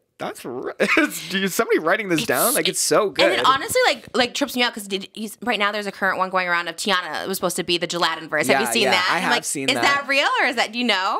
[SPEAKER 2] is somebody writing this down? Like, it's so good.
[SPEAKER 1] And it honestly like trips me out because right now there's a current one going around of Tiana. It was supposed to be the Gelatin verse. Have
[SPEAKER 2] Yeah,
[SPEAKER 1] you seen
[SPEAKER 2] yeah,
[SPEAKER 1] that?
[SPEAKER 2] I
[SPEAKER 1] I'm
[SPEAKER 2] have
[SPEAKER 1] like,
[SPEAKER 2] seen
[SPEAKER 1] is
[SPEAKER 2] that.
[SPEAKER 1] real or is that, do you know?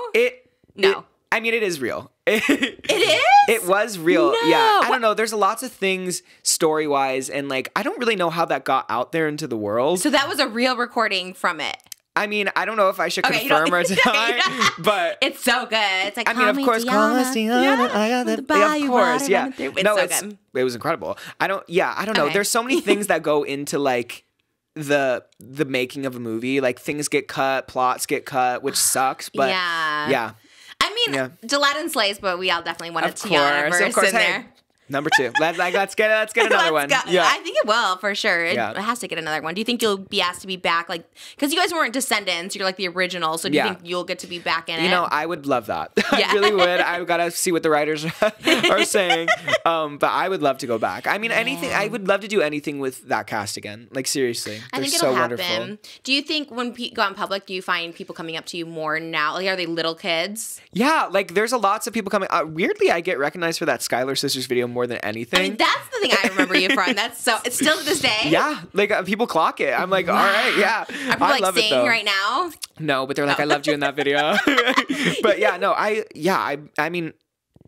[SPEAKER 2] No. I mean, it is real.
[SPEAKER 1] It is?
[SPEAKER 2] It was real.
[SPEAKER 1] No.
[SPEAKER 2] Yeah. I don't know. There's lots of things story wise, and like, I don't really know how that got out there into the world.
[SPEAKER 1] So that was a real recording from it.
[SPEAKER 2] I mean, I don't know if I should
[SPEAKER 1] Okay, you don't-
[SPEAKER 2] confirm or deny, but
[SPEAKER 1] It's so good. It's like,
[SPEAKER 2] I mean, of course, call me Tiana. I got
[SPEAKER 1] the
[SPEAKER 2] the
[SPEAKER 1] bayou
[SPEAKER 2] of course,
[SPEAKER 1] water
[SPEAKER 2] yeah.
[SPEAKER 1] running through. It's
[SPEAKER 2] No,
[SPEAKER 1] so good.
[SPEAKER 2] it was incredible. I don't know.
[SPEAKER 1] Okay.
[SPEAKER 2] There's so many things that go into like the making of a movie. Like things get cut, plots get cut, which sucks. But
[SPEAKER 1] Yeah. I mean,
[SPEAKER 2] Yeah.
[SPEAKER 1] Gelatin slays, but we all definitely want a
[SPEAKER 2] of
[SPEAKER 1] Tiana
[SPEAKER 2] course,
[SPEAKER 1] verse
[SPEAKER 2] of course.
[SPEAKER 1] in
[SPEAKER 2] Hey,
[SPEAKER 1] there.
[SPEAKER 2] number 2. Let's get another one.
[SPEAKER 1] Let's go.
[SPEAKER 2] Yeah.
[SPEAKER 1] I think it will for sure.
[SPEAKER 2] Yeah.
[SPEAKER 1] It has to get another one. Do you think you'll be asked to be back? Like, because you guys weren't Descendants, you're like the original. So do you
[SPEAKER 2] Yeah.
[SPEAKER 1] think you'll get to be back in it?
[SPEAKER 2] You know, I would love that.
[SPEAKER 1] Yeah.
[SPEAKER 2] I really would. I gotta see what the writers are saying. But I would love to go back. I mean, anything. I would love to do anything with that cast again. Like seriously,
[SPEAKER 1] I
[SPEAKER 2] they're
[SPEAKER 1] think
[SPEAKER 2] so
[SPEAKER 1] it'll happen.
[SPEAKER 2] wonderful.
[SPEAKER 1] Do you think when go out in public, do you find people coming up to you more now? Like, are they little kids?
[SPEAKER 2] Yeah, like there's lots of people coming. Weirdly, I get recognized for that Skylar Sisters video more than anything.
[SPEAKER 1] I mean, that's the thing I remember you from. That's so. It's still to this day.
[SPEAKER 2] yeah, like people clock it. I'm like, all right, yeah.
[SPEAKER 1] Are people
[SPEAKER 2] I
[SPEAKER 1] like
[SPEAKER 2] love it
[SPEAKER 1] saying
[SPEAKER 2] though.
[SPEAKER 1] right now?
[SPEAKER 2] No, but they're like, I loved you in that video. But yeah, no, I mean,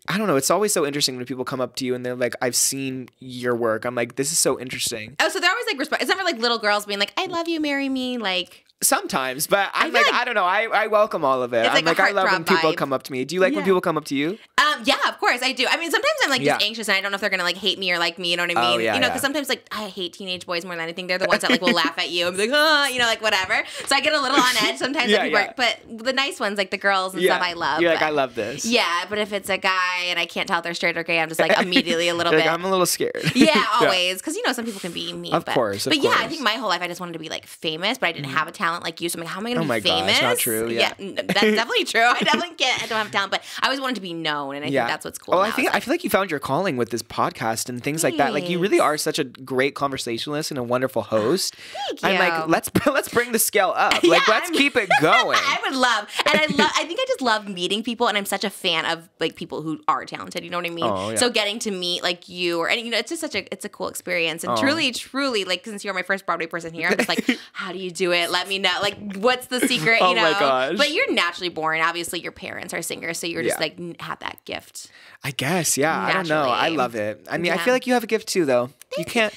[SPEAKER 2] I don't know. It's always so interesting when people come up to you and they're like, I've seen your work. I'm like, this is so interesting.
[SPEAKER 1] Oh, so they're always like, it's never like little girls being like, I love you, marry me. Like,
[SPEAKER 2] Sometimes, but I'm
[SPEAKER 1] feel
[SPEAKER 2] like,
[SPEAKER 1] like-
[SPEAKER 2] I don't know. I welcome all of it.
[SPEAKER 1] It's
[SPEAKER 2] I'm
[SPEAKER 1] like a
[SPEAKER 2] like, I love when
[SPEAKER 1] heartthrob
[SPEAKER 2] people
[SPEAKER 1] vibe.
[SPEAKER 2] come up to me. Do you like when
[SPEAKER 1] Yeah.
[SPEAKER 2] people come up to you?
[SPEAKER 1] yeah, of course I do. I mean, sometimes I'm like just
[SPEAKER 2] Yeah.
[SPEAKER 1] anxious and I don't know if they're gonna like hate me or like me. You know what I
[SPEAKER 2] Oh,
[SPEAKER 1] mean?
[SPEAKER 2] yeah,
[SPEAKER 1] Because
[SPEAKER 2] yeah.
[SPEAKER 1] sometimes like I hate teenage boys more than anything. They're the ones that like will laugh at you and be like, oh, like whatever. So I get a little on edge sometimes.
[SPEAKER 2] Yeah,
[SPEAKER 1] when people
[SPEAKER 2] yeah.
[SPEAKER 1] but the nice ones, like the girls and
[SPEAKER 2] Yeah.
[SPEAKER 1] stuff, I love.
[SPEAKER 2] You're like,
[SPEAKER 1] but-
[SPEAKER 2] I love this.
[SPEAKER 1] Yeah, but if it's a guy and I can't tell if they're straight or gay, I'm just like immediately a little
[SPEAKER 2] You're
[SPEAKER 1] bit.
[SPEAKER 2] like, I'm a little scared.
[SPEAKER 1] Yeah, always. Because, some people can be mean.
[SPEAKER 2] Of course, of
[SPEAKER 1] But yeah, I
[SPEAKER 2] course.
[SPEAKER 1] think my whole life I just wanted to be like famous, but I didn't have a talent talent like you. So I'm like, how am I going to
[SPEAKER 2] my
[SPEAKER 1] be famous?
[SPEAKER 2] gosh, not true. Yeah.
[SPEAKER 1] That's definitely true. I definitely can't. I don't have talent, but I always wanted to be known, and I think that's what's cool.
[SPEAKER 2] Oh,
[SPEAKER 1] now.
[SPEAKER 2] I feel like you found your calling with this podcast and things like that. Like you really are such a great conversationalist and a wonderful host.
[SPEAKER 1] Thank
[SPEAKER 2] I'm
[SPEAKER 1] you.
[SPEAKER 2] like, let's bring the scale up. Like let's keep it going.
[SPEAKER 1] I would love, and I think I just love meeting people, and I'm such a fan of like people who are talented. You know what I mean?
[SPEAKER 2] Oh, yeah.
[SPEAKER 1] So getting to meet like you, or and it's just it's a cool experience, and truly, like since you're my first Broadway person here, I'm just like, how do you do it? Let me know. Like, what's the secret? You
[SPEAKER 2] Oh
[SPEAKER 1] know?
[SPEAKER 2] my gosh.
[SPEAKER 1] But you're naturally born. Obviously, your parents are singers, so you're just like have that gift.
[SPEAKER 2] I guess, yeah. I don't know. I
[SPEAKER 1] Naturally.
[SPEAKER 2] love it. I mean, I
[SPEAKER 1] Yeah.
[SPEAKER 2] feel like you have a gift too, though. You can't.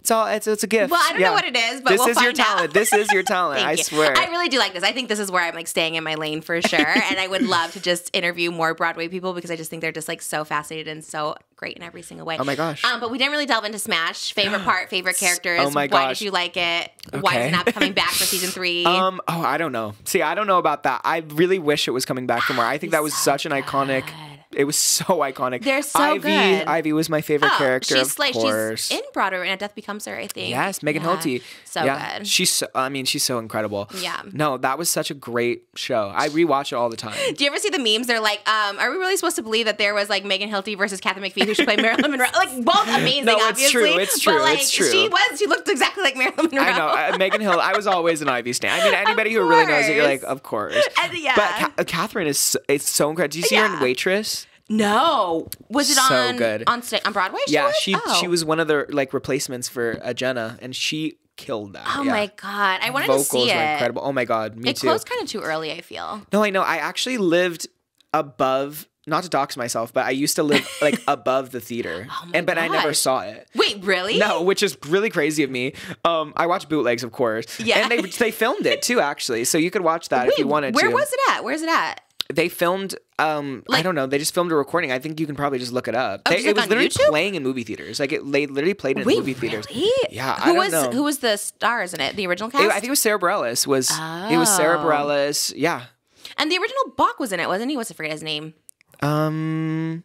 [SPEAKER 2] It's a gift.
[SPEAKER 1] Well, I don't know what it is, but
[SPEAKER 2] this
[SPEAKER 1] we'll
[SPEAKER 2] is your
[SPEAKER 1] find out.
[SPEAKER 2] talent. This is your talent.
[SPEAKER 1] Thank
[SPEAKER 2] I
[SPEAKER 1] you.
[SPEAKER 2] swear.
[SPEAKER 1] I really do like this. I think this is where I'm like staying in my lane for sure. And I would love to just interview more Broadway people because I just think they're just like so fascinated and so great in every single way.
[SPEAKER 2] Oh my gosh.
[SPEAKER 1] But we didn't really delve into Smash. Favorite part, favorite characters.
[SPEAKER 2] Oh my
[SPEAKER 1] Why
[SPEAKER 2] gosh.
[SPEAKER 1] did you like it? Why is
[SPEAKER 2] Okay.
[SPEAKER 1] it not coming back for season 3?
[SPEAKER 2] Oh, I don't know. See, I don't know about that. I really wish it was coming back for more. I think that was such an iconic. It was so iconic.
[SPEAKER 1] They're so
[SPEAKER 2] Ivy,
[SPEAKER 1] good.
[SPEAKER 2] Ivy was my favorite character,
[SPEAKER 1] she's
[SPEAKER 2] of
[SPEAKER 1] like
[SPEAKER 2] course.
[SPEAKER 1] she's in Broadway right now. Death Becomes Her, I think.
[SPEAKER 2] Yes, Megan Hilty.
[SPEAKER 1] So
[SPEAKER 2] yeah.
[SPEAKER 1] good.
[SPEAKER 2] She's so incredible.
[SPEAKER 1] Yeah.
[SPEAKER 2] No, that was such a great show. I rewatch it all the time.
[SPEAKER 1] Do you ever see the memes? They're like, are we really supposed to believe that there was like Megan Hilty versus Catherine McPhee who should play Marilyn Monroe? Like both amazing,
[SPEAKER 2] No, it's
[SPEAKER 1] obviously.
[SPEAKER 2] true, it's true,
[SPEAKER 1] But like
[SPEAKER 2] it's true.
[SPEAKER 1] she looked exactly like Marilyn Monroe.
[SPEAKER 2] I know. Megan Hill, I was always an Ivy stan. I mean, anybody who really knows it, you're like,
[SPEAKER 1] course.
[SPEAKER 2] of course.
[SPEAKER 1] And, yeah.
[SPEAKER 2] But Catherine is so incredible. Do you see her in
[SPEAKER 1] Yeah.
[SPEAKER 2] Waitress?
[SPEAKER 1] No. Was it
[SPEAKER 2] So
[SPEAKER 1] on
[SPEAKER 2] good.
[SPEAKER 1] on Broadway?
[SPEAKER 2] Yeah,
[SPEAKER 1] she
[SPEAKER 2] she was one of the like replacements for Jenna, and she killed that.
[SPEAKER 1] Oh
[SPEAKER 2] yeah.
[SPEAKER 1] my god, I wanted
[SPEAKER 2] Vocals
[SPEAKER 1] to see it.
[SPEAKER 2] were incredible. Oh my god, me
[SPEAKER 1] It
[SPEAKER 2] too.
[SPEAKER 1] closed kind of too early, I feel.
[SPEAKER 2] No, I know. I actually lived above. Not to dox myself, but I used to live like above the theater, but I never
[SPEAKER 1] gosh.
[SPEAKER 2] saw it.
[SPEAKER 1] Wait, really?
[SPEAKER 2] No, which is really crazy of me. I watched bootlegs, of course.
[SPEAKER 1] Yeah.
[SPEAKER 2] And they filmed it too, actually. So you could watch that if you wanted to.
[SPEAKER 1] Where was it at? Where's it at?
[SPEAKER 2] They filmed. I don't know. They just filmed a recording. I think you can probably just look it up.
[SPEAKER 1] just
[SPEAKER 2] It
[SPEAKER 1] look
[SPEAKER 2] was
[SPEAKER 1] on
[SPEAKER 2] literally
[SPEAKER 1] YouTube?
[SPEAKER 2] playing in movie theaters. Like they literally played in
[SPEAKER 1] Wait,
[SPEAKER 2] movie theaters.
[SPEAKER 1] really?
[SPEAKER 2] Yeah,
[SPEAKER 1] Who
[SPEAKER 2] I don't know.
[SPEAKER 1] Who was the stars in it? The original cast?
[SPEAKER 2] I think it was Sarah Bareilles. It was Sarah
[SPEAKER 1] Oh.
[SPEAKER 2] Bareilles? Yeah.
[SPEAKER 1] And the original Bach was in it, wasn't he? What's I forget his name? Who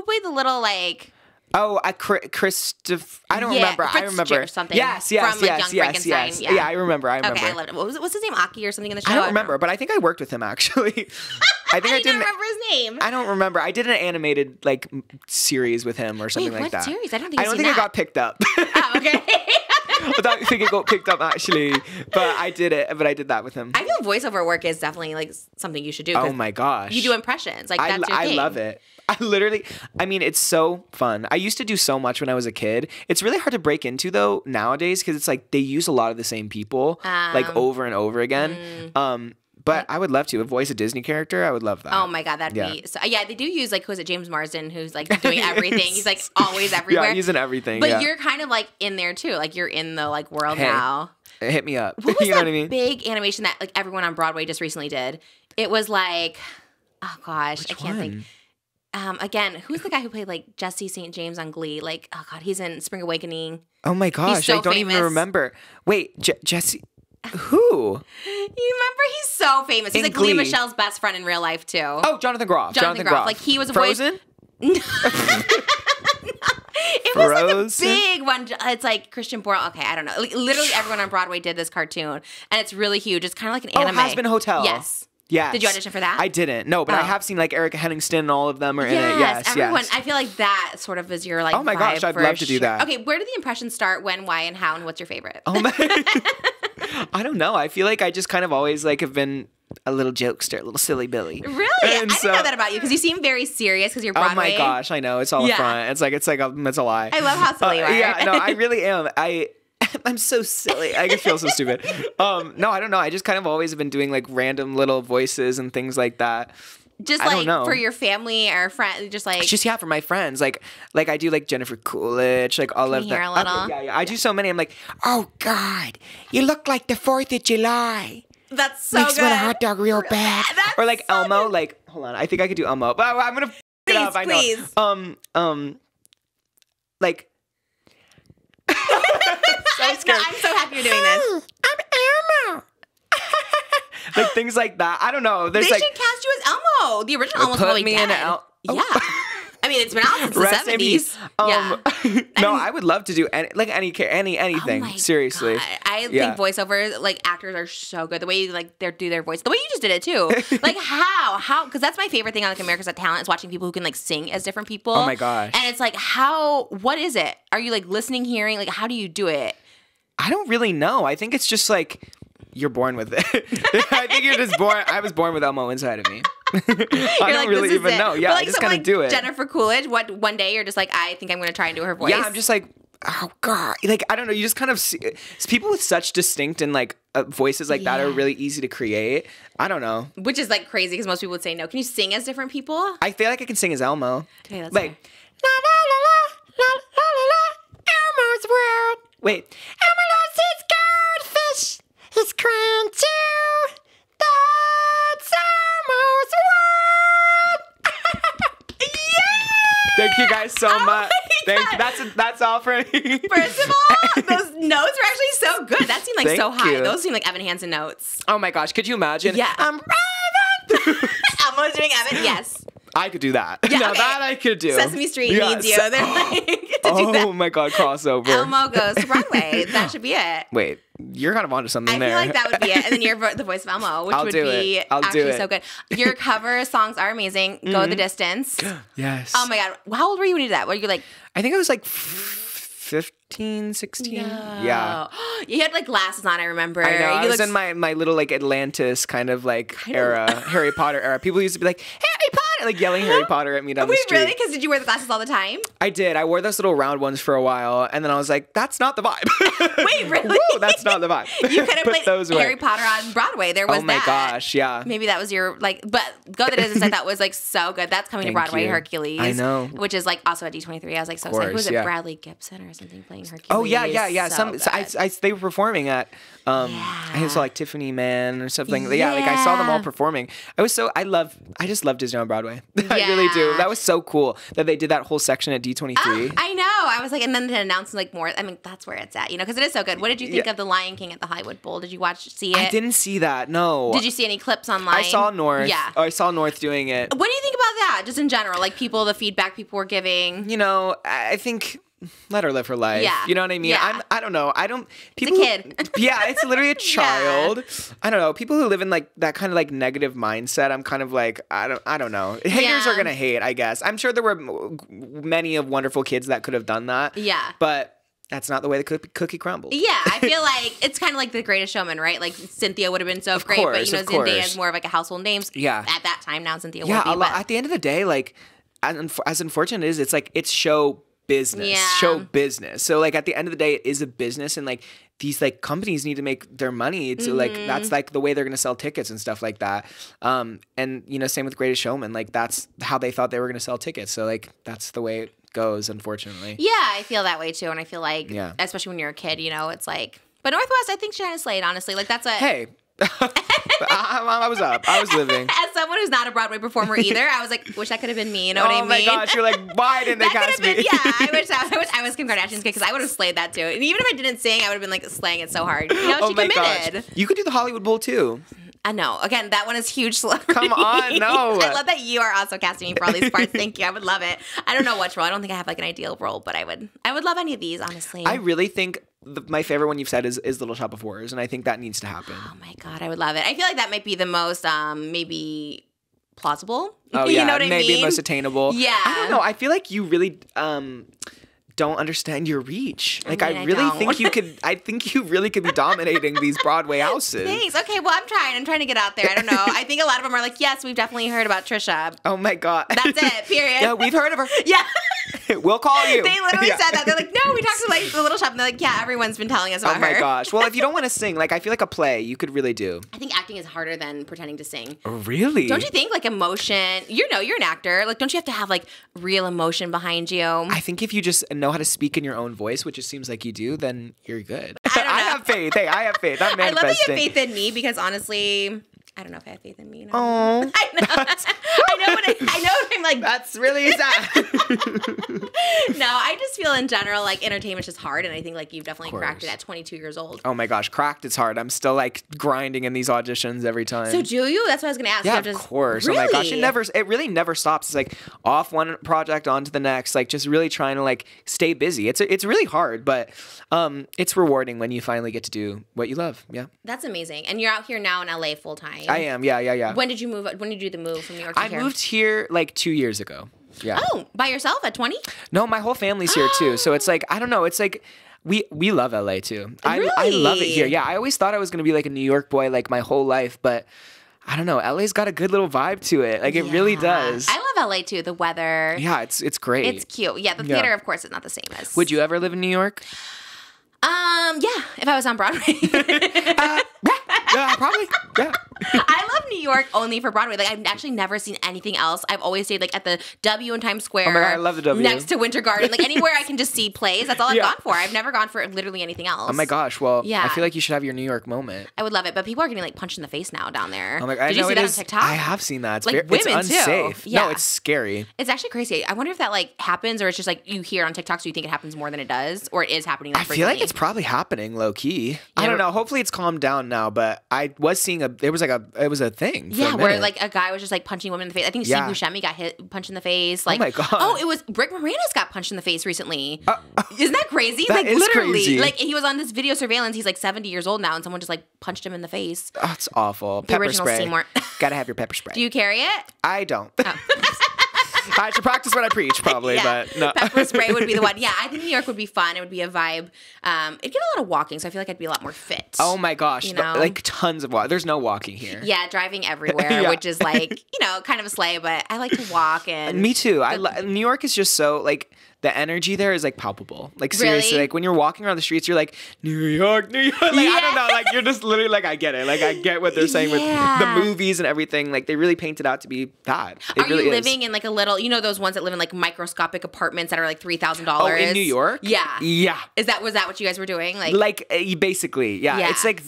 [SPEAKER 1] played the little like?
[SPEAKER 2] Oh, Christoph. I don't
[SPEAKER 1] Yeah,
[SPEAKER 2] remember. I
[SPEAKER 1] Fritz
[SPEAKER 2] remember
[SPEAKER 1] or something
[SPEAKER 2] Yes,
[SPEAKER 1] from, like, Young
[SPEAKER 2] yes.
[SPEAKER 1] Frankenstein, yeah.
[SPEAKER 2] Yeah, I remember. I remember.
[SPEAKER 1] Okay, I loved it. What's his name? Aki or something in the show?
[SPEAKER 2] I don't remember, but I think I worked with him actually. I think I
[SPEAKER 1] I don't
[SPEAKER 2] did.
[SPEAKER 1] remember his name.
[SPEAKER 2] I don't remember. I did an animated like series with him or something
[SPEAKER 1] Wait,
[SPEAKER 2] like
[SPEAKER 1] what
[SPEAKER 2] that.
[SPEAKER 1] series? I don't think
[SPEAKER 2] I
[SPEAKER 1] I've
[SPEAKER 2] don't
[SPEAKER 1] seen
[SPEAKER 2] think I
[SPEAKER 1] that.
[SPEAKER 2] got picked up.
[SPEAKER 1] Oh, okay.
[SPEAKER 2] I don't think it got picked up actually, but I did it. But I did that with him.
[SPEAKER 1] I feel voiceover work is definitely like something you should do. 'cause
[SPEAKER 2] Oh my gosh!
[SPEAKER 1] You do impressions, like that's your
[SPEAKER 2] I
[SPEAKER 1] thing.
[SPEAKER 2] love it. I mean, it's so fun. I used to do so much when I was a kid. It's really hard to break into though nowadays because it's like they use a lot of the same people like over and over again. But I would love to voice a Disney character. I would love that.
[SPEAKER 1] Oh my god, that'd
[SPEAKER 2] Yeah.
[SPEAKER 1] be so. Yeah, they do use like who's it, James Marsden, who's like doing everything. He's like always everywhere.
[SPEAKER 2] Yeah, he's in everything.
[SPEAKER 1] But
[SPEAKER 2] yeah.
[SPEAKER 1] you're kind of like in there too. Like you're in the like world
[SPEAKER 2] Hey.
[SPEAKER 1] now.
[SPEAKER 2] Hit me up.
[SPEAKER 1] What was
[SPEAKER 2] you know
[SPEAKER 1] that
[SPEAKER 2] what I mean?
[SPEAKER 1] big animation that like everyone on Broadway just recently did? It was like, oh gosh, I can't think. Again, who's the guy who played like Jesse St. James on Glee? Like, oh god, he's in Spring Awakening.
[SPEAKER 2] Oh my gosh,
[SPEAKER 1] so
[SPEAKER 2] I don't
[SPEAKER 1] famous.
[SPEAKER 2] even remember. Wait, Jesse. Who?
[SPEAKER 1] You remember? He's so famous. He's
[SPEAKER 2] In
[SPEAKER 1] like Lea
[SPEAKER 2] Glee.
[SPEAKER 1] Michelle's best friend in real life too.
[SPEAKER 2] Oh, Jonathan Groff.
[SPEAKER 1] Jonathan Groff. Like, he was a voice-
[SPEAKER 2] Frozen.
[SPEAKER 1] It was like a
[SPEAKER 2] Frozen?
[SPEAKER 1] big one. It's like Christian Borle. Okay, I don't know. Like, literally everyone on Broadway did this cartoon, and it's really huge. It's kind of like an anime.
[SPEAKER 2] Has Been Hotel.
[SPEAKER 1] Yes.
[SPEAKER 2] Yes.
[SPEAKER 1] Did you audition for that?
[SPEAKER 2] I didn't. No, but I
[SPEAKER 1] Oh.
[SPEAKER 2] have seen like Erica Henningston and all of them are in it. Yes,
[SPEAKER 1] everyone.
[SPEAKER 2] yes.
[SPEAKER 1] I feel like that sort of is your like.
[SPEAKER 2] Oh my gosh,
[SPEAKER 1] vibe
[SPEAKER 2] I'd
[SPEAKER 1] for
[SPEAKER 2] love to do
[SPEAKER 1] sure.
[SPEAKER 2] that.
[SPEAKER 1] Okay, where do the impressions start? When, why, and how? And what's your favorite?
[SPEAKER 2] Oh my. I don't know. I feel like I just kind of always like have been a little jokester, a little silly Billy.
[SPEAKER 1] Really? I
[SPEAKER 2] And
[SPEAKER 1] didn't know that about you because you seem very serious because you're Broadway.
[SPEAKER 2] Oh my gosh, I know it's all
[SPEAKER 1] Yeah.
[SPEAKER 2] a front. It's like it's a lie.
[SPEAKER 1] I love how silly you are.
[SPEAKER 2] Yeah, no, I really am. I'm so silly. I just feel so stupid. No, I don't know. I just kind of always have been doing like random little voices and things like that.
[SPEAKER 1] Just
[SPEAKER 2] I don't
[SPEAKER 1] like
[SPEAKER 2] know.
[SPEAKER 1] for your family or friends, just like.
[SPEAKER 2] It's just for my friends. Like I do like Jennifer Coolidge, like all
[SPEAKER 1] Can
[SPEAKER 2] of
[SPEAKER 1] you
[SPEAKER 2] that.
[SPEAKER 1] hear a little?
[SPEAKER 2] Yeah. I do so many. I'm like, oh God, you look like the 4th of July.
[SPEAKER 1] That's so
[SPEAKER 2] Makes
[SPEAKER 1] good.
[SPEAKER 2] me want a hot dog real bad.
[SPEAKER 1] That's
[SPEAKER 2] Or like
[SPEAKER 1] so
[SPEAKER 2] Elmo.
[SPEAKER 1] good.
[SPEAKER 2] Like hold on, I think I could do Elmo, but I'm gonna f it
[SPEAKER 1] Please,
[SPEAKER 2] up. I know.
[SPEAKER 1] please.
[SPEAKER 2] Like.
[SPEAKER 1] I'm so happy you're doing this.
[SPEAKER 2] I'm Elmo. Like things like that. I don't know.
[SPEAKER 1] They
[SPEAKER 2] There's
[SPEAKER 1] should
[SPEAKER 2] like
[SPEAKER 1] cast you as Elmo. The original Elmo's
[SPEAKER 2] put
[SPEAKER 1] probably
[SPEAKER 2] me
[SPEAKER 1] dead.
[SPEAKER 2] in El-
[SPEAKER 1] Yeah. I mean, it's been out since the
[SPEAKER 2] Rest in peace.
[SPEAKER 1] 70s.
[SPEAKER 2] No, I would love to do anything.
[SPEAKER 1] Oh my
[SPEAKER 2] Seriously.
[SPEAKER 1] God. I
[SPEAKER 2] Yeah.
[SPEAKER 1] think voiceovers, like actors are so good. The way they do their voice, the way you just did it too. Like how? Because that's my favorite thing on like America's Got Talent is watching people who can like sing as different people.
[SPEAKER 2] Oh my gosh.
[SPEAKER 1] And it's like what is it? Are you like listening, hearing? Like how do you do it?
[SPEAKER 2] I don't really know. I think it's just like you're born with it. I think you're just born. I was born with Elmo inside of me. I don't really even know. Yeah,
[SPEAKER 1] but, like,
[SPEAKER 2] I just
[SPEAKER 1] someone
[SPEAKER 2] kind of do it.
[SPEAKER 1] Jennifer Coolidge, one day you're just like, I think I'm going to try and do her voice.
[SPEAKER 2] Yeah, I'm just like, oh god, like I don't know. You just kind of see people with such distinct and like voices like that are really easy to create. I don't know.
[SPEAKER 1] Which is like crazy because most people would say no. Can you sing as different people?
[SPEAKER 2] I feel like I can sing as Elmo.
[SPEAKER 1] Okay, let's
[SPEAKER 2] like
[SPEAKER 1] hear.
[SPEAKER 2] la la la la la la la Elmo's world. Wait, Elmo loves his goldfish. He's crying too. That's Elmo's world. Thank you guys so much. Thank you. That's all for me.
[SPEAKER 1] First of all, those notes were actually so good. That seemed like
[SPEAKER 2] Thank
[SPEAKER 1] so high.
[SPEAKER 2] you.
[SPEAKER 1] Those seemed like Evan Hansen notes.
[SPEAKER 2] Oh my gosh, could you imagine?
[SPEAKER 1] Yeah.
[SPEAKER 2] Raven.
[SPEAKER 1] Elmo's doing Evan. Yes.
[SPEAKER 2] I could do that.
[SPEAKER 1] Yeah,
[SPEAKER 2] Now
[SPEAKER 1] okay.
[SPEAKER 2] that I could do.
[SPEAKER 1] Sesame Street needs you. They're like to do
[SPEAKER 2] Oh
[SPEAKER 1] that.
[SPEAKER 2] my god, crossover.
[SPEAKER 1] Elmo goes to Broadway. That should be it.
[SPEAKER 2] Wait, you're kind of onto something
[SPEAKER 1] I
[SPEAKER 2] there.
[SPEAKER 1] feel like that would be it. And then you're the voice of Elmo, which
[SPEAKER 2] I'll
[SPEAKER 1] would
[SPEAKER 2] do
[SPEAKER 1] be
[SPEAKER 2] it. I'll do
[SPEAKER 1] actually
[SPEAKER 2] it.
[SPEAKER 1] so good. Your cover songs are amazing. Go the distance.
[SPEAKER 2] Yes.
[SPEAKER 1] Oh my god. How old were you when you did that? Were you like
[SPEAKER 2] I think I was like 15, 16. Yeah.
[SPEAKER 1] You had like glasses on, I remember.
[SPEAKER 2] I know.
[SPEAKER 1] You
[SPEAKER 2] I was
[SPEAKER 1] looked
[SPEAKER 2] in my little like Atlantis kind of like era, Harry Potter era. People used to be like, Harry Potter, like yelling Harry Potter at me down the
[SPEAKER 1] Wait,
[SPEAKER 2] street.
[SPEAKER 1] really? Because did you wear the glasses all the time?
[SPEAKER 2] I did. I wore those little round ones for a while, and then I was like, that's not the vibe.
[SPEAKER 1] Wait, really?
[SPEAKER 2] Woo, that's not the vibe.
[SPEAKER 1] You could have
[SPEAKER 2] Put
[SPEAKER 1] played
[SPEAKER 2] those away.
[SPEAKER 1] Harry Potter on Broadway. There was
[SPEAKER 2] Oh my
[SPEAKER 1] that.
[SPEAKER 2] gosh, yeah.
[SPEAKER 1] Maybe that was your like, but Go the Distance I thought was like so good. That's coming
[SPEAKER 2] Thank
[SPEAKER 1] to Broadway,
[SPEAKER 2] you.
[SPEAKER 1] Hercules.
[SPEAKER 2] I know.
[SPEAKER 1] Which is like also at D23. I was like so excited. Who was it?
[SPEAKER 2] yeah.
[SPEAKER 1] Bradley Gibson or something playing Hercules?
[SPEAKER 2] Oh yeah.
[SPEAKER 1] So
[SPEAKER 2] They were performing at I think saw like Tiffany Man or something. Yeah, like I saw them all
[SPEAKER 1] Yeah.
[SPEAKER 2] performing. I just love Disney on Broadway. I really do.
[SPEAKER 1] Yeah.
[SPEAKER 2] That was so cool that they did that whole section at D23.
[SPEAKER 1] I know. I was like, and then to announce like more. I mean, that's where it's at, you know, because it is so good. What did you think of The Lion King at the Hollywood Bowl? Did you see it?
[SPEAKER 2] I didn't see that. No.
[SPEAKER 1] Did you see any clips online?
[SPEAKER 2] I saw North.
[SPEAKER 1] Yeah.
[SPEAKER 2] Oh, I saw North doing it.
[SPEAKER 1] What do you think about that? Just in general, like the feedback people were giving.
[SPEAKER 2] You know, I think let her live her life.
[SPEAKER 1] Yeah.
[SPEAKER 2] You know what I mean?
[SPEAKER 1] Yeah.
[SPEAKER 2] I don't know. I don't people
[SPEAKER 1] a kid.
[SPEAKER 2] Yeah, it's literally a child. I don't know. People who live in like that kind of like negative mindset, I'm kind of like I don't know. Haters are going to hate, I guess. I'm sure there were many of wonderful kids that could have done that.
[SPEAKER 1] Yeah.
[SPEAKER 2] But that's not the way the cookie crumbled.
[SPEAKER 1] Yeah, I feel like it's kind of like The Greatest Showman, right? Like Cynthia would have been so great, but you know, Zendaya is more of like a household name.
[SPEAKER 2] Yeah.
[SPEAKER 1] At that time, now Cynthia
[SPEAKER 2] Yeah,
[SPEAKER 1] will be. But
[SPEAKER 2] at the end of the day, like as unfortunate as it is, it's like it's show business.
[SPEAKER 1] Yeah.
[SPEAKER 2] Show business. So like at the end of the day, it is a business, and like these like companies need to make their money to like that's like the way they're gonna sell tickets and stuff like that. And you know, same with Greatest Showman, like that's how they thought they were gonna sell tickets. So like that's the way it goes, unfortunately.
[SPEAKER 1] yeah, I feel that way too, and I feel like,
[SPEAKER 2] Yeah.
[SPEAKER 1] especially when you're a kid, you know, it's like. But Northwest, I think Shannon Slade, honestly, like that's a.
[SPEAKER 2] Hey. I was up. I was living.
[SPEAKER 1] As someone who's not a Broadway performer either, I was like, wish that could have been me. You know what I mean?
[SPEAKER 2] Oh my gosh, you're like, why didn't they
[SPEAKER 1] That could
[SPEAKER 2] cast
[SPEAKER 1] have been,
[SPEAKER 2] me?
[SPEAKER 1] yeah. I wish I was Kim Kardashian's kid because I would have slayed that too. And even if I didn't sing, I would have been like slaying it so hard. You know,
[SPEAKER 2] Oh
[SPEAKER 1] she
[SPEAKER 2] my
[SPEAKER 1] committed.
[SPEAKER 2] gosh. You could do the Hollywood Bowl too.
[SPEAKER 1] I know. Again, that one is huge celebrity.
[SPEAKER 2] Come on, no.
[SPEAKER 1] I love that you are also casting me for all these parts. Thank you. I would love it. I don't know which role. I don't think I have like an ideal role, but I would love any of these, honestly.
[SPEAKER 2] I really think my favorite one you've said is Little Shop of Horrors, and I think that needs to happen.
[SPEAKER 1] Oh my god, I would love it. I feel like that might be the most maybe plausible.
[SPEAKER 2] Oh
[SPEAKER 1] You
[SPEAKER 2] yeah,
[SPEAKER 1] know what I
[SPEAKER 2] maybe
[SPEAKER 1] mean?
[SPEAKER 2] most attainable.
[SPEAKER 1] Yeah.
[SPEAKER 2] I don't know. I feel like you really don't understand your reach. Like
[SPEAKER 1] mean,
[SPEAKER 2] I
[SPEAKER 1] I
[SPEAKER 2] really
[SPEAKER 1] don't.
[SPEAKER 2] think you could. I think you really could be dominating these Broadway houses.
[SPEAKER 1] Thanks. Okay, well, I'm trying to get out there. I don't know. I think a lot of them are like, yes, we've definitely heard about Trisha.
[SPEAKER 2] Oh my god.
[SPEAKER 1] That's it. Period.
[SPEAKER 2] Yeah, we've heard of her.
[SPEAKER 1] Yeah.
[SPEAKER 2] We'll call you.
[SPEAKER 1] They literally
[SPEAKER 2] Yeah.
[SPEAKER 1] said that. They're like, no, we talked to like the Little Shop, and they're like, yeah, everyone's been telling us about
[SPEAKER 2] Oh my
[SPEAKER 1] her.
[SPEAKER 2] gosh. Well, if you don't want to sing, like I feel like a play, you could really do.
[SPEAKER 1] I think acting is harder than pretending to sing.
[SPEAKER 2] Really?
[SPEAKER 1] Don't you think like emotion? You're an actor. Like, don't you have to have like real emotion behind you?
[SPEAKER 2] I think if you just know how to speak in your own voice, which it seems like you do, then you're good.
[SPEAKER 1] I don't know.
[SPEAKER 2] have faith. Hey, I have faith. I'm
[SPEAKER 1] I love that
[SPEAKER 2] manifesting.
[SPEAKER 1] you have faith in me because honestly, I don't know if I have faith in me. You know?
[SPEAKER 2] Oh,
[SPEAKER 1] I know. I know what I'm like.
[SPEAKER 2] that's really sad.
[SPEAKER 1] No, I just feel in general like entertainment's just hard, and I think like you've definitely
[SPEAKER 2] Of
[SPEAKER 1] cracked it
[SPEAKER 2] course.
[SPEAKER 1] at 22 years old.
[SPEAKER 2] Oh my gosh, cracked is hard. I'm still like grinding in these auditions every time.
[SPEAKER 1] So do you? That's what I was gonna ask.
[SPEAKER 2] Yeah,
[SPEAKER 1] You have
[SPEAKER 2] of
[SPEAKER 1] to-
[SPEAKER 2] course.
[SPEAKER 1] Really?
[SPEAKER 2] Oh my gosh, it really never stops. It's like off one project onto the next, like just really trying to like stay busy. It's really hard, but it's rewarding when you finally get to do what you love. Yeah,
[SPEAKER 1] That's amazing. And you're out here now in LA full time.
[SPEAKER 2] I am. Yeah.
[SPEAKER 1] When did you move? When did you do the move from New York to
[SPEAKER 2] I
[SPEAKER 1] here?
[SPEAKER 2] moved here like 2 years ago. Yeah.
[SPEAKER 1] Oh, by yourself at 20?
[SPEAKER 2] No, my whole family's here too. So it's like I don't know. It's like we love LA too. I love it here.
[SPEAKER 1] Really?
[SPEAKER 2] Yeah, I always thought I was gonna be like a New York boy like my whole life, but I don't know. LA's got a good little vibe to it. Like it really
[SPEAKER 1] Yeah.
[SPEAKER 2] does.
[SPEAKER 1] I love LA too. The weather.
[SPEAKER 2] Yeah, it's great.
[SPEAKER 1] It's cute. Yeah, the
[SPEAKER 2] Yeah.
[SPEAKER 1] theater, of course, is not the same as.
[SPEAKER 2] Would you ever live in New York?
[SPEAKER 1] Yeah, if I was on Broadway.
[SPEAKER 2] Yeah, probably. Yeah.
[SPEAKER 1] I love New York only for Broadway. Like I've actually never seen anything else. I've always stayed like at the W in Times Square.
[SPEAKER 2] Oh my God, I love the W.
[SPEAKER 1] Next to Winter Garden. Like anywhere I can just see plays. That's all I've
[SPEAKER 2] Yeah.
[SPEAKER 1] gone for. I've never gone for literally anything else.
[SPEAKER 2] Oh my gosh. Well,
[SPEAKER 1] Yeah.
[SPEAKER 2] I feel like you should have your New York moment.
[SPEAKER 1] I would love it, but people are getting like punched in the face now down there.
[SPEAKER 2] Oh my God.
[SPEAKER 1] Did you see that on TikTok?
[SPEAKER 2] I have seen that. It's,
[SPEAKER 1] Like,
[SPEAKER 2] very, it's
[SPEAKER 1] women, too.
[SPEAKER 2] unsafe.
[SPEAKER 1] Yeah.
[SPEAKER 2] No, it's scary.
[SPEAKER 1] It's actually crazy. I wonder if that like happens, or it's just like you hear on TikTok, so you think it happens more than it does, or it is happening. Like,
[SPEAKER 2] I feel like
[SPEAKER 1] frequently.
[SPEAKER 2] it's probably happening low key. I
[SPEAKER 1] Yeah.
[SPEAKER 2] don't know. Hopefully it's calmed down now, but I was seeing it was a thing. For
[SPEAKER 1] Yeah,
[SPEAKER 2] a
[SPEAKER 1] where
[SPEAKER 2] minute.
[SPEAKER 1] like a guy was just like punching women in the face. I think
[SPEAKER 2] Yeah.
[SPEAKER 1] Steve Buscemi got punched in the face. Like,
[SPEAKER 2] my God.
[SPEAKER 1] Oh, it was Rick Moranis got punched in the face recently. Isn't that crazy?
[SPEAKER 2] That
[SPEAKER 1] like
[SPEAKER 2] is
[SPEAKER 1] literally,
[SPEAKER 2] crazy.
[SPEAKER 1] like he was on this video surveillance. He's like 70 years old now, and someone just like punched him in the face.
[SPEAKER 2] Oh, it's awful. Pepper
[SPEAKER 1] original
[SPEAKER 2] spray.
[SPEAKER 1] Seymour.
[SPEAKER 2] Gotta have your pepper spray.
[SPEAKER 1] Do you carry it?
[SPEAKER 2] I don't. I should practice what I preach, probably, but no.
[SPEAKER 1] Pepper spray would be the one. Yeah, I think New York would be fun. It would be a vibe. It'd get a lot of walking, so I feel like I'd be a lot more fit.
[SPEAKER 2] Oh my gosh.
[SPEAKER 1] You know?
[SPEAKER 2] Like tons of walking. There's no walking here.
[SPEAKER 1] Yeah, driving everywhere,
[SPEAKER 2] Yeah.
[SPEAKER 1] which is like, kind of a sleigh, but I like to walk and
[SPEAKER 2] Me too. New York is just so like the energy there is like palpable. Like seriously,
[SPEAKER 1] Really?
[SPEAKER 2] like when you're walking around the streets, you're like New York, New York. Like I don't know, like you're just literally like I get it. Like I get what they're saying
[SPEAKER 1] Yeah.
[SPEAKER 2] with the movies and everything. Like they really paint it out to be that. It
[SPEAKER 1] Are
[SPEAKER 2] really
[SPEAKER 1] you
[SPEAKER 2] is.
[SPEAKER 1] living in like a little, those ones that live in like microscopic apartments that are like $3,000?
[SPEAKER 2] Oh, in New York?
[SPEAKER 1] Yeah.
[SPEAKER 2] Yeah.
[SPEAKER 1] Was that what you guys were doing?
[SPEAKER 2] Like basically, yeah.
[SPEAKER 1] Yeah.
[SPEAKER 2] It's like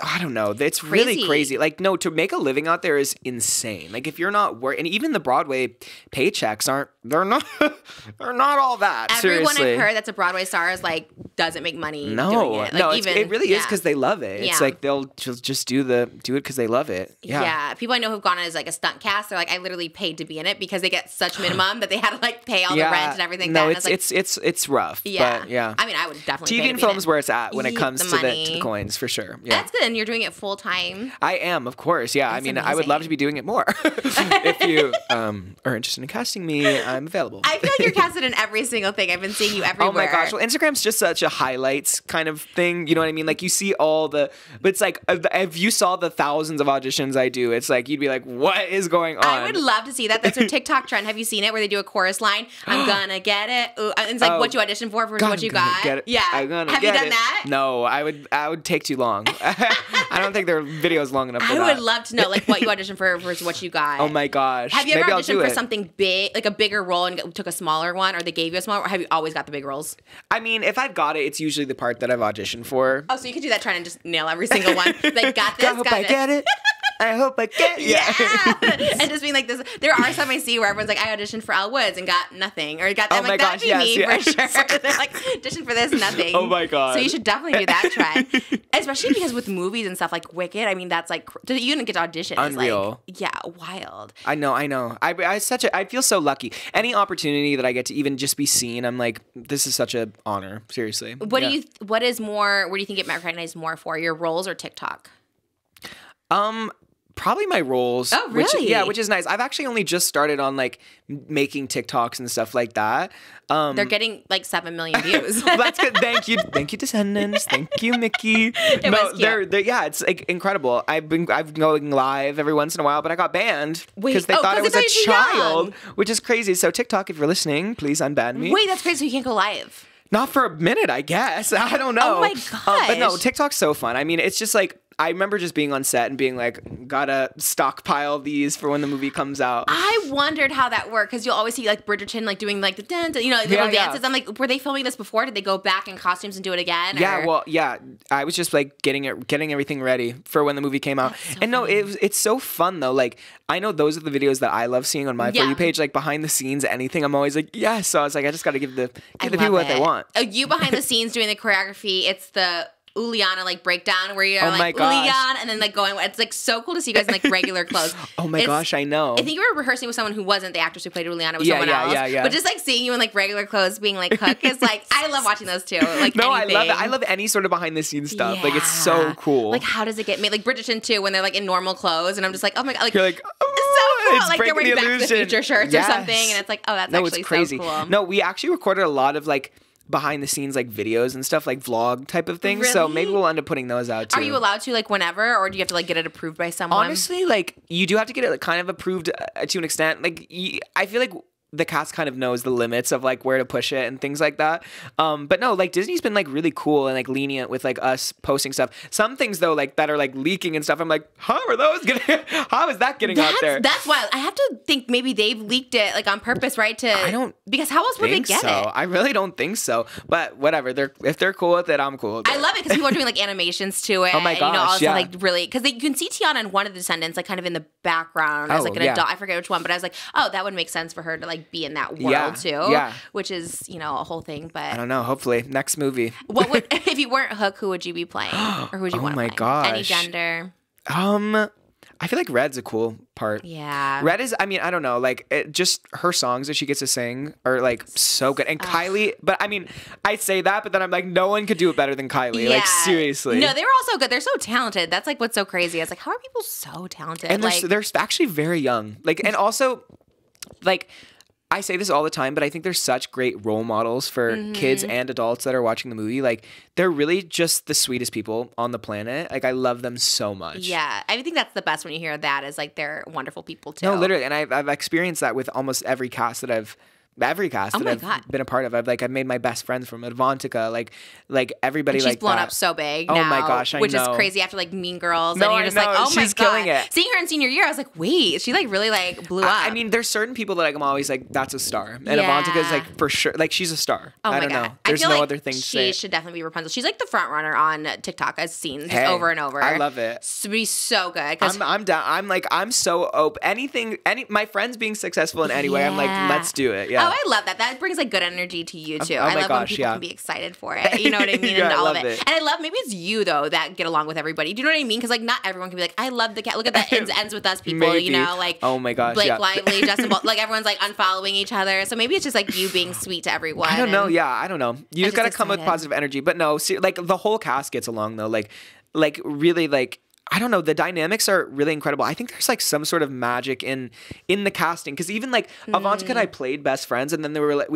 [SPEAKER 2] I don't know. It's really
[SPEAKER 1] Crazy.
[SPEAKER 2] crazy. Like no, to make a living out there is insane. Like if you're not working, and even the Broadway paychecks they're not all that.
[SPEAKER 1] everyone
[SPEAKER 2] seriously.
[SPEAKER 1] I've heard that's a Broadway star is like doesn't make money doing
[SPEAKER 2] No,
[SPEAKER 1] it. Like,
[SPEAKER 2] no,
[SPEAKER 1] even,
[SPEAKER 2] it really is
[SPEAKER 1] yeah.
[SPEAKER 2] because they love it. It's
[SPEAKER 1] Yeah.
[SPEAKER 2] like they'll just do it because they love it. Yeah.
[SPEAKER 1] People I know who've gone as like a stunt cast. They're like, I literally paid to be in it because they get such minimum that they had to like pay all the rent and everything.
[SPEAKER 2] No,
[SPEAKER 1] And
[SPEAKER 2] it's rough.
[SPEAKER 1] yeah,
[SPEAKER 2] But yeah.
[SPEAKER 1] I mean, I would definitely
[SPEAKER 2] TV
[SPEAKER 1] pay to
[SPEAKER 2] and
[SPEAKER 1] be in
[SPEAKER 2] film's
[SPEAKER 1] it.
[SPEAKER 2] where it's at when it comes to
[SPEAKER 1] money.
[SPEAKER 2] the coins for sure. Yeah.
[SPEAKER 1] That's good, and you're doing it full time.
[SPEAKER 2] I am, of course. Yeah. I
[SPEAKER 1] That's
[SPEAKER 2] mean, I would love
[SPEAKER 1] amazing.
[SPEAKER 2] to be doing it more. If you are interested in casting me, I'm available.
[SPEAKER 1] I feel like you're casted in every single thing. I've been seeing you everywhere.
[SPEAKER 2] Oh my gosh. Well, Instagram's just such a highlights kind of thing. You know what I mean? Like you see but it's like if you saw the thousands of auditions I do, it's like you'd be like, what is going on?
[SPEAKER 1] I would love to see that. That's a TikTok trend. Have you seen it where they do a chorus line? I'm gonna get it. Ooh. And it's like
[SPEAKER 2] Oh.
[SPEAKER 1] what you auditioned for versus
[SPEAKER 2] God,
[SPEAKER 1] what you
[SPEAKER 2] I'm gonna
[SPEAKER 1] got.
[SPEAKER 2] get it.
[SPEAKER 1] Yeah.
[SPEAKER 2] I'm gonna
[SPEAKER 1] Have you
[SPEAKER 2] get
[SPEAKER 1] done
[SPEAKER 2] it.
[SPEAKER 1] that?
[SPEAKER 2] No, I would take too long. I don't think their video's long enough for
[SPEAKER 1] I
[SPEAKER 2] that.
[SPEAKER 1] would love to know like what you auditioned for versus what you got.
[SPEAKER 2] Oh my gosh.
[SPEAKER 1] Have you
[SPEAKER 2] Maybe
[SPEAKER 1] ever
[SPEAKER 2] I'll do
[SPEAKER 1] auditioned for
[SPEAKER 2] it.
[SPEAKER 1] something big, like a bigger role, and took a smaller one, or they gave you a smaller? Or have you always got the big roles?
[SPEAKER 2] I mean, if I've got it, it's usually the part that I've auditioned for.
[SPEAKER 1] Oh, so you could do that, trying to just nail every single one. Like, got this,
[SPEAKER 2] I hope
[SPEAKER 1] got
[SPEAKER 2] I
[SPEAKER 1] it.
[SPEAKER 2] get it. I hope I get it.
[SPEAKER 1] Yeah. And just being like this. There are some I see where everyone's like, I auditioned for Al Woods and got nothing. Or got
[SPEAKER 2] Oh
[SPEAKER 1] I'm
[SPEAKER 2] my
[SPEAKER 1] like,
[SPEAKER 2] gosh,
[SPEAKER 1] that'd be me
[SPEAKER 2] yes,
[SPEAKER 1] for sure. They're like, auditioned for this, nothing.
[SPEAKER 2] Oh my God.
[SPEAKER 1] So you should definitely do that trend. Especially because with movies and stuff like Wicked, I mean, that's like, you didn't get to audition. It's
[SPEAKER 2] Unreal.
[SPEAKER 1] like, yeah, wild.
[SPEAKER 2] I know. I feel so lucky. Any opportunity that I get to even just be seen, I'm like, this is such an honor. Seriously.
[SPEAKER 1] What
[SPEAKER 2] Yeah.
[SPEAKER 1] do you think it might recognize more for, your roles or TikTok?
[SPEAKER 2] Probably my roles.
[SPEAKER 1] Oh, really?
[SPEAKER 2] Which is nice. I've actually only just started on like making TikToks and stuff like that.
[SPEAKER 1] They're getting like 7 million views.
[SPEAKER 2] Well, that's good. Thank you, Descendants. Thank you, Mickey.
[SPEAKER 1] was cute.
[SPEAKER 2] they're yeah, it's like incredible. I've going live every once in a while, but I got banned
[SPEAKER 1] Wait,
[SPEAKER 2] because they thought I
[SPEAKER 1] 'cause
[SPEAKER 2] was
[SPEAKER 1] they
[SPEAKER 2] a
[SPEAKER 1] thought you were
[SPEAKER 2] child,
[SPEAKER 1] young.
[SPEAKER 2] which is crazy. So TikTok, if you're listening, please unban me.
[SPEAKER 1] Wait, that's crazy. So you can't go live.
[SPEAKER 2] Not for a minute, I guess. I don't know.
[SPEAKER 1] Oh my
[SPEAKER 2] But no,
[SPEAKER 1] gosh.
[SPEAKER 2] TikTok's so fun. I mean, it's just like I remember just being on set and being like, gotta stockpile these for when the movie comes out.
[SPEAKER 1] I wondered how that worked because you'll always see like Bridgerton like doing like the dance, you know, like, little dances. I'm like, were they filming this before? Did they go back in costumes and do it again?
[SPEAKER 2] Yeah,
[SPEAKER 1] or?
[SPEAKER 2] well, yeah. I was just like getting everything ready for when the movie came out.
[SPEAKER 1] So
[SPEAKER 2] and no, it's so fun though. Like I know those are the videos that I love seeing on my For You page, like behind the scenes, anything. I'm always like, yes. So I was like, I just got to give the people what they want.
[SPEAKER 1] You behind the scenes doing the choreography. It's the Uliana like breakdown where you're like
[SPEAKER 2] gosh.
[SPEAKER 1] Uliana and then like going. It's like so cool to see you guys in like regular clothes.
[SPEAKER 2] Oh my gosh, I know.
[SPEAKER 1] I think you were rehearsing with someone who wasn't the actress who played Uliana, with someone else. Yeah. But just like seeing you in like regular clothes being like Hook is like, I love watching those too. Like
[SPEAKER 2] no,
[SPEAKER 1] anything.
[SPEAKER 2] I love it. I love any sort of behind the scenes stuff. Yeah. Like it's so cool.
[SPEAKER 1] Like how does it get made? Like Bridgerton too, when they're like in normal clothes, and I'm just like, oh my god, like
[SPEAKER 2] you're like,
[SPEAKER 1] oh, it's so cool.
[SPEAKER 2] It's
[SPEAKER 1] like they're wearing Back to the Future shirts or something, and it's like, oh, that's actually
[SPEAKER 2] it's crazy.
[SPEAKER 1] So cool.
[SPEAKER 2] No, we actually recorded a lot of like behind the scenes like videos and stuff, like vlog type of things.
[SPEAKER 1] Really?
[SPEAKER 2] So maybe we'll end up putting those out too.
[SPEAKER 1] Are you allowed to like whenever, or do you have to like get it approved by someone?
[SPEAKER 2] Honestly, like you do have to get it like, kind of approved to an extent. Like I feel like the cast kind of knows the limits of like where to push it and things like that. But no, like Disney's been like really cool and like lenient with like us posting stuff. Some things though, like that are like leaking and stuff. I'm like, how are those getting? How is that getting out there?
[SPEAKER 1] That's wild. I have to think maybe they've leaked it like on purpose, right? Because how else would they get it?
[SPEAKER 2] I really don't think so. But whatever. If they're cool with it, I'm cool with it.
[SPEAKER 1] I love it because people are doing like animations to it.
[SPEAKER 2] Oh my gosh,
[SPEAKER 1] you know, all stuff, like really, because you can see Tiana in one of the Descendants, like kind of in the background as like an adult. I forget which one, but I was like, oh, that would make sense for her to like be in that world too. Yeah. Which is, you know, a whole thing. But
[SPEAKER 2] I don't know. Hopefully, next movie.
[SPEAKER 1] What would if you weren't Hook? Who would you be playing, or who would you want to play?
[SPEAKER 2] Oh my gosh.
[SPEAKER 1] Any gender?
[SPEAKER 2] I feel like Red's a cool part.
[SPEAKER 1] Yeah.
[SPEAKER 2] Red is, I mean, I don't know, like, just her songs that she gets to sing are, like, so good. And Kylie, but I mean, I say that, but then I'm like, no one could do it better than Kylie. Yeah. Like, seriously.
[SPEAKER 1] No, they were all so good. They're so talented. That's, like, what's so crazy. I was like, how are people so talented?
[SPEAKER 2] And they're actually very young. Like, and also, like, I say this all the time, but I think they're such great role models for kids and adults that are watching the movie. Like, they're really just the sweetest people on the planet. Like, I love them so much.
[SPEAKER 1] Yeah. I think that's the best when you hear that is, like, they're wonderful people, too.
[SPEAKER 2] No, literally. And I've experienced that with almost every cast that I've been a part of. I've made my best friends from Avantika, like everybody. And
[SPEAKER 1] she's blown up so big now,
[SPEAKER 2] oh my gosh,
[SPEAKER 1] which is crazy after like Mean Girls.
[SPEAKER 2] No,
[SPEAKER 1] and you're just like, oh my
[SPEAKER 2] she's
[SPEAKER 1] god,
[SPEAKER 2] killing it.
[SPEAKER 1] Seeing her in senior year, I was like, wait, she like really like blew up.
[SPEAKER 2] I mean, there's certain people that I'm always like, that's a star, and Avantika is like for sure, like she's a star.
[SPEAKER 1] Oh
[SPEAKER 2] I don't know. There's no other thing to say.
[SPEAKER 1] She should definitely be Rapunzel. She's like the front runner on TikTok as seen over and over.
[SPEAKER 2] I love it.
[SPEAKER 1] To be so good.
[SPEAKER 2] I'm down. I'm so open. My friends being successful in any way, I'm like, let's do it. Yeah.
[SPEAKER 1] Oh, I love that. That brings like good energy to you too.
[SPEAKER 2] Oh
[SPEAKER 1] I
[SPEAKER 2] my
[SPEAKER 1] love
[SPEAKER 2] gosh,
[SPEAKER 1] when people can be excited for it. You know what I mean? And all of it. And I love maybe it's you though that get along with everybody. Do you know what I mean? Because like not everyone can be like, I love the cat. Look at that ends with us people.
[SPEAKER 2] Maybe.
[SPEAKER 1] You know, like
[SPEAKER 2] oh my gosh,
[SPEAKER 1] Blake Lively, Justin Ball, like everyone's like unfollowing each other. So maybe it's just like you being sweet to everyone.
[SPEAKER 2] I don't know. Yeah, I don't know. You just gotta come with positive energy. But no, like the whole cast gets along though. Like really like. I don't know. The dynamics are really incredible. I think there's like some sort of magic in the casting because even like Avantika and I played best friends, and then we were like,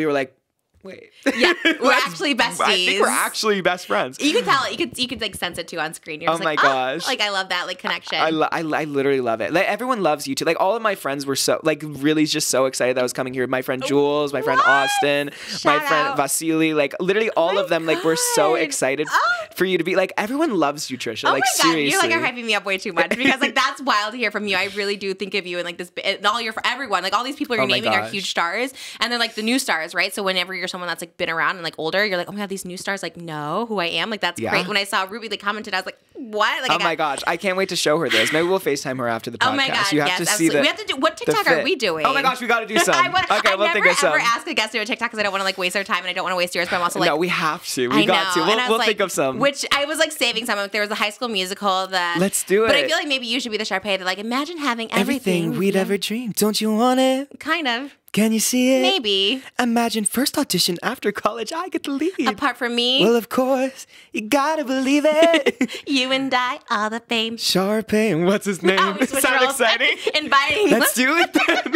[SPEAKER 2] wait,
[SPEAKER 1] yeah, we're actually besties.
[SPEAKER 2] I think we're actually best friends.
[SPEAKER 1] You can tell it. You could like sense it too on screen. You're just
[SPEAKER 2] my gosh,
[SPEAKER 1] like I love that like connection.
[SPEAKER 2] I literally love it. Like everyone loves you too. Like all of my friends were so like really just so excited that I was coming here. My friend Jules, my friend Austin, my friend Vasily. Like literally all of them like were so excited for you to be like everyone loves you, Trisha.
[SPEAKER 1] Oh
[SPEAKER 2] like
[SPEAKER 1] my God,
[SPEAKER 2] seriously,
[SPEAKER 1] you're like are hyping me up way too much because like that's wild to hear from you. I really do think of you and like this and all your everyone like all these people you're naming are huge stars and they're like the new stars, right? So whenever you're someone that's like been around and like older, you're like, oh my God, these new stars like know who I am. Like that's great. When I saw Ruby like commented, I was like, what? Like,
[SPEAKER 2] oh my gosh, I can't wait to show her this. Maybe we'll FaceTime her after the podcast.
[SPEAKER 1] Oh my God,
[SPEAKER 2] you have to see
[SPEAKER 1] we have to do what TikTok are we doing?
[SPEAKER 2] Oh my gosh, we got to do some.
[SPEAKER 1] I never ever ask a guest to do a TikTok because I don't want to like waste their time and I don't want to waste yours. But I'm also like,
[SPEAKER 2] no, we have to. We got to. We'll think of some.
[SPEAKER 1] Which I was like saving some. There was a High School Musical that.
[SPEAKER 2] Let's do it.
[SPEAKER 1] But I feel like maybe you should be the Sharpay to like imagine having everything
[SPEAKER 2] we'd ever dreamed. Don't you want it?
[SPEAKER 1] Kind of.
[SPEAKER 2] Can you see it?
[SPEAKER 1] Maybe.
[SPEAKER 2] Imagine first audition after college, I get the lead.
[SPEAKER 1] Apart from me.
[SPEAKER 2] Well, of course, you gotta believe it.
[SPEAKER 1] You and I, all the fame.
[SPEAKER 2] Sharpay, and what's his name?
[SPEAKER 1] Oh,
[SPEAKER 2] Sound exciting?
[SPEAKER 1] Inviting.
[SPEAKER 2] Let's do it then.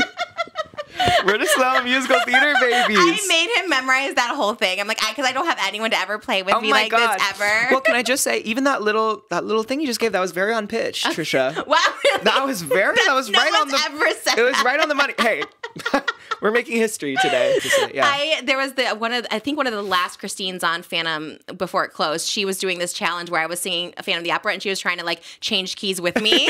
[SPEAKER 2] We're just little musical theater babies.
[SPEAKER 1] I made him memorize that whole thing. I'm like, because I don't have anyone to ever play with
[SPEAKER 2] Oh
[SPEAKER 1] me
[SPEAKER 2] my
[SPEAKER 1] like
[SPEAKER 2] gosh.
[SPEAKER 1] this ever.
[SPEAKER 2] Well, can I just say, even that little thing you just gave, that was very on pitch, Trisha.
[SPEAKER 1] Wow, really?
[SPEAKER 2] That was
[SPEAKER 1] No
[SPEAKER 2] right on
[SPEAKER 1] one's
[SPEAKER 2] the.
[SPEAKER 1] ever said
[SPEAKER 2] It was
[SPEAKER 1] that.
[SPEAKER 2] right on the money. Hey, we're making history today. Yeah.
[SPEAKER 1] There was I think one of the last Christines on Phantom before it closed. She was doing this challenge where I was singing a Phantom of the Opera and she was trying to like change keys with me.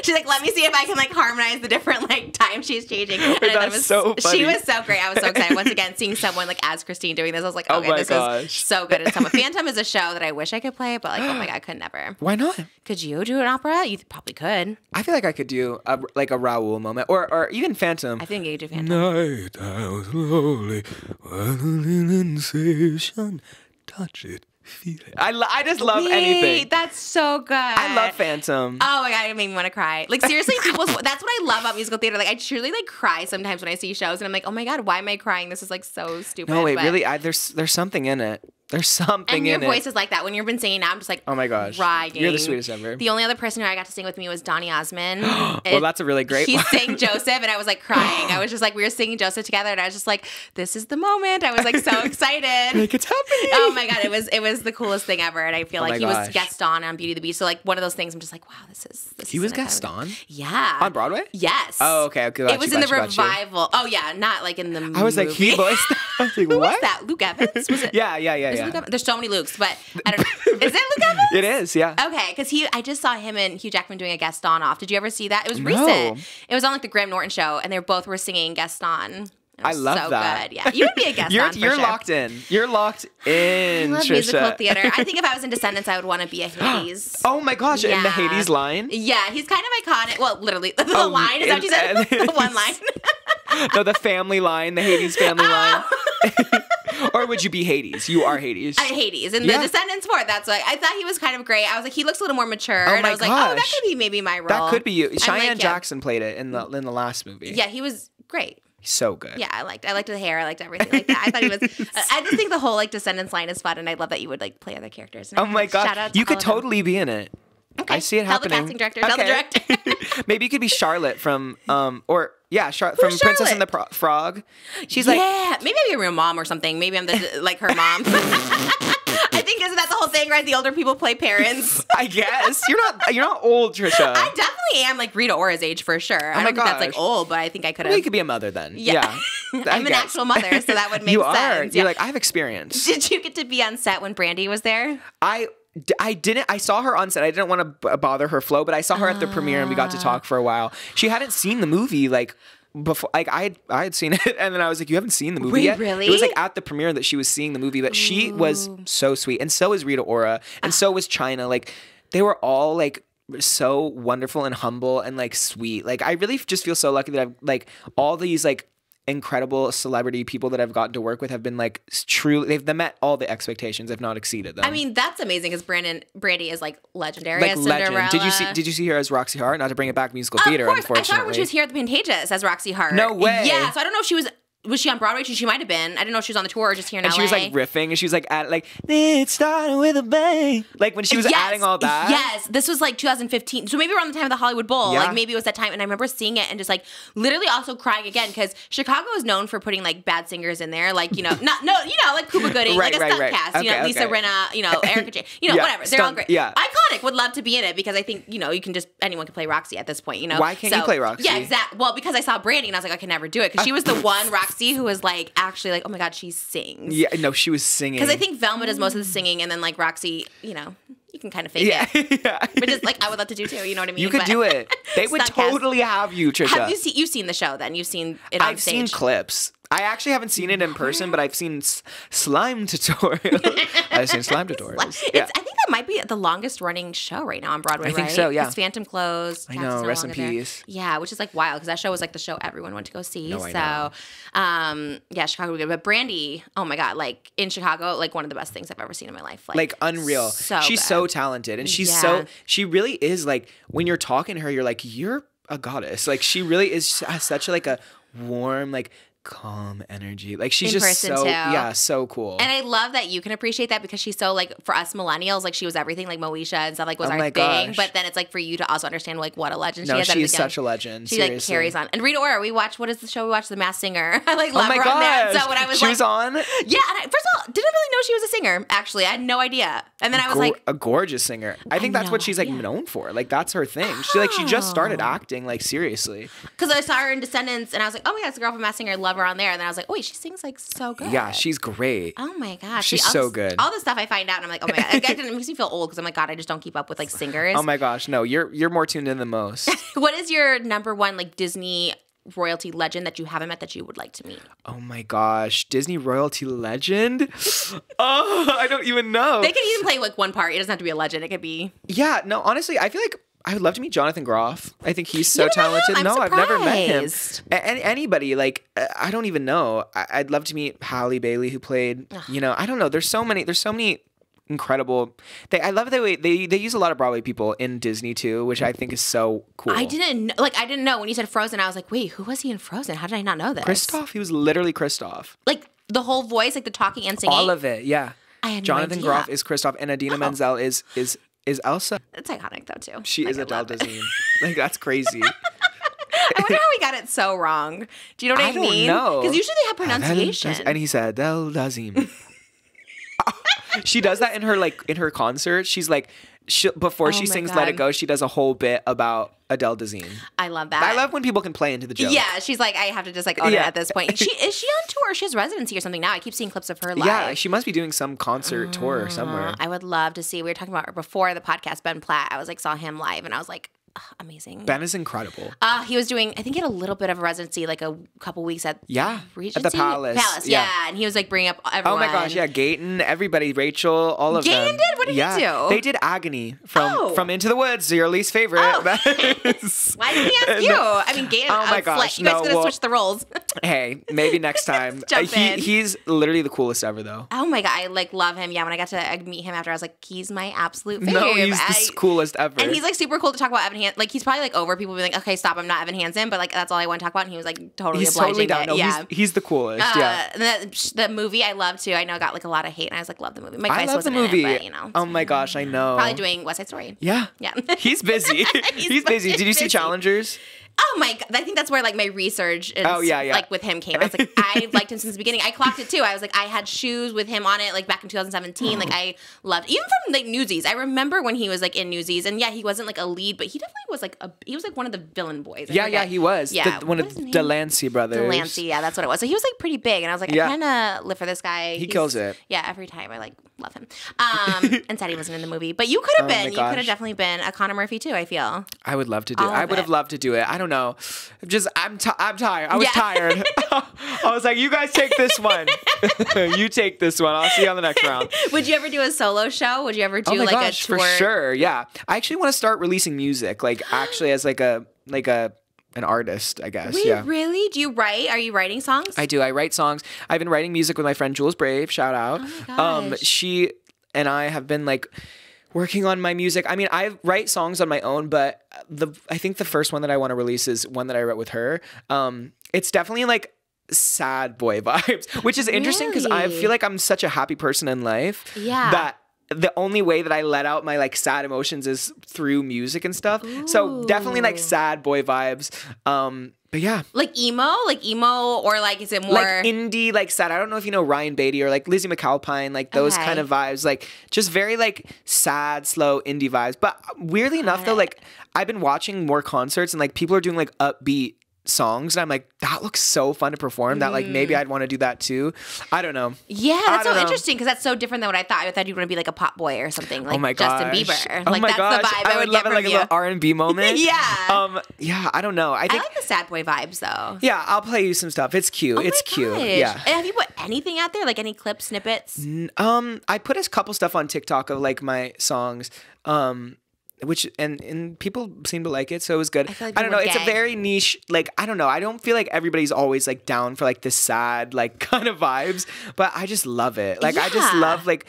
[SPEAKER 1] She's like, let me see if I can like harmonize the different like times she's changing. And I thought it was
[SPEAKER 2] so funny.
[SPEAKER 1] She was so great. I was so excited. Once again, seeing someone like as Christine doing this, I was like,
[SPEAKER 2] Oh
[SPEAKER 1] okay,
[SPEAKER 2] my
[SPEAKER 1] this
[SPEAKER 2] gosh.
[SPEAKER 1] is so good. And Phantom is a show that I wish I could play, but like, oh my god, I could never.
[SPEAKER 2] Why not?
[SPEAKER 1] Could you do an opera? You probably could.
[SPEAKER 2] I feel like I could do a Raoul moment, or even Phantom.
[SPEAKER 1] I think you could do Phantom.
[SPEAKER 2] Night out slowly, sensation, touch it, feel it. I just love anything.
[SPEAKER 1] That's so good.
[SPEAKER 2] I love Phantom.
[SPEAKER 1] Oh my god, it made me want to cry. Like seriously, that's what I love about musical theater. Like I truly like cry sometimes when I see shows, and I'm like, oh my god, why am I crying? This is like so stupid.
[SPEAKER 2] No, wait,
[SPEAKER 1] But-
[SPEAKER 2] really? There's something in it. There's something
[SPEAKER 1] And your
[SPEAKER 2] in
[SPEAKER 1] voice
[SPEAKER 2] it.
[SPEAKER 1] is like that when you've been singing. Now I'm just like,
[SPEAKER 2] Oh my gosh.
[SPEAKER 1] crying.
[SPEAKER 2] You're the sweetest ever.
[SPEAKER 1] The only other person who I got to sing with me was Donny Osmond.
[SPEAKER 2] Well, that's a really great
[SPEAKER 1] He
[SPEAKER 2] one.
[SPEAKER 1] sang Joseph, and I was like crying. I was just like, we were singing Joseph together, and I was just like, this is the moment. I was like so excited.
[SPEAKER 2] Like, it's happening.
[SPEAKER 1] Oh my god, it was the coolest thing ever, and I feel
[SPEAKER 2] Oh
[SPEAKER 1] like
[SPEAKER 2] my
[SPEAKER 1] he was
[SPEAKER 2] gosh.
[SPEAKER 1] Gaston on Beauty and the Beast. So like one of those things, I'm just like, wow, this is.
[SPEAKER 2] He was
[SPEAKER 1] an iconic-
[SPEAKER 2] Gaston?
[SPEAKER 1] Yeah.
[SPEAKER 2] On Broadway?
[SPEAKER 1] Yes.
[SPEAKER 2] Oh, okay. Got
[SPEAKER 1] It was
[SPEAKER 2] you,
[SPEAKER 1] in the
[SPEAKER 2] got you.
[SPEAKER 1] revival. Oh yeah, not like in the movie.
[SPEAKER 2] I was like, he voiced that? I was like,
[SPEAKER 1] Who
[SPEAKER 2] what?
[SPEAKER 1] was that? Luke Evans? Was it?
[SPEAKER 2] Yeah.
[SPEAKER 1] Is it Luke Evans? There's so many Lukes, but I don't know. Is it Luke Evans?
[SPEAKER 2] It is, yeah.
[SPEAKER 1] Okay, because I just saw him and Hugh Jackman doing a Gaston off. Did you ever see that? It was
[SPEAKER 2] No.
[SPEAKER 1] recent. It was on like the Graham Norton show, and they both were singing Gaston. It
[SPEAKER 2] I
[SPEAKER 1] was
[SPEAKER 2] love
[SPEAKER 1] so
[SPEAKER 2] that.
[SPEAKER 1] Good. Yeah, you would be a Gaston.
[SPEAKER 2] You're
[SPEAKER 1] for sure.
[SPEAKER 2] locked in. You're locked in,
[SPEAKER 1] I love
[SPEAKER 2] Trisha.
[SPEAKER 1] musical theater. I think if I was in Descendants, I would want to be a Hades.
[SPEAKER 2] Oh my gosh! In the
[SPEAKER 1] Yeah.
[SPEAKER 2] Hades line.
[SPEAKER 1] Yeah, he's kind of iconic. Well, literally, the
[SPEAKER 2] Oh,
[SPEAKER 1] line is that what you said?
[SPEAKER 2] and-
[SPEAKER 1] The one line.
[SPEAKER 2] No, the family line, the Hades family line. Or would you be Hades? You are Hades.
[SPEAKER 1] Hades and
[SPEAKER 2] Yeah.
[SPEAKER 1] the Descendants 4. That's why I thought he was kind of great. I was like, he looks a little more mature,
[SPEAKER 2] Oh
[SPEAKER 1] and
[SPEAKER 2] my
[SPEAKER 1] I was like, oh, that
[SPEAKER 2] gosh.
[SPEAKER 1] could be maybe my role.
[SPEAKER 2] That could be you.
[SPEAKER 1] I
[SPEAKER 2] Cheyenne
[SPEAKER 1] like him.
[SPEAKER 2] Jackson played it in the last movie.
[SPEAKER 1] Yeah, he was great.
[SPEAKER 2] He's so good.
[SPEAKER 1] Yeah, I liked the hair. I liked everything like that. I thought he was. I just think the whole like Descendants line is fun, and I love that you would like play other characters. And
[SPEAKER 2] Oh my
[SPEAKER 1] shout out
[SPEAKER 2] god,
[SPEAKER 1] to
[SPEAKER 2] you
[SPEAKER 1] all
[SPEAKER 2] could
[SPEAKER 1] of them.
[SPEAKER 2] totally be in it.
[SPEAKER 1] Okay.
[SPEAKER 2] I see it
[SPEAKER 1] Tell
[SPEAKER 2] happening.
[SPEAKER 1] the casting director. Tell the director.
[SPEAKER 2] Maybe you could be Charlotte from from Princess
[SPEAKER 1] Charlotte?
[SPEAKER 2] and the Frog. She's like,
[SPEAKER 1] yeah, maybe I'd be a real mom or something. Maybe I'm like her mom. I think isn't that the whole thing, right? The older people play parents.
[SPEAKER 2] I guess you're not old, Trisha.
[SPEAKER 1] I definitely am like Rita Ora's age for sure. I
[SPEAKER 2] my
[SPEAKER 1] don't think that's like
[SPEAKER 2] gosh.
[SPEAKER 1] old, but I think I could
[SPEAKER 2] Well,
[SPEAKER 1] have.
[SPEAKER 2] you could be a mother then.
[SPEAKER 1] Yeah.
[SPEAKER 2] I
[SPEAKER 1] I'm an
[SPEAKER 2] guess.
[SPEAKER 1] actual mother, so that would make
[SPEAKER 2] You
[SPEAKER 1] sense.
[SPEAKER 2] are.
[SPEAKER 1] Yeah.
[SPEAKER 2] You're like, I have experience.
[SPEAKER 1] Did you get to be on set when Brandy was there?
[SPEAKER 2] I didn't. I saw her on set. I didn't want to bother her flow, but I saw her at the premiere and we got to talk for a while. She hadn't seen the movie like before. Like I had seen it, and then I was like, "You haven't seen the movie
[SPEAKER 1] Wait,
[SPEAKER 2] yet?"
[SPEAKER 1] really?
[SPEAKER 2] It was like at the premiere that she was seeing the movie, but she was so sweet, and so is Rita Ora, and so was China. Like they were all like so wonderful and humble and like sweet. Like I really just feel so lucky that I've like all these like incredible celebrity people that I've gotten to work with have been like truly they've met all the expectations, if not exceeded them.
[SPEAKER 1] I mean, that's amazing because Brandy is like legendary
[SPEAKER 2] like
[SPEAKER 1] as
[SPEAKER 2] legend.
[SPEAKER 1] Cinderella.
[SPEAKER 2] Did you see her as Roxy Hart? Not to bring it back musical
[SPEAKER 1] Of
[SPEAKER 2] theater,
[SPEAKER 1] course, I
[SPEAKER 2] unfortunately.
[SPEAKER 1] saw her when she was here at the Pantages as Roxy Hart.
[SPEAKER 2] No way.
[SPEAKER 1] Yeah, so I don't know if she was she on Broadway? She might have been. I didn't know if she was on the tour or just here in
[SPEAKER 2] And
[SPEAKER 1] LA.
[SPEAKER 2] she was like riffing, and she was like at like it started with a bang. Like when she was adding all that.
[SPEAKER 1] Yes, this was like 2015. So maybe around the time of the Hollywood Bowl.
[SPEAKER 2] Yeah.
[SPEAKER 1] Like maybe it was that time. And I remember seeing it and just like literally also crying again because Chicago is known for putting like bad singers in there. Like, like Cuba Gooding,
[SPEAKER 2] Right,
[SPEAKER 1] like a
[SPEAKER 2] right,
[SPEAKER 1] stunt
[SPEAKER 2] right.
[SPEAKER 1] cast.
[SPEAKER 2] Okay,
[SPEAKER 1] Lisa
[SPEAKER 2] okay.
[SPEAKER 1] Rinna, Erica Jane,
[SPEAKER 2] Yeah,
[SPEAKER 1] whatever. They're all
[SPEAKER 2] stunt-
[SPEAKER 1] great.
[SPEAKER 2] yeah.
[SPEAKER 1] Iconic would love to be in it because I think, you can just, anyone can play Roxy at this point,
[SPEAKER 2] Why can't you play Roxy?
[SPEAKER 1] Yeah, exactly. Well, because I saw Brandy and I was like, I can never do it because she was the one Roxy who was like actually like, oh my God, she sings.
[SPEAKER 2] Yeah, no, she was singing.
[SPEAKER 1] Because I think Velma does most of the singing, and then like Roxy, you can kind of fake
[SPEAKER 2] yeah,
[SPEAKER 1] it,
[SPEAKER 2] yeah.
[SPEAKER 1] which is like I would love to do too. You know what I mean?
[SPEAKER 2] You could
[SPEAKER 1] But-
[SPEAKER 2] do it. They would
[SPEAKER 1] Stunt cast.
[SPEAKER 2] totally have you, Trisha.
[SPEAKER 1] Have you've seen the show? Then you've seen it on
[SPEAKER 2] I've
[SPEAKER 1] stage.
[SPEAKER 2] seen clips. I actually haven't seen it in person, but I've seen slime tutorials. I've seen slime tutorials. Yeah.
[SPEAKER 1] I think that might be the longest running show right now on Broadway.
[SPEAKER 2] I think
[SPEAKER 1] right?
[SPEAKER 2] so, yeah.
[SPEAKER 1] Because Phantom closed.
[SPEAKER 2] I
[SPEAKER 1] Cast
[SPEAKER 2] know,
[SPEAKER 1] is no
[SPEAKER 2] rest in
[SPEAKER 1] longer there.
[SPEAKER 2] peace.
[SPEAKER 1] Yeah, which is like wild because that show was like the show everyone went to go see.
[SPEAKER 2] No, I know.
[SPEAKER 1] Yeah, Chicago was good. But Brandy, oh my God, like in Chicago, like one of the best things I've ever seen in my life.
[SPEAKER 2] Like unreal.
[SPEAKER 1] So
[SPEAKER 2] She's
[SPEAKER 1] good.
[SPEAKER 2] so talented, and she's
[SPEAKER 1] Yeah.
[SPEAKER 2] she really is like when you're talking to her, you're like you're a goddess. Like she really is has such like a warm like calm energy. Like she's
[SPEAKER 1] In
[SPEAKER 2] just
[SPEAKER 1] person,
[SPEAKER 2] so
[SPEAKER 1] too.
[SPEAKER 2] yeah, so cool.
[SPEAKER 1] And I love that you can appreciate that because she's so like for us millennials, like she was everything, like Moesha and stuff, like was
[SPEAKER 2] Oh
[SPEAKER 1] our
[SPEAKER 2] my
[SPEAKER 1] thing.
[SPEAKER 2] gosh.
[SPEAKER 1] But then it's like for you to also understand like what a legend she
[SPEAKER 2] no,
[SPEAKER 1] is. that
[SPEAKER 2] she's
[SPEAKER 1] is, again,
[SPEAKER 2] such a legend.
[SPEAKER 1] She
[SPEAKER 2] seriously.
[SPEAKER 1] like carries on. And Rita Ora, we watched, what is the show we watched? The Masked Singer. I like love
[SPEAKER 2] Oh my
[SPEAKER 1] her on there.
[SPEAKER 2] gosh.
[SPEAKER 1] So when I was
[SPEAKER 2] she
[SPEAKER 1] like,
[SPEAKER 2] was on
[SPEAKER 1] yeah, and first of all, didn't really know she was a singer. Actually, I had no idea. And then I was like,
[SPEAKER 2] a gorgeous singer. I think that's
[SPEAKER 1] know,
[SPEAKER 2] what she's like
[SPEAKER 1] yeah.
[SPEAKER 2] known for. Like that's her thing. She just started
[SPEAKER 1] Oh.
[SPEAKER 2] acting like seriously.
[SPEAKER 1] because I saw her in Descendants, and I was like, oh my god, it's the girl from Masked Singer. I love her on there. And then I was like, oh wait, she sings like so good.
[SPEAKER 2] Yeah, she's great.
[SPEAKER 1] Oh my gosh.
[SPEAKER 2] She's
[SPEAKER 1] all
[SPEAKER 2] so
[SPEAKER 1] this-
[SPEAKER 2] good.
[SPEAKER 1] All the stuff I find out, and I'm like, oh my god. It makes me feel old because I'm like, God, I just don't keep up with like singers.
[SPEAKER 2] Oh my gosh, no, you're more tuned in than most.
[SPEAKER 1] What is your number one like Disney royalty legend that you haven't met that you would like to meet?
[SPEAKER 2] Oh my gosh, Disney royalty legend? Oh, I don't even know.
[SPEAKER 1] They can even play like one part. It doesn't have to be a legend. It could be.
[SPEAKER 2] Yeah, no, honestly, I feel like I would love to meet Jonathan Groff. I think he's so
[SPEAKER 1] You never met
[SPEAKER 2] talented.
[SPEAKER 1] him?
[SPEAKER 2] No,
[SPEAKER 1] I'm
[SPEAKER 2] I've never met him.
[SPEAKER 1] surprised.
[SPEAKER 2] Anybody, like, I don't even know. I'd love to meet Halle Bailey, who played, I don't know. There's so many incredible. I love the way they use a lot of Broadway people in Disney too, which I think is so cool.
[SPEAKER 1] I didn't know when you said Frozen. I was like, wait, who was he in Frozen? How did I not know this?
[SPEAKER 2] Kristoff, he was literally Kristoff.
[SPEAKER 1] Like the whole voice, like the talking and singing.
[SPEAKER 2] All of it, yeah.
[SPEAKER 1] I had no
[SPEAKER 2] Jonathan
[SPEAKER 1] idea.
[SPEAKER 2] Groff is Kristoff, and Adina Menzel is Elsa.
[SPEAKER 1] It's iconic though too.
[SPEAKER 2] She
[SPEAKER 1] Like,
[SPEAKER 2] is
[SPEAKER 1] I
[SPEAKER 2] Adele
[SPEAKER 1] love it.
[SPEAKER 2] Dazeem. Like that's crazy.
[SPEAKER 1] I wonder how we got it so wrong. Do you know what I,
[SPEAKER 2] I don't
[SPEAKER 1] mean?
[SPEAKER 2] know.
[SPEAKER 1] Because usually they have pronunciation.
[SPEAKER 2] And he said Adele Dazeem. She does that in her concert. She's like, before she
[SPEAKER 1] my
[SPEAKER 2] sings
[SPEAKER 1] God.
[SPEAKER 2] "Let It Go," she does a whole bit about Adele Dazeem.
[SPEAKER 1] I love that.
[SPEAKER 2] I love when people can play into the joke.
[SPEAKER 1] Yeah, she's like, I have to just like own it
[SPEAKER 2] Yeah.
[SPEAKER 1] at this point. Is she on tour? She has residency or something now. I keep seeing clips of her live.
[SPEAKER 2] Yeah, she must be doing some concert tour somewhere.
[SPEAKER 1] I would love to see. We were talking about her before the podcast, Ben Platt. I was like, saw him live, and I was like, amazing.
[SPEAKER 2] Ben is incredible.
[SPEAKER 1] He was doing, I think he had a little bit of a residency, like a couple weeks at
[SPEAKER 2] Yeah,
[SPEAKER 1] Regency?
[SPEAKER 2] at the Palace.
[SPEAKER 1] Yeah. And he was like bringing up everyone.
[SPEAKER 2] Oh my gosh, yeah, Gayton, everybody, Rachel, all of them.
[SPEAKER 1] Gayton did? What did he do?
[SPEAKER 2] They did Agony
[SPEAKER 1] Oh.
[SPEAKER 2] from Into the Woods, your least favorite.
[SPEAKER 1] Oh. Why didn't he ask you? I mean, Gayton,
[SPEAKER 2] Oh my gosh,
[SPEAKER 1] you guys
[SPEAKER 2] no,
[SPEAKER 1] gonna
[SPEAKER 2] well-
[SPEAKER 1] switch the roles.
[SPEAKER 2] Hey, maybe next time.
[SPEAKER 1] Jump in.
[SPEAKER 2] He's literally the coolest ever, though.
[SPEAKER 1] Oh my god, I like love him. Yeah, when I got to meet him after, I was like, he's my absolute fave.
[SPEAKER 2] No, he's the coolest ever.
[SPEAKER 1] And he's like super cool to talk about Evan Hansen. Like he's probably like over people being like, okay, stop, I'm not Evan Hansen, but like that's all I want to talk about. And he was like totally
[SPEAKER 2] he's
[SPEAKER 1] obliging
[SPEAKER 2] totally down.
[SPEAKER 1] it.
[SPEAKER 2] No,
[SPEAKER 1] yeah.
[SPEAKER 2] he's the coolest. Yeah.
[SPEAKER 1] The movie I love too. I know it got like a lot of hate, and I was like, love the movie. Mike
[SPEAKER 2] I
[SPEAKER 1] Weiss
[SPEAKER 2] love the
[SPEAKER 1] wasn't
[SPEAKER 2] movie.
[SPEAKER 1] in it, but you know,
[SPEAKER 2] Oh my gosh, I know.
[SPEAKER 1] probably doing West Side Story.
[SPEAKER 2] Yeah.
[SPEAKER 1] Yeah.
[SPEAKER 2] He's busy. He's busy. Did you see
[SPEAKER 1] busy.
[SPEAKER 2] Challengers?
[SPEAKER 1] Oh my god! I think that's where like my research is,
[SPEAKER 2] Oh, yeah.
[SPEAKER 1] like with him came. I was like, I liked him since the beginning. I clocked it too. I was like, I had shoes with him on it like back in 2017. Like I loved even from like Newsies. I remember when he was like in Newsies, and yeah, he wasn't like a lead, but he definitely was like one of the villain boys. I
[SPEAKER 2] Yeah,
[SPEAKER 1] forget.
[SPEAKER 2] he was.
[SPEAKER 1] Yeah,
[SPEAKER 2] One
[SPEAKER 1] what
[SPEAKER 2] of
[SPEAKER 1] was his name?
[SPEAKER 2] the Delancey brothers.
[SPEAKER 1] Delancey, yeah, that's what it was. So he was like pretty big, and I was like,
[SPEAKER 2] Yeah.
[SPEAKER 1] I kind of live for this guy.
[SPEAKER 2] He kills it.
[SPEAKER 1] Yeah, every time I like love him. And sad he wasn't in the movie, but you could have
[SPEAKER 2] Oh my
[SPEAKER 1] been. You could have
[SPEAKER 2] gosh.
[SPEAKER 1] definitely been a Connor Murphy too. I feel.
[SPEAKER 2] I would love to do it.
[SPEAKER 1] All
[SPEAKER 2] I
[SPEAKER 1] of
[SPEAKER 2] would have
[SPEAKER 1] it.
[SPEAKER 2] loved to do it. I don't know. I'm tired. I was
[SPEAKER 1] Yeah.
[SPEAKER 2] tired. I was like, you guys take this one. You take this one. I'll see you on the next round.
[SPEAKER 1] Would you ever do a solo show? Would you ever do
[SPEAKER 2] Oh my
[SPEAKER 1] like
[SPEAKER 2] gosh,
[SPEAKER 1] a tour?
[SPEAKER 2] for sure. Yeah. I actually want to start releasing music, like actually as like an artist, I guess.
[SPEAKER 1] Wait,
[SPEAKER 2] yeah.
[SPEAKER 1] really? Do you write? Are you writing songs?
[SPEAKER 2] I do. I write songs. I've been writing music with my friend Jules Brave. Shout out.
[SPEAKER 1] Oh my gosh.
[SPEAKER 2] She and I have been like working on my music. I mean, I write songs on my own, but I think the first one that I want to release is one that I wrote with her. It's definitely like sad boy vibes, which is interesting because I
[SPEAKER 1] Really?
[SPEAKER 2] feel like I'm such a happy person in life.
[SPEAKER 1] Yeah.
[SPEAKER 2] That the only way that I let out my like sad emotions is through music and stuff. So definitely like
[SPEAKER 1] Ooh.
[SPEAKER 2] sad boy vibes. But yeah.
[SPEAKER 1] like emo, or like is it more
[SPEAKER 2] Like indie, like sad. I don't know if you know Ryan Beatty or like Lizzie McAlpine, like those
[SPEAKER 1] Okay.
[SPEAKER 2] kind of vibes, like just very like sad, slow indie vibes. But weirdly enough, though,
[SPEAKER 1] it.
[SPEAKER 2] like I've been watching more concerts and like people are doing like upbeat songs, and I'm like, that looks so fun to perform. That like maybe I'd want to do that too. I don't know.
[SPEAKER 1] Yeah, that's so
[SPEAKER 2] don't know.
[SPEAKER 1] interesting because that's so different than what I thought. I thought you'd want to be like a pop boy or something, like
[SPEAKER 2] Oh my
[SPEAKER 1] Justin
[SPEAKER 2] gosh.
[SPEAKER 1] Bieber.
[SPEAKER 2] Oh
[SPEAKER 1] Like
[SPEAKER 2] my
[SPEAKER 1] that's
[SPEAKER 2] gosh.
[SPEAKER 1] the vibe I would
[SPEAKER 2] love
[SPEAKER 1] get
[SPEAKER 2] it, like
[SPEAKER 1] from
[SPEAKER 2] a
[SPEAKER 1] you.
[SPEAKER 2] little R&B moment.
[SPEAKER 1] Yeah.
[SPEAKER 2] Yeah, I don't know. I
[SPEAKER 1] I
[SPEAKER 2] think
[SPEAKER 1] like the sad boy vibes though.
[SPEAKER 2] yeah, I'll play you some stuff. It's cute.
[SPEAKER 1] Oh
[SPEAKER 2] It's
[SPEAKER 1] my
[SPEAKER 2] cute.
[SPEAKER 1] gosh.
[SPEAKER 2] Yeah.
[SPEAKER 1] And have you put anything out there, like any clip snippets?
[SPEAKER 2] I put a couple stuff on TikTok of like my songs, which and people seem to like it, so it was good.
[SPEAKER 1] I feel like
[SPEAKER 2] I don't know.
[SPEAKER 1] people
[SPEAKER 2] It's a
[SPEAKER 1] gag.
[SPEAKER 2] very niche. Like I don't know. I don't feel like everybody's always like down for like the sad like kind of vibes, but I just love it. Like I just
[SPEAKER 1] Yeah.
[SPEAKER 2] love like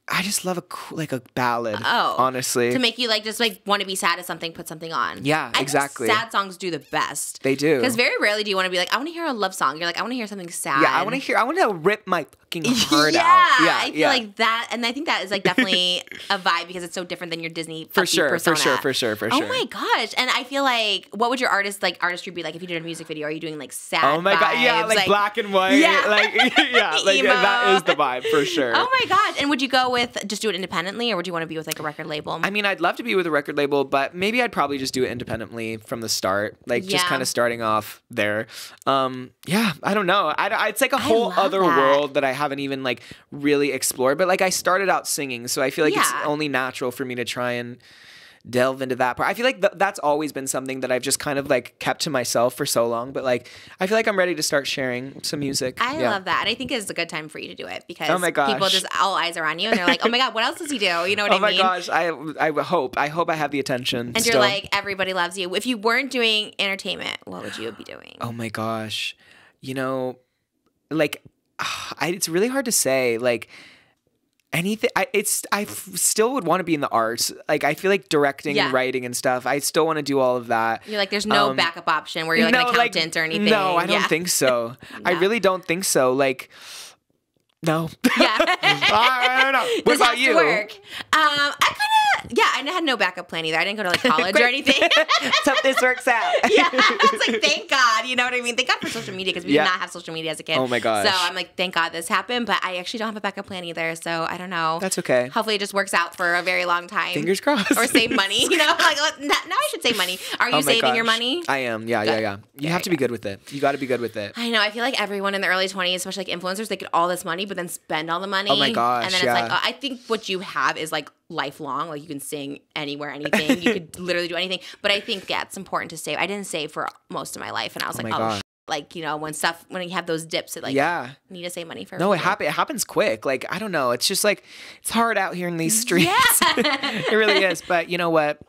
[SPEAKER 2] I just love a ballad.
[SPEAKER 1] Oh,
[SPEAKER 2] honestly,
[SPEAKER 1] to make you like just like want to be sad at something, put something on.
[SPEAKER 2] Yeah,
[SPEAKER 1] I
[SPEAKER 2] exactly.
[SPEAKER 1] think sad songs do the best.
[SPEAKER 2] They do,
[SPEAKER 1] because very rarely do you want to be like, I want to hear a love song. You're like, I want to hear something sad.
[SPEAKER 2] Yeah, I want to rip my fucking heart
[SPEAKER 1] yeah,
[SPEAKER 2] out. Yeah,
[SPEAKER 1] I feel like that, and I think that is like definitely a vibe because it's so different than your Disney
[SPEAKER 2] for sure,
[SPEAKER 1] persona.
[SPEAKER 2] for sure.
[SPEAKER 1] Oh my gosh! And I feel like, what would your artistry be like if you did a music video? Are you doing like sad?
[SPEAKER 2] Oh my god, yeah,
[SPEAKER 1] vibes,
[SPEAKER 2] like black and white.
[SPEAKER 1] Yeah.
[SPEAKER 2] like yeah, like
[SPEAKER 1] Emo.
[SPEAKER 2] that is the vibe for sure.
[SPEAKER 1] Oh my gosh! And would you go with just do it independently, or would you want to be with like a record label?
[SPEAKER 2] I mean, I'd love to be with a record label, but maybe I'd probably just do it independently from the start, like just
[SPEAKER 1] Yeah.
[SPEAKER 2] kind of starting off there. Yeah, I don't know. It's like a whole
[SPEAKER 1] love
[SPEAKER 2] other
[SPEAKER 1] that.
[SPEAKER 2] world that I haven't even like really explored. But like I started out singing, so I feel like it's
[SPEAKER 1] Yeah.
[SPEAKER 2] only natural for me to try and delve into that part. I feel like that's always been something that I've just kind of like kept to myself for so long. But like I feel like I'm ready to start sharing some music.
[SPEAKER 1] I
[SPEAKER 2] Yeah.
[SPEAKER 1] love that. And I think it's a good time for you to do it because
[SPEAKER 2] Oh my gosh.
[SPEAKER 1] people just all eyes are on you and they're like, oh my God, what else does he do? You know what
[SPEAKER 2] Oh
[SPEAKER 1] I
[SPEAKER 2] my
[SPEAKER 1] mean?
[SPEAKER 2] gosh, I hope I have the attention.
[SPEAKER 1] And
[SPEAKER 2] still.
[SPEAKER 1] you're like, everybody loves you. If you weren't doing entertainment, what would you be doing?
[SPEAKER 2] Oh my gosh. You know, like it's really hard to say. Like anything, I still would want to be in the arts. Like I feel like directing
[SPEAKER 1] Yeah.
[SPEAKER 2] and writing and stuff. I still want to do all of that.
[SPEAKER 1] You're like, there's no backup option where you're like an accountant or anything.
[SPEAKER 2] No, I don't
[SPEAKER 1] Yeah.
[SPEAKER 2] think so. I
[SPEAKER 1] No.
[SPEAKER 2] really don't think so. Like, no.
[SPEAKER 1] Yeah.
[SPEAKER 2] I don't know. What
[SPEAKER 1] This
[SPEAKER 2] about
[SPEAKER 1] has
[SPEAKER 2] you?
[SPEAKER 1] to work. I had no backup plan either. I didn't go to like college or anything.
[SPEAKER 2] Let's hope this works out.
[SPEAKER 1] Yeah, I was like, thank God. You know what I mean? Thank God for social media because we
[SPEAKER 2] Yeah.
[SPEAKER 1] did not have social media as a kid.
[SPEAKER 2] Oh my gosh.
[SPEAKER 1] So I'm like, thank God this happened. But I actually don't have a backup plan either. So I don't know.
[SPEAKER 2] That's okay.
[SPEAKER 1] Hopefully it just works out for a very long time.
[SPEAKER 2] Fingers crossed.
[SPEAKER 1] Or save money. You know, like now I should save money. Are you
[SPEAKER 2] Oh my
[SPEAKER 1] saving your
[SPEAKER 2] gosh.
[SPEAKER 1] money?
[SPEAKER 2] I am. Yeah. You
[SPEAKER 1] Very
[SPEAKER 2] have to be good with it. You got to be good with it.
[SPEAKER 1] I know. I feel like everyone in the early 20s, especially like influencers, they get all this money, but then spend all the money.
[SPEAKER 2] Oh my gosh,
[SPEAKER 1] And then
[SPEAKER 2] yeah.
[SPEAKER 1] it's like, I think what you have is like lifelong. Like you can sing anywhere, anything. You could literally do anything. But I think, yeah, it's important to save. I didn't save for most of my life. And I was
[SPEAKER 2] my
[SPEAKER 1] like,
[SPEAKER 2] gosh.
[SPEAKER 1] like, you know, when you have those dips, it like,
[SPEAKER 2] Yeah.
[SPEAKER 1] need to save money for.
[SPEAKER 2] No, it
[SPEAKER 1] everything.
[SPEAKER 2] happens quick. Like, I don't know. It's just like, it's hard out here in these streets.
[SPEAKER 1] Yeah.
[SPEAKER 2] It really is. But you know what?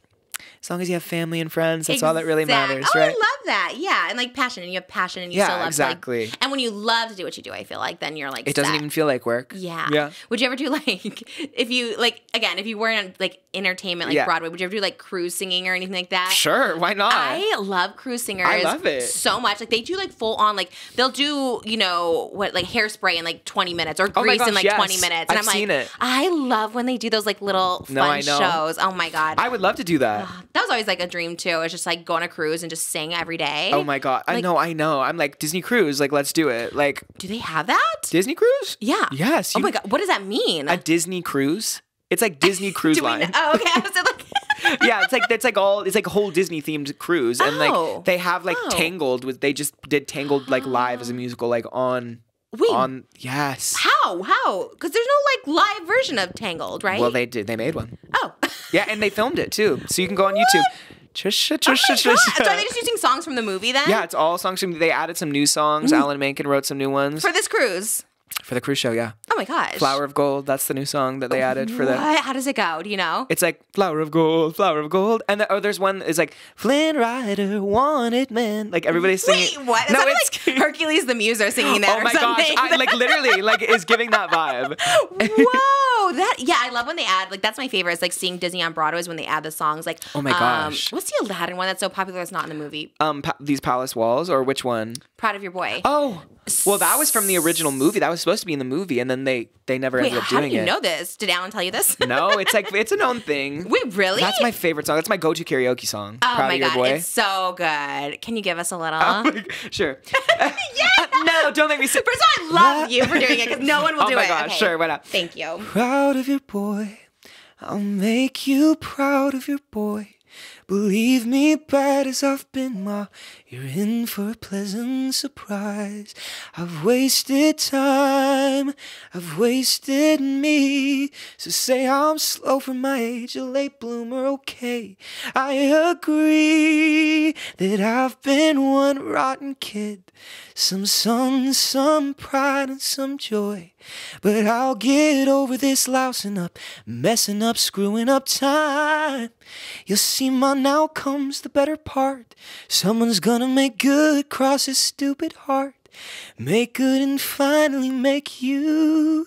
[SPEAKER 2] As long as you have family and friends, that's all that really
[SPEAKER 1] Exact-
[SPEAKER 2] matters,
[SPEAKER 1] oh,
[SPEAKER 2] right?
[SPEAKER 1] I love that. Yeah. And like passion. And you have passion and you
[SPEAKER 2] Yeah,
[SPEAKER 1] still love
[SPEAKER 2] exactly.
[SPEAKER 1] To, like, and when you love to do what you do, I feel like then you're like,
[SPEAKER 2] It doesn't
[SPEAKER 1] set.
[SPEAKER 2] even feel like work.
[SPEAKER 1] Yeah.
[SPEAKER 2] Yeah.
[SPEAKER 1] Would you ever do like if you like again if you were in like entertainment like
[SPEAKER 2] Yeah.
[SPEAKER 1] Broadway? Would you ever do like cruise singing or anything like that?
[SPEAKER 2] Sure, why not?
[SPEAKER 1] I love cruise singers.
[SPEAKER 2] I love it.
[SPEAKER 1] so much. Like they do like full on like they'll do like hairspray in like 20 minutes or
[SPEAKER 2] Oh my
[SPEAKER 1] grease in
[SPEAKER 2] gosh,
[SPEAKER 1] like
[SPEAKER 2] yes.
[SPEAKER 1] 20 minutes. And
[SPEAKER 2] I've
[SPEAKER 1] I'm like,
[SPEAKER 2] seen it.
[SPEAKER 1] I love when they do those like little
[SPEAKER 2] No,
[SPEAKER 1] fun
[SPEAKER 2] I know.
[SPEAKER 1] shows. Oh my god.
[SPEAKER 2] I would love to do that.
[SPEAKER 1] That was always like a dream too. It's just like go on a cruise and just sing every day.
[SPEAKER 2] Oh my god. I
[SPEAKER 1] Like-
[SPEAKER 2] know. I'm like, Disney Cruise, like let's do it. Like
[SPEAKER 1] Do they have that?
[SPEAKER 2] Disney Cruise?
[SPEAKER 1] Yeah.
[SPEAKER 2] Yes.
[SPEAKER 1] Oh my god. What does that mean?
[SPEAKER 2] A Disney Cruise? It's like Disney Cruise
[SPEAKER 1] Do we
[SPEAKER 2] Line.
[SPEAKER 1] know? Oh, okay. I was like
[SPEAKER 2] Yeah, it's like a whole Disney themed cruise, and
[SPEAKER 1] Oh.
[SPEAKER 2] like they have like
[SPEAKER 1] Oh.
[SPEAKER 2] Tangled they just did Tangled like live as a musical like on
[SPEAKER 1] Wait.
[SPEAKER 2] on yes.
[SPEAKER 1] How? Because there's no like live version of Tangled, right?
[SPEAKER 2] Well, they made one.
[SPEAKER 1] Oh.
[SPEAKER 2] Yeah, and they filmed it too, so you can go on YouTube. Trisha,
[SPEAKER 1] Oh my
[SPEAKER 2] Trisha,
[SPEAKER 1] God.
[SPEAKER 2] Trisha.
[SPEAKER 1] So are they just using songs from the movie then?
[SPEAKER 2] Yeah, it's all songs from. They added some new songs. Alan Menken wrote some new ones
[SPEAKER 1] For this cruise.
[SPEAKER 2] for the cruise show. Yeah,
[SPEAKER 1] Oh my gosh.
[SPEAKER 2] Flower of Gold. That's the new song that they added for the.
[SPEAKER 1] What? How does it go? Do you know?
[SPEAKER 2] It's like flower of gold, and there's one is like Flynn Rider, wanted man. Like everybody's singing.
[SPEAKER 1] Wait, what? Is
[SPEAKER 2] No,
[SPEAKER 1] that
[SPEAKER 2] it's
[SPEAKER 1] like Hercules the Muse are singing that
[SPEAKER 2] oh
[SPEAKER 1] or
[SPEAKER 2] my
[SPEAKER 1] something?
[SPEAKER 2] gosh! I, like literally, like is giving that vibe.
[SPEAKER 1] Whoa, I love when they add like that's my favorite. It's like seeing Disney on Broadway is when they add the songs like
[SPEAKER 2] Oh my gosh.
[SPEAKER 1] what's the Aladdin one that's so popular that's not in the movie?
[SPEAKER 2] These palace walls, or which one?
[SPEAKER 1] Proud of Your Boy.
[SPEAKER 2] Oh, well, that was from the original movie. That was supposed to be in the movie, and then they never
[SPEAKER 1] Wait,
[SPEAKER 2] ended up
[SPEAKER 1] how
[SPEAKER 2] doing
[SPEAKER 1] do you
[SPEAKER 2] it.
[SPEAKER 1] know this? Did Alan tell you this?
[SPEAKER 2] No, it's like it's a known thing.
[SPEAKER 1] Wait, really?
[SPEAKER 2] That's my favorite song. That's my go-to karaoke song.
[SPEAKER 1] Oh
[SPEAKER 2] Proud
[SPEAKER 1] my
[SPEAKER 2] of Your
[SPEAKER 1] god,
[SPEAKER 2] Boy.
[SPEAKER 1] it's so good. Can you give us a little?
[SPEAKER 2] Sure. No, don't make me sit.
[SPEAKER 1] First of all, I love you for doing it because no one will
[SPEAKER 2] Oh
[SPEAKER 1] do
[SPEAKER 2] my
[SPEAKER 1] it.
[SPEAKER 2] gosh,
[SPEAKER 1] Okay.
[SPEAKER 2] sure, why not?
[SPEAKER 1] Thank you.
[SPEAKER 2] Proud of your boy. I'll make you proud of your boy. Believe me, bad as I've been, Ma, you're in for a pleasant surprise. I've wasted time, I've wasted me. So say I'm slow for my age, a late bloomer, okay. I agree that I've been one rotten kid. Some sun, some pride, and some joy. But I'll get over this lousing up, messing up, screwing up time. You'll see, Ma, now comes the better part. Someone's gonna make good cross his stupid heart. Make good and finally make you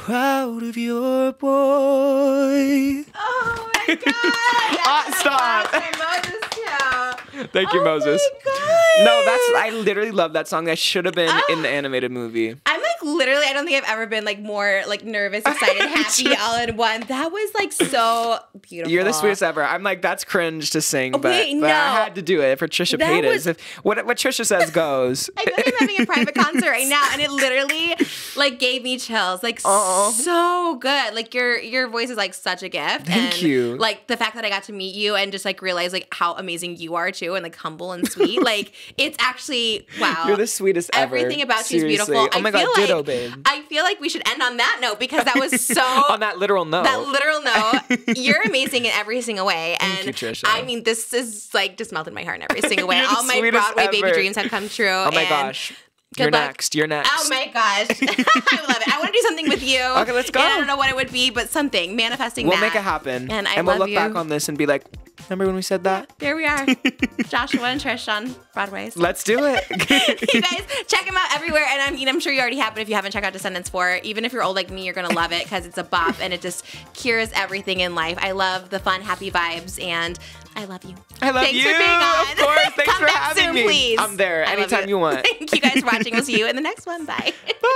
[SPEAKER 2] proud of your boy.
[SPEAKER 1] Oh my God.
[SPEAKER 2] Stop.
[SPEAKER 1] Moses too.
[SPEAKER 2] Thank you, Moses.
[SPEAKER 1] Oh my God.
[SPEAKER 2] No, I literally love that song. That should have been in the animated movie.
[SPEAKER 1] I'm like literally, I don't think I've ever been like more like nervous, excited, happy all in one. That was like so beautiful.
[SPEAKER 2] You're the sweetest ever. I'm like, that's cringe to sing, but
[SPEAKER 1] Wait,
[SPEAKER 2] I
[SPEAKER 1] no.
[SPEAKER 2] had to do it for Trisha
[SPEAKER 1] That
[SPEAKER 2] Paytas.
[SPEAKER 1] was-
[SPEAKER 2] What Trisha says goes.
[SPEAKER 1] I feel like I'm having a private concert right now, and it literally like gave me chills. Like so good. Like your voice is like such a gift.
[SPEAKER 2] Thank
[SPEAKER 1] and,
[SPEAKER 2] you.
[SPEAKER 1] Like the fact that I got to meet you and just like realize like how amazing you are too, and like humble and sweet. Like it's actually wow.
[SPEAKER 2] You're the sweetest ever.
[SPEAKER 1] Everything about you is
[SPEAKER 2] Seriously.
[SPEAKER 1] beautiful.
[SPEAKER 2] Oh my God, ditto, babe.
[SPEAKER 1] I feel like we should end on that note because that was so
[SPEAKER 2] On that literal note.
[SPEAKER 1] That literal note. You're amazing in every single way. And
[SPEAKER 2] Thank you, Trisha.
[SPEAKER 1] I mean, this is like just melted my heart in every single way.
[SPEAKER 2] You're the
[SPEAKER 1] All my
[SPEAKER 2] sweetest
[SPEAKER 1] Broadway baby
[SPEAKER 2] ever.
[SPEAKER 1] dreams have come true.
[SPEAKER 2] Oh my
[SPEAKER 1] and
[SPEAKER 2] gosh.
[SPEAKER 1] good
[SPEAKER 2] You're
[SPEAKER 1] luck.
[SPEAKER 2] next. You're next.
[SPEAKER 1] Oh my gosh. I love it. I want to do something with you.
[SPEAKER 2] Okay, let's go.
[SPEAKER 1] And I don't know what it would be, but something. Manifesting
[SPEAKER 2] We'll
[SPEAKER 1] that.
[SPEAKER 2] make it happen.
[SPEAKER 1] And I
[SPEAKER 2] we'll
[SPEAKER 1] love
[SPEAKER 2] look
[SPEAKER 1] you.
[SPEAKER 2] back on this and be like, remember when we said that?
[SPEAKER 1] There we are. Joshua and Trish on Broadway's.
[SPEAKER 2] Let's do it.
[SPEAKER 1] You guys check them out everywhere, and I mean, I'm sure you already have, but if you haven't checked out Descendants 4, even if you're old like me, you're gonna love it because it's a bop and it just cures everything in life. I love the fun, happy vibes, and I love you.
[SPEAKER 2] I love
[SPEAKER 1] Thanks
[SPEAKER 2] you.
[SPEAKER 1] for being on.
[SPEAKER 2] Of course. Thanks
[SPEAKER 1] Come
[SPEAKER 2] for
[SPEAKER 1] back
[SPEAKER 2] having
[SPEAKER 1] soon,
[SPEAKER 2] me.
[SPEAKER 1] please.
[SPEAKER 2] I'm there
[SPEAKER 1] I love
[SPEAKER 2] anytime you want.
[SPEAKER 1] Thank you guys for watching. We'll see you in the next one. Bye.
[SPEAKER 2] Bye.